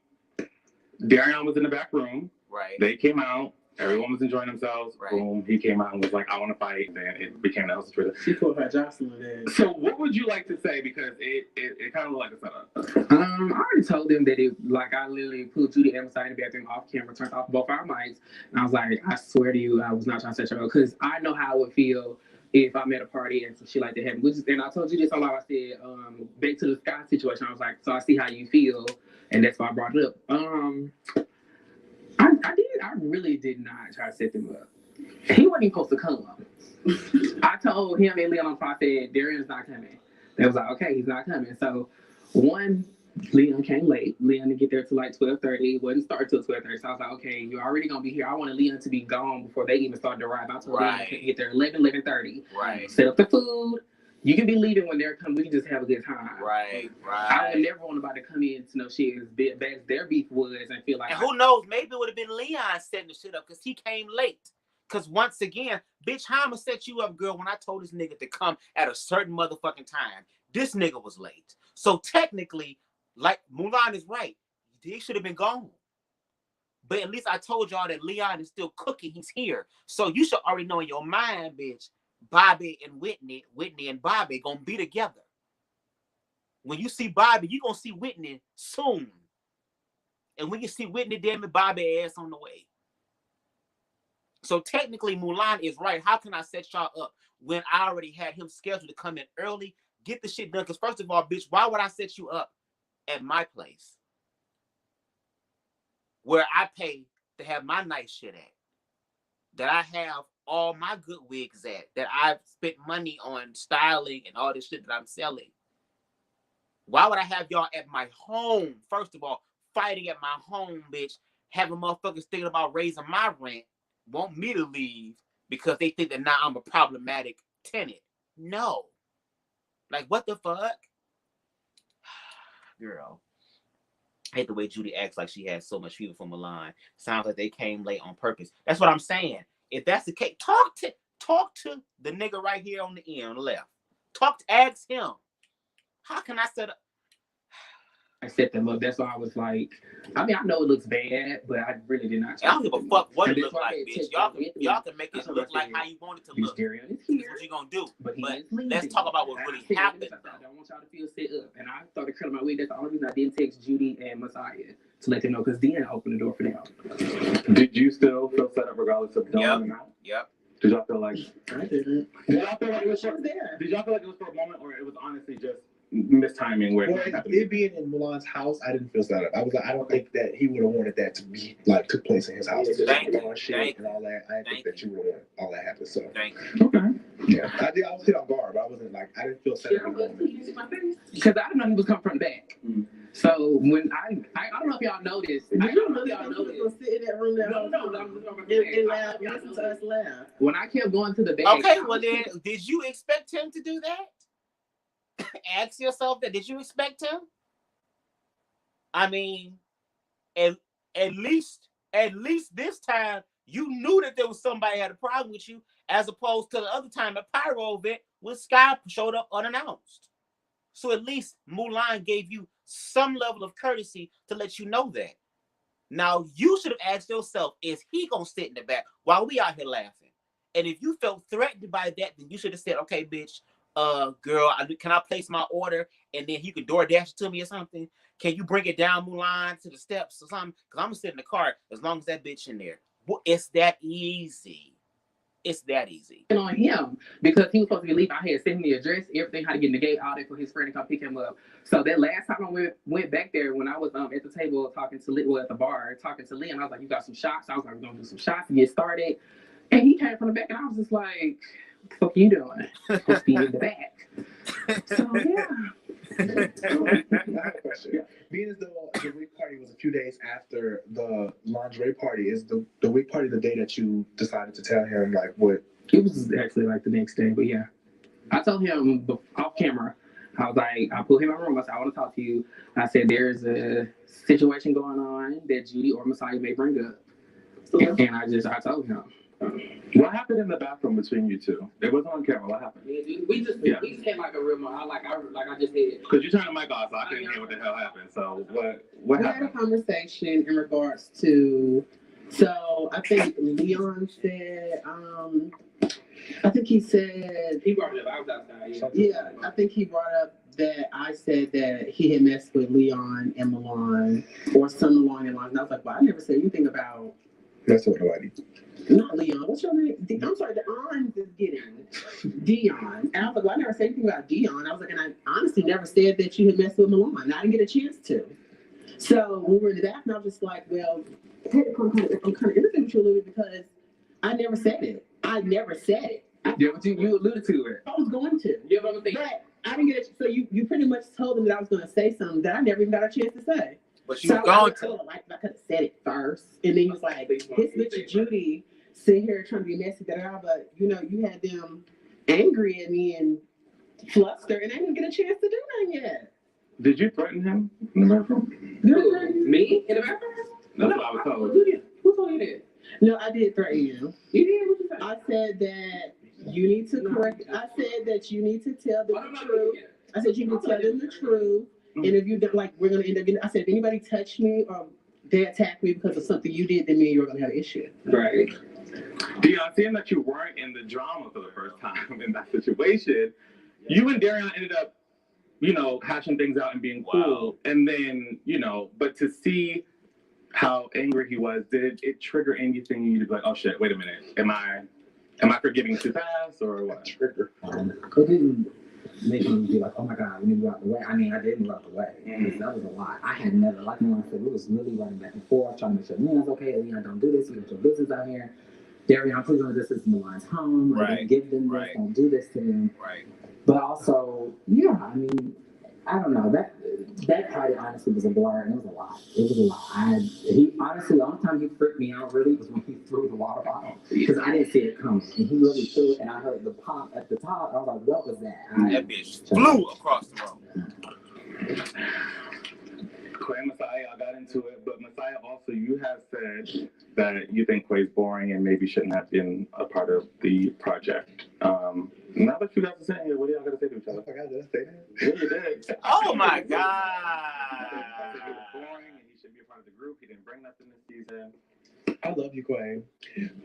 Darion was in the back room. Right. They came out. Everyone was enjoying themselves. Right. Boom. He came out and was like, I want to fight. Then it became the Elsa Twitter. She pulled her Jocelyn in. So what would you like to say? Because it kind of looked like a setup. I already told them that I literally put Judy and Emma in the bathroom off camera, turned off both our mics, and I was like, I swear to you, I was not trying to set you up because I know how it would feel if I'm at a party and some shit like that happened. And I told you this a lot. I said, back to the Sky situation. I was like, so I see how you feel, and that's why I brought it up. I really did not try to set them up. He wasn't even supposed to come. I told him and Leon on the phone, I said, Darion's not coming. They was like, okay, he's not coming. So Leon came late. Leon didn't get there till like 12:30. It wouldn't start till 12:30. So I was like, okay, you're already gonna be here. I wanted Leon to be gone before they even started to arrive. I told Leon to get there 11:30. Right. Set up the food. You can be leaving when they're coming. We can just have a good time. Right. I would never want nobody to come in to know shit as bad as their beef was and feel like. And who knows? Maybe it would have been Leon setting the shit up because he came late. Because once again, bitch, how I'ma set you up, girl, when I told this nigga to come at a certain motherfucking time? This nigga was late. So technically, like Mulan is right. He should have been gone. But at least I told y'all that Leon is still cooking. He's here. So you should already know in your mind, bitch, Bobby and Whitney and Bobby gonna be together. When you see Bobby, you gonna see Whitney soon. And when you see Whitney, damn it, Bobby ass on the way. So technically, Mulan is right. How can I set y'all up when I already had him scheduled to come in early, get the shit done? Because first of all, bitch, why would I set you up at my place where I pay to have my nice shit at, that I have all my good wigs at, that I've spent money on styling and all this shit that I'm selling? Why would I have y'all at my home? First of all, fighting at my home, bitch, having motherfuckers thinking about raising my rent, want me to leave because they think that now I'm a problematic tenant. No. Like, what the fuck? Girl. I hate the way Judy acts like she has so much fever from Milan. Sounds like they came late on purpose. That's what I'm saying. If that's the case, talk to the nigga right here on the end, on the left. Ask him. How can I set up? I set them up. That's why I was like, I mean, I know it looks bad, but I really did not. I don't give a fuck what it looks like, bitch. Y'all can make it look like how you want it to look. That's what you gonna do. But let's talk about what really happened. I don't want y'all to feel set up. And I started curling my wig. That's the only reason I didn't text Judy and Messiah to let them know, because then I opened the door for them. Did you still feel set up regardless of knowing or not? Yep. Did y'all feel like? I didn't. Did y'all feel like it was there? Did y'all feel like it was for a moment, or it was honestly just mistiming where it being in Milan's house, I didn't feel set up. I was like, I don't think that he would have wanted that to be like took place in his house. Thank you. And all that. I didn't think that you would want all that happen. So thank you. Okay. Yeah, I was hit on guard, but I wasn't like, I didn't feel set up. Because I didn't know he was coming from the back. So when I don't know if y'all know this. I don't know if y'all know this. Sit in that room there. No, and laugh. Listen to us laugh. When I kept going to the back. Okay, well then, did you expect him to do that? Ask yourself that. Did you expect him? I mean, at least this time you knew that there was somebody had a problem with you, as opposed to the other time at Pyro event when Sky showed up unannounced. So at least Mulan gave you some level of courtesy to let you know that. Now you should have asked yourself, is he gonna sit in the back while we out here laughing? And if you felt threatened by that, then you should have said, okay, bitch, girl, can I place my order and then you can DoorDash it to me or something? Can you bring it down Mulan to the steps or something? Because I'm gonna sit in the car as long as that bitch in there. Well, it's that easy. It's that easy. And on him, because he was supposed to be leaving. I had sent him the address, everything, how to get in the gate, all that for his friend to come pick him up. So that last time I went back there, when I was at the table talking to Lee, at the bar talking to Lee, and I was like, you got some shots? I was like, we're gonna do some shots to get started. And he came from the back, and I was just like, what the fuck are you doing? I'm supposed to be in the back. So yeah. I have a question. Yeah. Being as though the wig party was a few days after the lingerie party, is the wig party the day that you decided to tell him like what? It was actually like the next day, but yeah. I told him off camera. I was like, I pulled him in my room. I said, I want to talk to you. I said, there's a situation going on that Judy or Messiah may bring up. And I told him. What happened in the bathroom between you two? It wasn't on camera. What happened? We just had like a real moment. I just did. Because you turned the mic off, so I couldn't hear what the hell happened. So what happened? We had a conversation in regards to. So I think Leon said. I think he said he brought it up. I was outside. Yeah, I think he brought up that I said that he had messed with Leon and Milan or some along the lines. And I was like, well, I never said anything about. That's what nobody. Not Leon. What's your name? I'm sorry, the on is getting Dion. And I was like, well, I never said anything about Dion. I was like, and I honestly never said that you had messed with Milan. I didn't get a chance to. So when we were in the bathroom, I was just like, well, I'm kind of irritated with you a little bit because I never said it. I never said it. Yeah, but you alluded to it. I was going to. Yeah, but I didn't get it. So you pretty much told him that I was going to say something that I never even got a chance to say. But you were going to. Like, I could have said it first. And then he was like, his bitch Judy sitting here trying to be messy, but you had them angry at me and flustered, and I didn't get a chance to do nothing yet. Did you threaten him in the bathroom? Me? In the bathroom? That's what I was told. Who told you that? No, I did threaten you. You did? What you say? I said that you need to correct. I said that you need to tell them the truth. I said you need to tell them the truth. And if you don't, like, we're going to end up getting, I said, if anybody touched me or they attacked me because of something you did, then me and you are going to have an issue. Right. Dion, seeing that you weren't in the drama for the first time in that situation, you and Darion ended up, hashing things out and being cool. And then, but to see how angry he was, did it trigger anything in you to be like, oh shit, wait a minute, am I forgiving too fast or what? Trigger. It didn't make me be like, oh my God, we need to move out the way. I mean, I did move out the way. That was a lot. I had never, like I said, we was really running back and forth, trying to make sure Leon's okay. Leon, don't do this. You got your business out here. Darion, please don't do this. This is Milan's home. I didn't give them this. Don't do this to them. Right. But also, yeah, I mean, I don't know. That party honestly was a blur, and it was a lot. It was a lot. He honestly, the only time he freaked me out really was when he threw the water bottle because I didn't see it coming, and he really threw it, and I heard the pop at the top. I was like, "What was that?" That bitch flew across the room. Quay and Messiah, I got into it, but Messiah, also, you have said that you think Quay's boring and maybe shouldn't have been a part of the project. Now that you guys are saying here, what do y'all got to say to each other? I got to say that. Yeah, you did. Oh my He God. was boring and he should be a part of the group. He didn't bring nothing this season. I love you, Quay.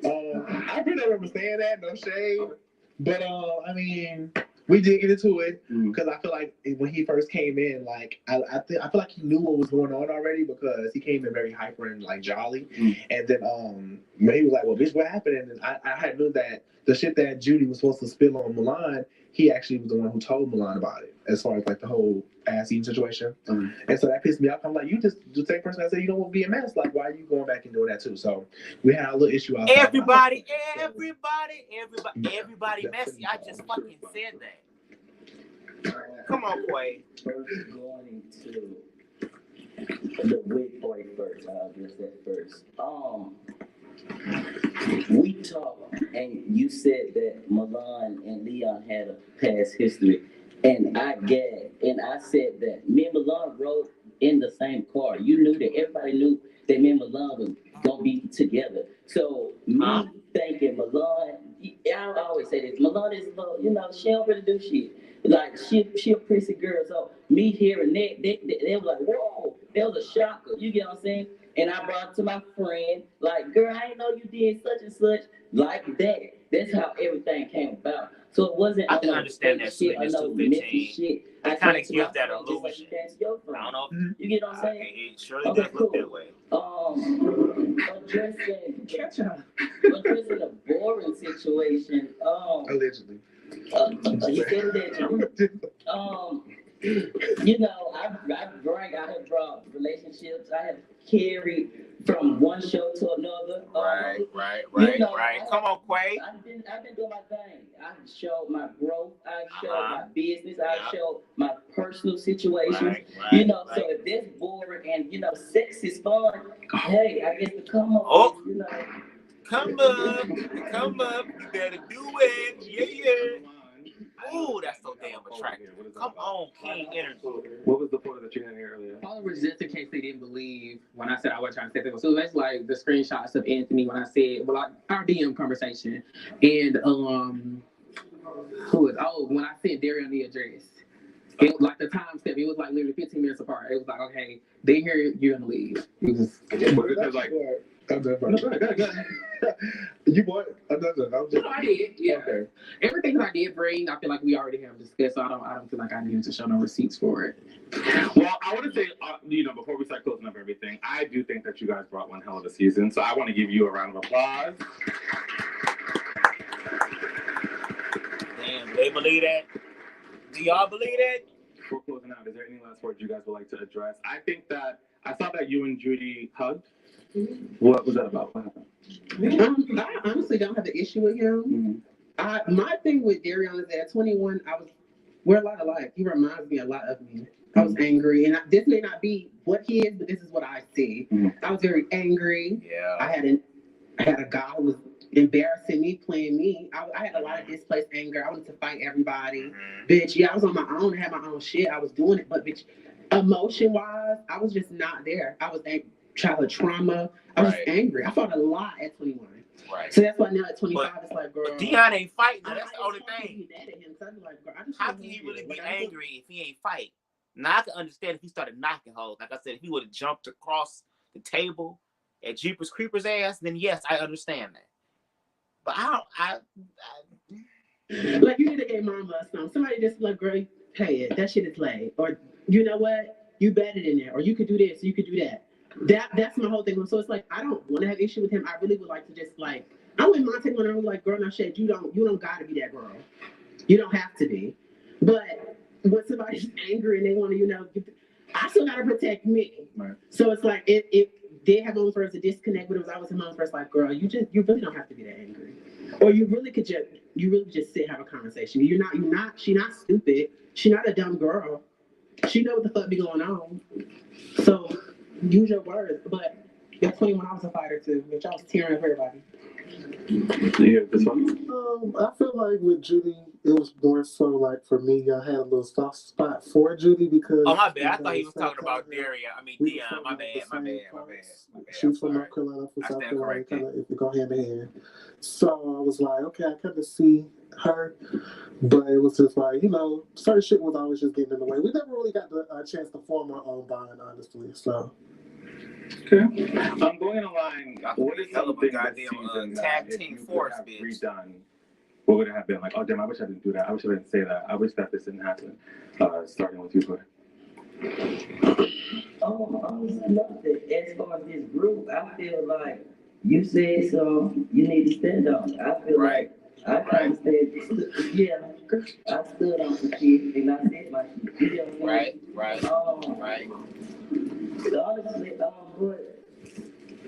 I really don't remember saying that, no shade. But I mean, we did get into it because I feel like when he first came in, like I feel like he knew what was going on already because he came in very hyper and like jolly, and then he was like, "Well, bitch, what happened?" And then I had knew that the shit that Judy was supposed to spill on Milan, he actually was the one who told Milan about it, as far as like the whole ass eating situation. And so that pissed me off. I'm like, you just the same person that said you don't want to be a mess. Like, why are you going back and doing that too? So we had a little issue out there. Everybody messy. I just fucking said that. Come on, Quay. First going to the wig party first. I'll address that first. We talked, and you said that Milan and Leon had a past history, and I gagged, and I said that me and Milan rode in the same car. You knew that everybody knew that me and Milan was gonna be together. So me thinking Milan, I always say this, Milan is, she don't really do shit. Like she a prissy girl. So me hearing that, they were like, whoa, that was a shocker. You get what I'm saying? And I brought it to my friend, like, girl, I didn't know you did such and such, like that. That's how everything came about. So it wasn't. I can understand that shit, Sweetness no 215. shit. I kind of give that illusion. Like your friend. I don't know. You get what I'm saying? It surely does look that way. Addressing a boring situation. Allegedly. He said allegedly. I have brought relationships. I have carried from one show to another. Right. Come on, Quay. I've been doing my thing. I showed my growth. I showed my business. I showed my personal situations. So if that's boring and sex is fun, hey, I guess the come up. Come up. You better do it. Yeah. Ooh, that's so damn attractive. Come on, King Energy. What was the point that you had here earlier? All it was just in case they didn't believe when I said I wasn't trying to say things. So that's like the screenshots of Anthony when I said, our DM conversation. And when I sent Darian the address, it was like the time step, it was like literally 15 minutes apart. It was like, okay, they hear you're gonna leave. It was like, you bought another? I did, yeah. Okay. Everything that I did bring, I feel like we already have discussed, so I don't feel like I need to show no receipts for it. Well, I want to say, before we start closing up everything, I do think that you guys brought one hell of a season, so I want to give you a round of applause. Damn, they believe that? Do y'all believe that? Before closing out, is there any last words you guys would like to address? I saw that you and Judy hugged. What was that about? What happened? I honestly don't have an issue with him. My thing with Darion is that at 21, we're a lot alike. He reminds me a lot of me. I was angry, and this may not be what he is, but this is what I see. I was very angry. Yeah. I had a guy who was embarrassing me, playing me. I had a lot of displaced anger. I wanted to fight everybody. Bitch, I was on my own, had my own shit. I was doing it, but bitch, emotion-wise, I was just not there. I was childhood trauma. I was just angry. I fought a lot at 21. Right. So that's why now at 25, it's like, girl. But Dion ain't fighting. That's the only thing. Like, how can he really be angry if he ain't fight? Now I can understand if he started knocking hoes. Like I said, if he would have jumped across the table at Jeepers Creepers ass, then yes, I understand that. But like you need to get mama or something. Somebody just like, girl, pay it. That shit is late. Or you know what? You better than that. Or you could do this. You could do that. That's my whole thing. So it's like I don't want to have issue with him. I really would like to just like I wouldn't mind taking one and like, girl, no shit. You don't gotta be that girl. You don't have to be. But when somebody's angry and they want to, I still gotta protect me. Right. So it's like it did have moments where it was a disconnect, but it was always a moment where it's like, girl, you really don't have to be that angry. Or you really just sit and have a conversation. She's not stupid. She's not a dumb girl. She know what the fuck be going on. So use your words. But at 21, I was a fighter too, which I was tearing up everybody. Yeah, this one. I feel like with Judy, it was more so like for me, I had a little soft spot for Judy because. Oh my bad, I thought he was talking about Daria. I mean Dion. My bad. She's from North Carolina, from South Carolina, kind of if you go hand in hand. So I was like, okay, I kind of see her, but it was just like, certain shit was always just getting in the way. We never really got a chance to form our own bond, honestly. So. Okay. I'm going in a line. What is hell of a something goddamn tag team force, bitch? Redone. What would it have been like? Oh damn! I wish I didn't do that. I wish I didn't say that. I wish that this didn't happen. Starting with you, Clay. Oh, I love it. As far as this group, I feel like you said so. You need to stand on. I feel like I kind of said, yeah. I stood on some shit and I said my shit. You know what I mean? Right. Honestly,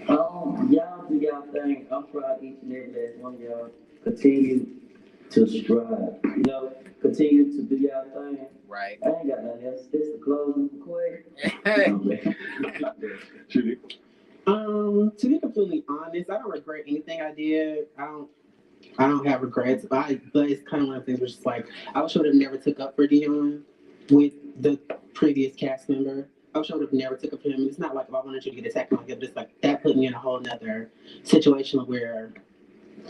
y'all do y'all thing. I'm proud of each and every last one of y'all. Continue to strive. Continue to do y'all thing. Right. I ain't got nothing else. This the closing for Quay. Judy. To be completely honest, I don't regret anything I did. I don't have regrets. But it's kind of one of the things where it's like I wish I would have never took up for Dion with the previous cast member. I wish I would have never took up for him. And it's not like if I wanted you to get attacked like that, but it's like that put me in a whole nother situation where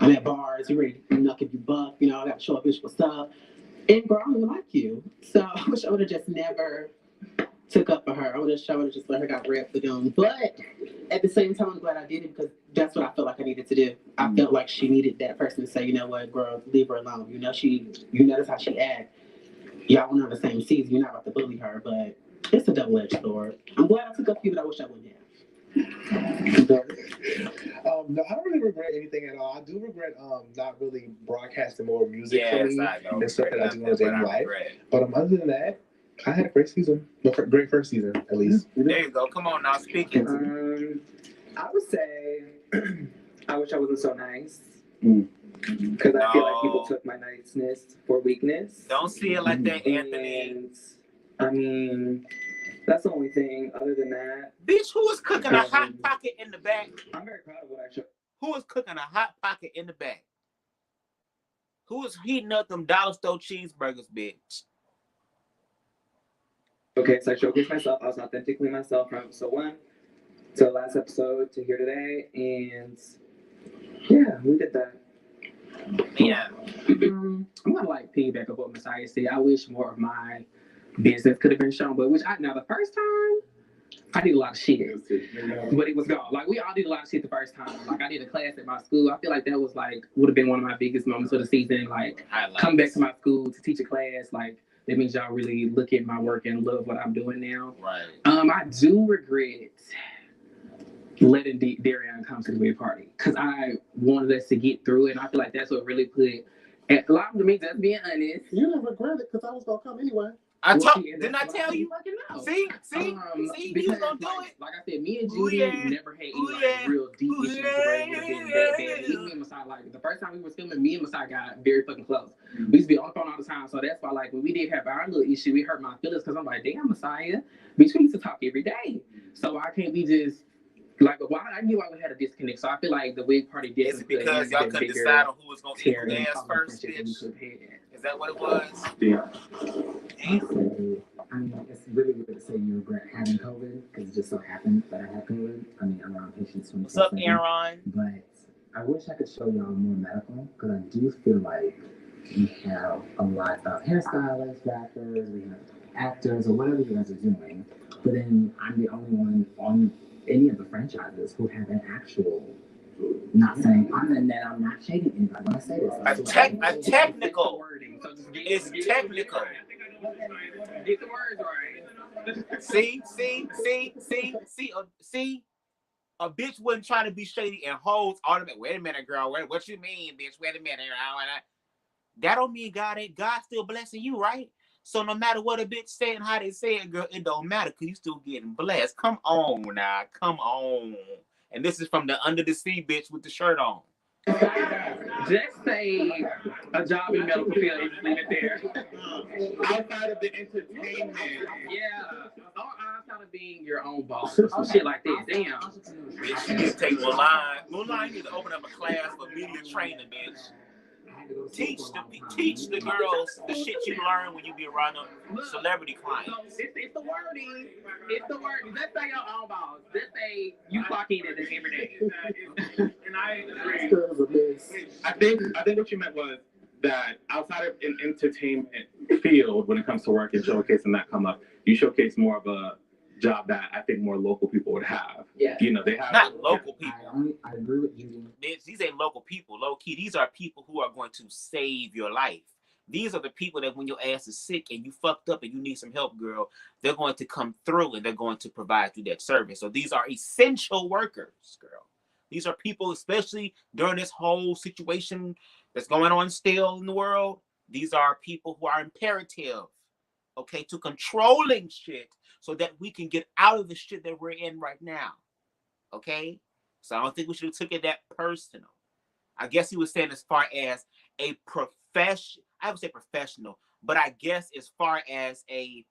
I'm at bars, you ready to knuck if you buck, I got to show up, bitch, what's up? And bro, I don't even like you. So I wish I would have just never took up for her. I would have just let her got red for them. But at the same time, I'm glad I did it because that's what I felt like I needed to do. I felt like she needed that person to say, you know what, girl, leave her alone. You notice how she act. Y'all were on the same season. You're not about to bully her, but it's a double-edged sword. I'm glad I took up for you, but I wish I wouldn't have. No, I don't really regret anything at all. I do regret not really broadcasting more music for me and stuff that I do on a daily life. But other than that, I had a great season. Great first season, at least. There you go. Come on now, speaking. I would say I wish I wasn't so nice. Because I feel like people took my niceness for weakness. Don't see it like that, Anthony. And, I mean, that's the only thing. Other than that, bitch, who is cooking a hot pocket in the back? I'm very proud of what I showed. Who is cooking a hot pocket in the back? Who is heating up them dollar store cheeseburgers, bitch? Okay, so I showcased myself. I was authentically myself from episode 1 to the last episode to here today, and yeah, we did that. Yeah. I'm gonna piggyback up what Messiah said. I wish more of my business could have been shown, but now the first time I did a lot of shit, but it was gone. We all did a lot of shit the first time. I did a class at my school. I feel like that was would have been one of my biggest moments of the season. Come back to my school to teach a class. That means y'all really look at my work and love what I'm doing now. Right. I do regret letting Darian come to the big party because I wanted us to get through it, and I feel like that's what really put a lot of me. Just being honest, you didn't regret it because I was gonna come anyway. Didn't I tell you? See, he was gonna do it. Like I said, me and Judy never had any real deep issues where it would have been that bad. Even me and Messiah, the first time we were filming, me and Messiah got very fucking close. We used to be on the phone all the time, so that's why when we did have our little issue, it hurt my feelings because I'm like, damn, Messiah, bitch, we used to talk every day, so I can't be just. I knew I would have a disconnect, so I feel like the wig party did. Is it because y'all couldn't decide on who was going to eat the ass first, bitch? Is that what it was? Yeah. I mean, it's really weird to say you regret having COVID because it just so happened that I had COVID. I mean, I'm around patients 24/7. What's up, Aaron? But I wish I could show y'all more medical because I do feel like we have a lot of hairstylists, rappers, we have actors, or whatever you guys are doing. But then I'm the only one on any of the franchises who have an actual, not saying I'm not shading anybody when I say this. A technical. It's technical. Get the words right. See. A bitch wasn't trying to be shady and hoes automatic. Wait a minute, girl. What you mean, bitch? Wait a minute. That don't mean God still blessing you, right? So no matter what a bitch say and how they say it, girl, it don't matter because you still getting blessed. Come on now. Come on. And this is from the under the sea bitch with the shirt on. Just say a job in the medical field and just leave it there. Outside of the entertainment. Yeah. Or outside of being your own boss or some shit like that. Damn. Bitch, you need to take Mulan. Mulan, you need to open up a class for media training, bitch. Teach the girls the shit you learn when you be around them celebrity clients. It's the wording. It's the wording. Let's say your own boss. Let's say you clock in at this every day. And I agree. I think what you meant was that outside of an entertainment field, when it comes to work and showcasing that come up, you showcase more of a job that I think more local people would have. Yeah. You know, they have not local people. I agree with you. These ain't local people, low key. These are people who are going to save your life. These are the people that when your ass is sick and you fucked up and you need some help, girl, they're going to come through and they're going to provide you that service. So these are essential workers, girl. These are people, especially during this whole situation that's going on still in the world. These are people who are imperative, okay, to controlling shit so that we can get out of the shit that we're in right now, okay? So I don't think we should have took it that personal. I guess he was saying as far as a profession, I would say professional, but I guess as far as a,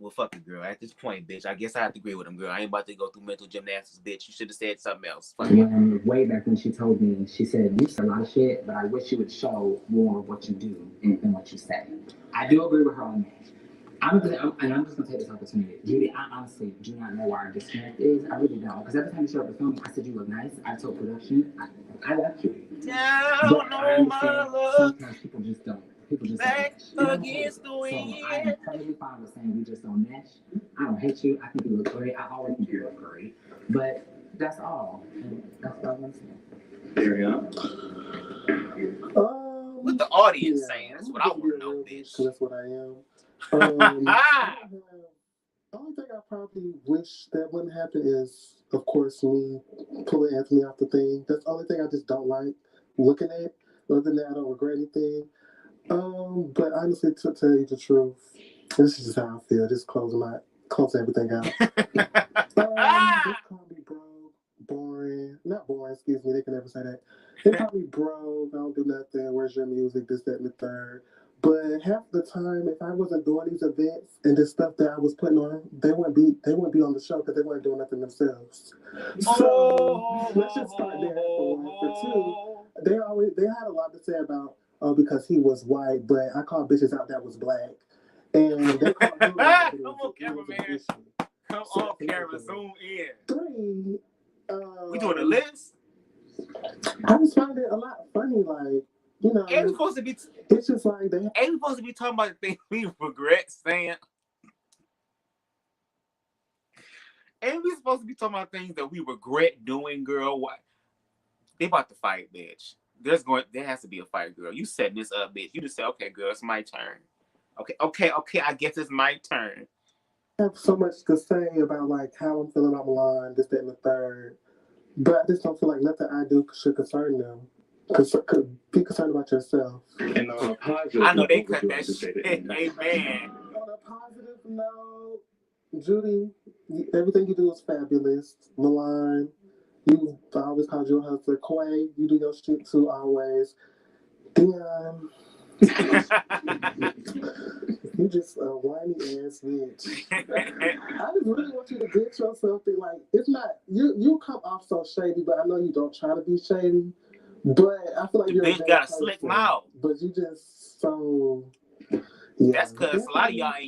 well, fuck it, girl. At this point, bitch, I guess I have to agree with him, girl. I ain't about to go through mental gymnastics, bitch. You should have said something else. Way back when she told me, she said, you say a lot of shit, but I wish you would show more of what you do than what you say. I do agree with her on that. I'm just gonna take this opportunity. Judy, I honestly do not know where our disconnect is. I really don't. Because every time you show up to film, I said you look nice. I told production, I like you. But I understand sometimes people just don't. People just don't mesh. So I am perfectly fine with saying we just don't mesh. I don't hate you. I think you look great. I always think you look great. But that's all. And that's what I want to say. There you go. What the audience saying? That's what I want to know, bitch. That's what I am. The only thing I probably wish that wouldn't happen is, of course, me pulling Anthony off the thing. That's the only thing I just don't like looking at. Other than that, I don't regret anything. But honestly, to tell you the truth, this is just how I feel. Just close everything out. They call me broke, boring. Not boring, excuse me. They can never say that. They call me broke. I don't do nothing. Where's your music? This, that, and the third. But half the time, if I wasn't doing these events and the stuff that I was putting on, they wouldn't be on the show because they weren't doing nothing themselves. So let's just start there for one. For two, they had a lot to say about because he was white, but I called bitches out that was black, and they called him out. Come on, cameraman. Come on, camera. Zoom in. 3. We doing a list. I just find it a lot funny, like. You know, ain't we supposed to be? It's just like they. Ain't we supposed to be talking about the things we regret saying? Ain't we supposed to be talking about things that we regret doing, girl? What? They about to fight, bitch. There has to be a fight, girl. You setting this up, bitch. You just say, okay, girl, it's my turn. Okay. I guess it's my turn. I have so much to say about like how I'm feeling about Milan, this, that, and the third, but I just don't feel like nothing I do should concern them. Be concerned about yourself. And on a positive, I know they cut that shit. Amen. On a positive note, Judy, everything you do is fabulous. Milan, I always called you a hustler. Quay, you do your shit too always. Dion, you just a whiny ass bitch. I just really want you to get yourself like it's not you come off so shady, but I know you don't try to be shady. But I feel like the bitch got a slick mouth. But you just so. Yeah. That's because a lot of y'all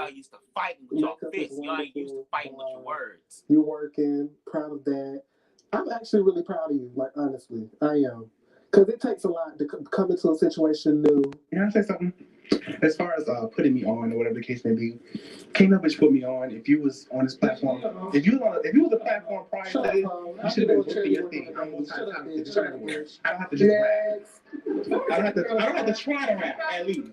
used to fight with your fists. Y'all ain't used to fighting with your words. You're working, proud of that. I'm actually really proud of you. Like honestly, I am. Because it takes a lot to come into a situation new. Can I say something? As far as putting me on or whatever the case may be, can't nobody put me on. If you was on this platform, if you was a platform prior to this, you should have been working your thing. I'm multi-talented. I don't have to just rap. I don't have to try to rap at least.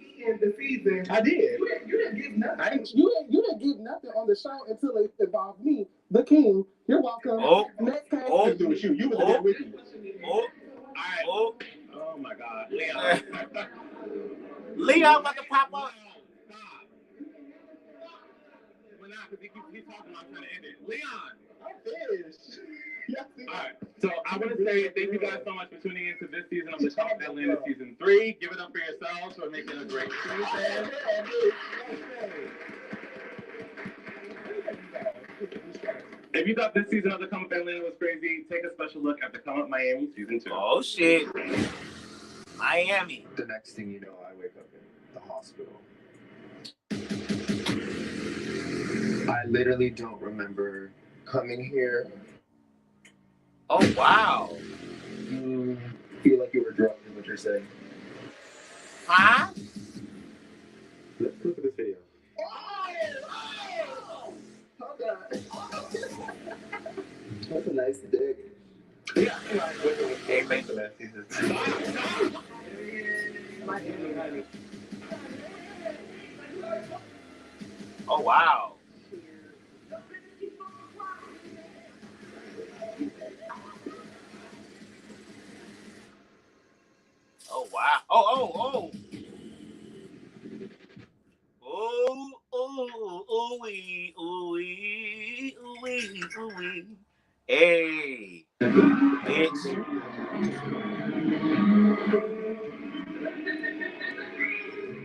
I did. You didn't give nothing. You didn't give nothing on the show until it involved me, the king. You're welcome. Next case. You was there with me. Oh my God, Leon. Leon about to pop up. We're not, because he keeps talking. I'm trying to end it. Leon. All right, so I want to say thank you guys so much for tuning in to this season of the Talk Atlanta Season 3. Give it up for yourselves for making a great season. If you thought this season of the Come Up Atlanta was crazy, take a special look at the Come Up Miami Season 2. Oh, shit. Miami. The next thing you know, I wake up in the hospital. I literally don't remember coming here. Oh, wow. Feel like you were drunk is what you're saying. Huh? Let's look at this video. That's a nice dick. Yeah. Hey, man. Oh, wow. Oh, wow. Oh. Ooh. Hey, bitch.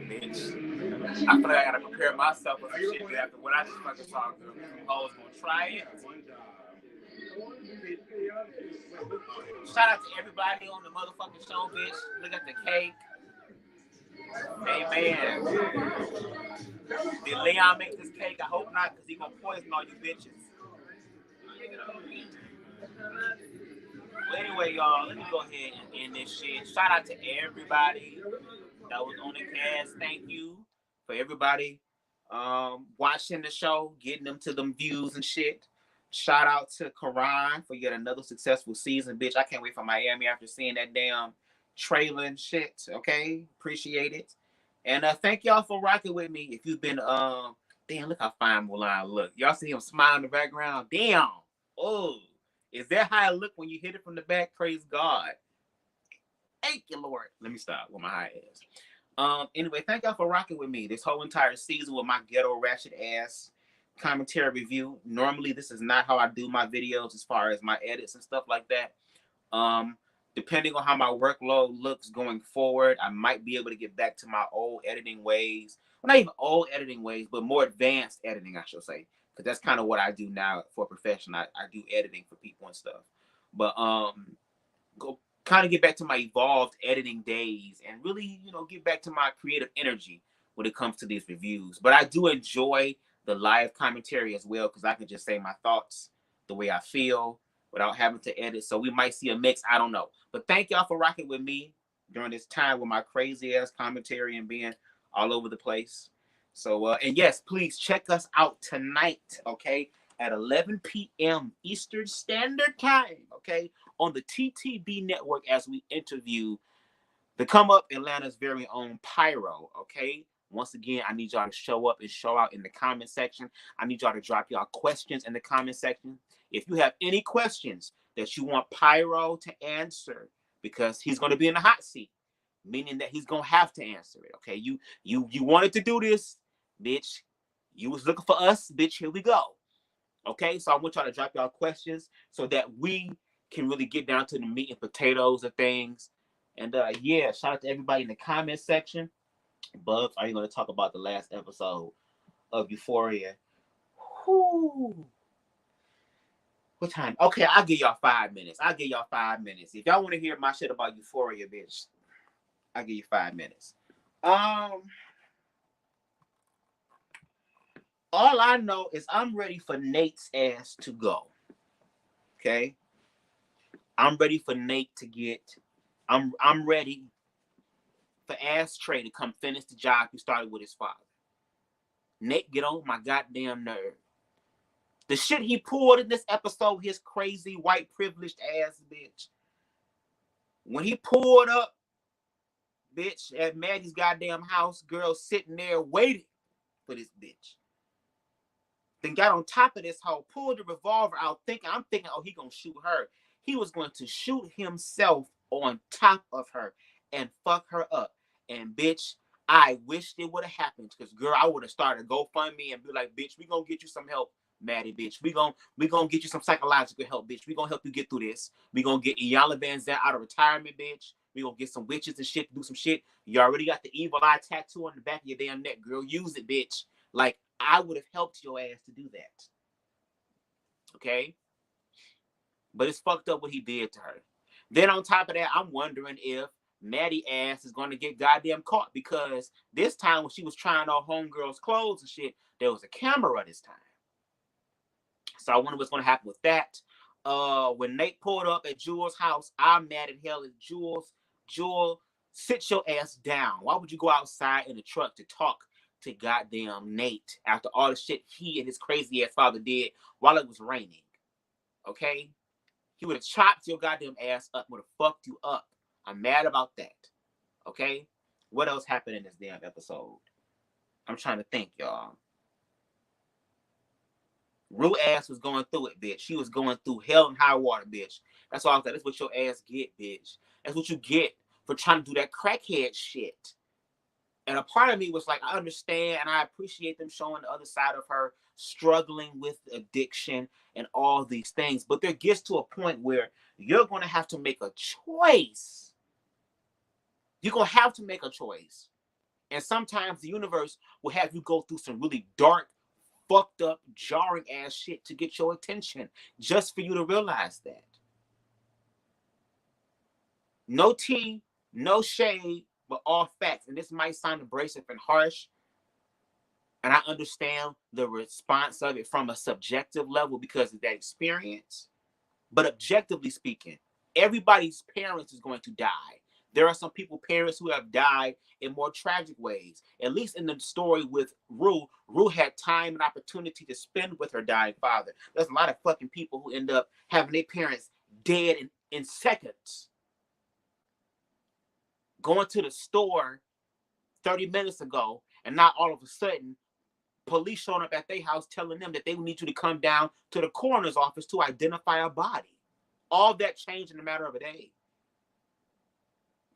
Bitch. I feel like I gotta prepare myself for some shit after what I just fucking saw. Some hoes gonna try it. Shout out to everybody on the motherfucking show, bitch. Look at the cake. Hey, man. Did Leon make this cake? I hope not, because he gonna poison all you bitches. Well, anyway, y'all, let me go ahead and end this shit. Shout out to everybody that was on the cast. Thank you for everybody watching the show, getting them to them views and shit. Shout out to Karan for yet another successful season, bitch. I can't wait for Miami after seeing that damn trailer and shit. Okay, appreciate it. And thank y'all for rocking with me. If you've been damn, look how fine Mulan look. Y'all see him smile in the background. Damn. Oh, is that how I look when you hit it from the back? Praise God. Thank you, Lord. Let me stop with my high ass. Anyway, thank y'all for rocking with me this whole entire season with my ghetto ratchet ass commentary review. Normally, this is not how I do my videos as far as my edits and stuff like that. Depending on how my workload looks going forward, I might be able to get back to my old editing ways. Well, not even old editing ways, but more advanced editing, I should say. Because that's kind of what I do now for a profession. I do editing for people and stuff. But go kind of get back to my evolved editing days and really, get back to my creative energy when it comes to these reviews. But I do enjoy the live commentary as well, because I can just say my thoughts the way I feel without having to edit. So we might see a mix. I don't know. But thank y'all for rocking with me during this time with my crazy ass commentary and being all over the place. So, and yes, please check us out tonight, okay, at 11 p.m. Eastern Standard Time, okay, on the TTB network as we interview the Come Up Atlanta's very own Pyro, okay? Once again, I need y'all to show up and show out in the comment section. I need y'all to drop y'all questions in the comment section. If you have any questions that you want Pyro to answer, because he's going to be in the hot seat, meaning that he's going to have to answer it, okay? You wanted to do this, bitch. You was looking for us, bitch. Here we go. Okay, so I want y'all to drop y'all questions so that we can really get down to the meat and potatoes of things. And yeah, shout out to everybody in the comment section. Bubs, are you going to talk about the last episode of Euphoria? Whew. What time? Okay, I'll give y'all 5 minutes. If y'all want to hear my shit about Euphoria, bitch, I'll give you 5 minutes. All I know is I'm ready for Nate's ass to go. Okay? I'm ready for Nate to get... I'm ready for Ashtray to come finish the job he started with his father. Nate, get on my goddamn nerve. The shit he pulled in this episode, his crazy white privileged ass bitch. When he pulled up, bitch, at Maddie's goddamn house, girl sitting there waiting for this bitch. Then got on top of this hoe, pulled the revolver out, I'm thinking, oh, he gonna shoot her. He was going to shoot himself on top of her and fuck her up. And bitch, I wished it would have happened, because girl, I would have started GoFundMe and be like, bitch, we gonna get you some help Maddie, bitch. We gonna get you some psychological help, bitch. We gonna help you get through this. We gonna get Iyanla Vanzant out of retirement, bitch. We gonna get some witches and shit to do some shit. You already got the evil eye tattoo on the back of your damn neck, girl. Use it, bitch. Like, I would have helped your ass to do that. Okay? But it's fucked up what he did to her. Then on top of that, I'm wondering if Maddie ass is going to get goddamn caught, because this time when she was trying on homegirl's clothes and shit, there was a camera this time. So I wonder what's going to happen with that. When Nate pulled up at Jewel's house, I'm mad at hell at Jules. Jewel, sit your ass down. Why would you go outside in the truck to talk to goddamn Nate after all the shit he and his crazy ass father did while it was raining? Okay? He would have chopped your goddamn ass up, would have fucked you up. I'm mad about that. Okay? What else happened in this damn episode? I'm trying to think, y'all. Rue ass was going through it, bitch. She was going through hell and high water, bitch. That's all I was like, that's what your ass get, bitch. That's what you get for trying to do that crackhead shit. And a part of me was like, I understand and I appreciate them showing the other side of her struggling with addiction and all these things. But there gets to a point where you're going to have to make a choice. You're going to have to make a choice. And sometimes the universe will have you go through some really dark, fucked up, jarring ass shit to get your attention, just for you to realize that. No tea, no shade, but all facts. And this might sound abrasive and harsh, and I understand the response of it from a subjective level because of that experience. But objectively speaking, everybody's parents is going to die. There are some people, parents who have died in more tragic ways. At least in the story with Rue, Rue had time and opportunity to spend with her dying father. There's a lot of fucking people who end up having their parents dead in seconds. Going to the store 30 minutes ago, and now all of a sudden, police showing up at their house telling them that they need you to come down to the coroner's office to identify a body. All that changed in a matter of a day.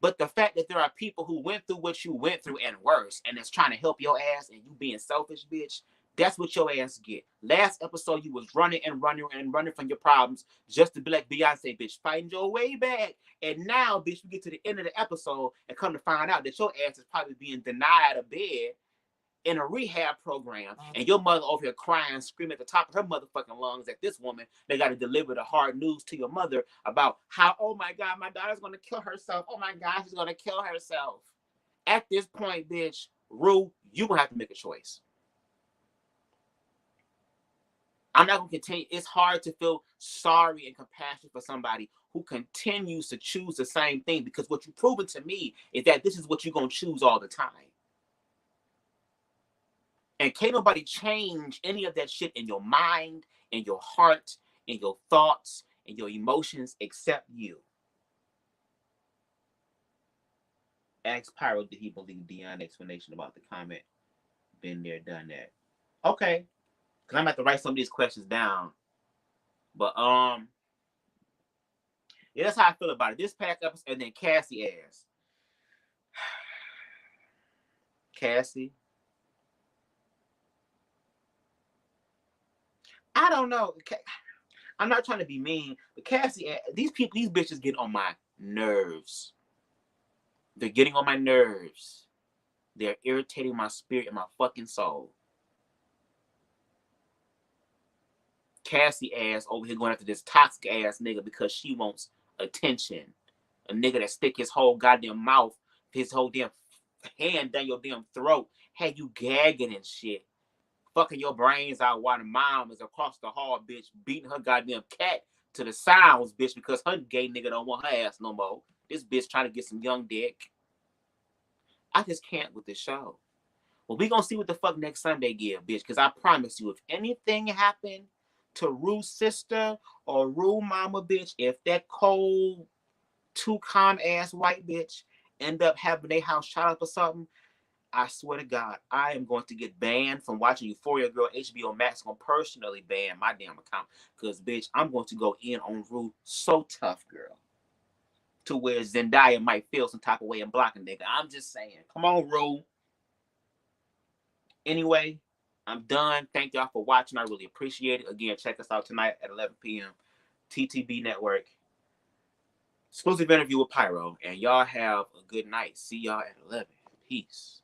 But the fact that there are people who went through what you went through and worse, and it's trying to help your ass, and you being selfish, bitch, that's what your ass get. Last episode, you was running from your problems just to be like Beyonce, bitch, fighting your way back. And now, bitch, we get to the end of the episode and come to find out that your ass is probably being denied a bed in a rehab program, and your mother over here crying, screaming at the top of her motherfucking lungs at this woman. They got to deliver the hard news to your mother about how, oh my God, my daughter's going to kill herself. Oh my God, she's going to kill herself. At this point, bitch, Rue, you're going to have to make a choice. I'm not going to continue. It's hard to feel sorry and compassion for somebody who continues to choose the same thing, because what you've proven to me is that this is what you're going to choose all the time. And can't nobody change any of that shit in your mind, in your heart, in your thoughts, in your emotions, except you. Ask Pyro, did he believe Dion's explanation about the comment? Been there, done that. Okay. Because I'm going to have to write some of these questions down. But, yeah, that's how I feel about it. This past episode, and then Cassie ass. Cassie. I don't know. I'm not trying to be mean, but Cassie, these bitches get on my nerves. They're getting on my nerves. They're irritating my spirit and my fucking soul. Cassie ass over here going after this toxic ass nigga because she wants attention. A nigga that stick his whole goddamn mouth, his whole damn hand down your damn throat, had you gagging and shit. Fucking your brains out while the mom is across the hall, bitch, beating her goddamn cat to the sounds, bitch, because her gay nigga don't want her ass no more. This bitch trying to get some young dick. I just can't with this show. Well, we gonna see what the fuck next Sunday give, bitch, because I promise you, if anything happened to Rue's sister or Rue mama, bitch, if that cold, too calm ass white bitch end up having their house shot up or something, I swear to God, I am going to get banned from watching Euphoria Girl. HBO Max going to personally ban my damn account. Because, bitch, I'm going to go in on Rue so tough, girl. To where Zendaya might feel some type of way and block a nigga. I'm just saying. Come on, Rue. Anyway, I'm done. Thank y'all for watching. I really appreciate it. Again, check us out tonight at 11 p.m. TTB Network. Exclusive interview with Pyro. And y'all have a good night. See y'all at 11. Peace.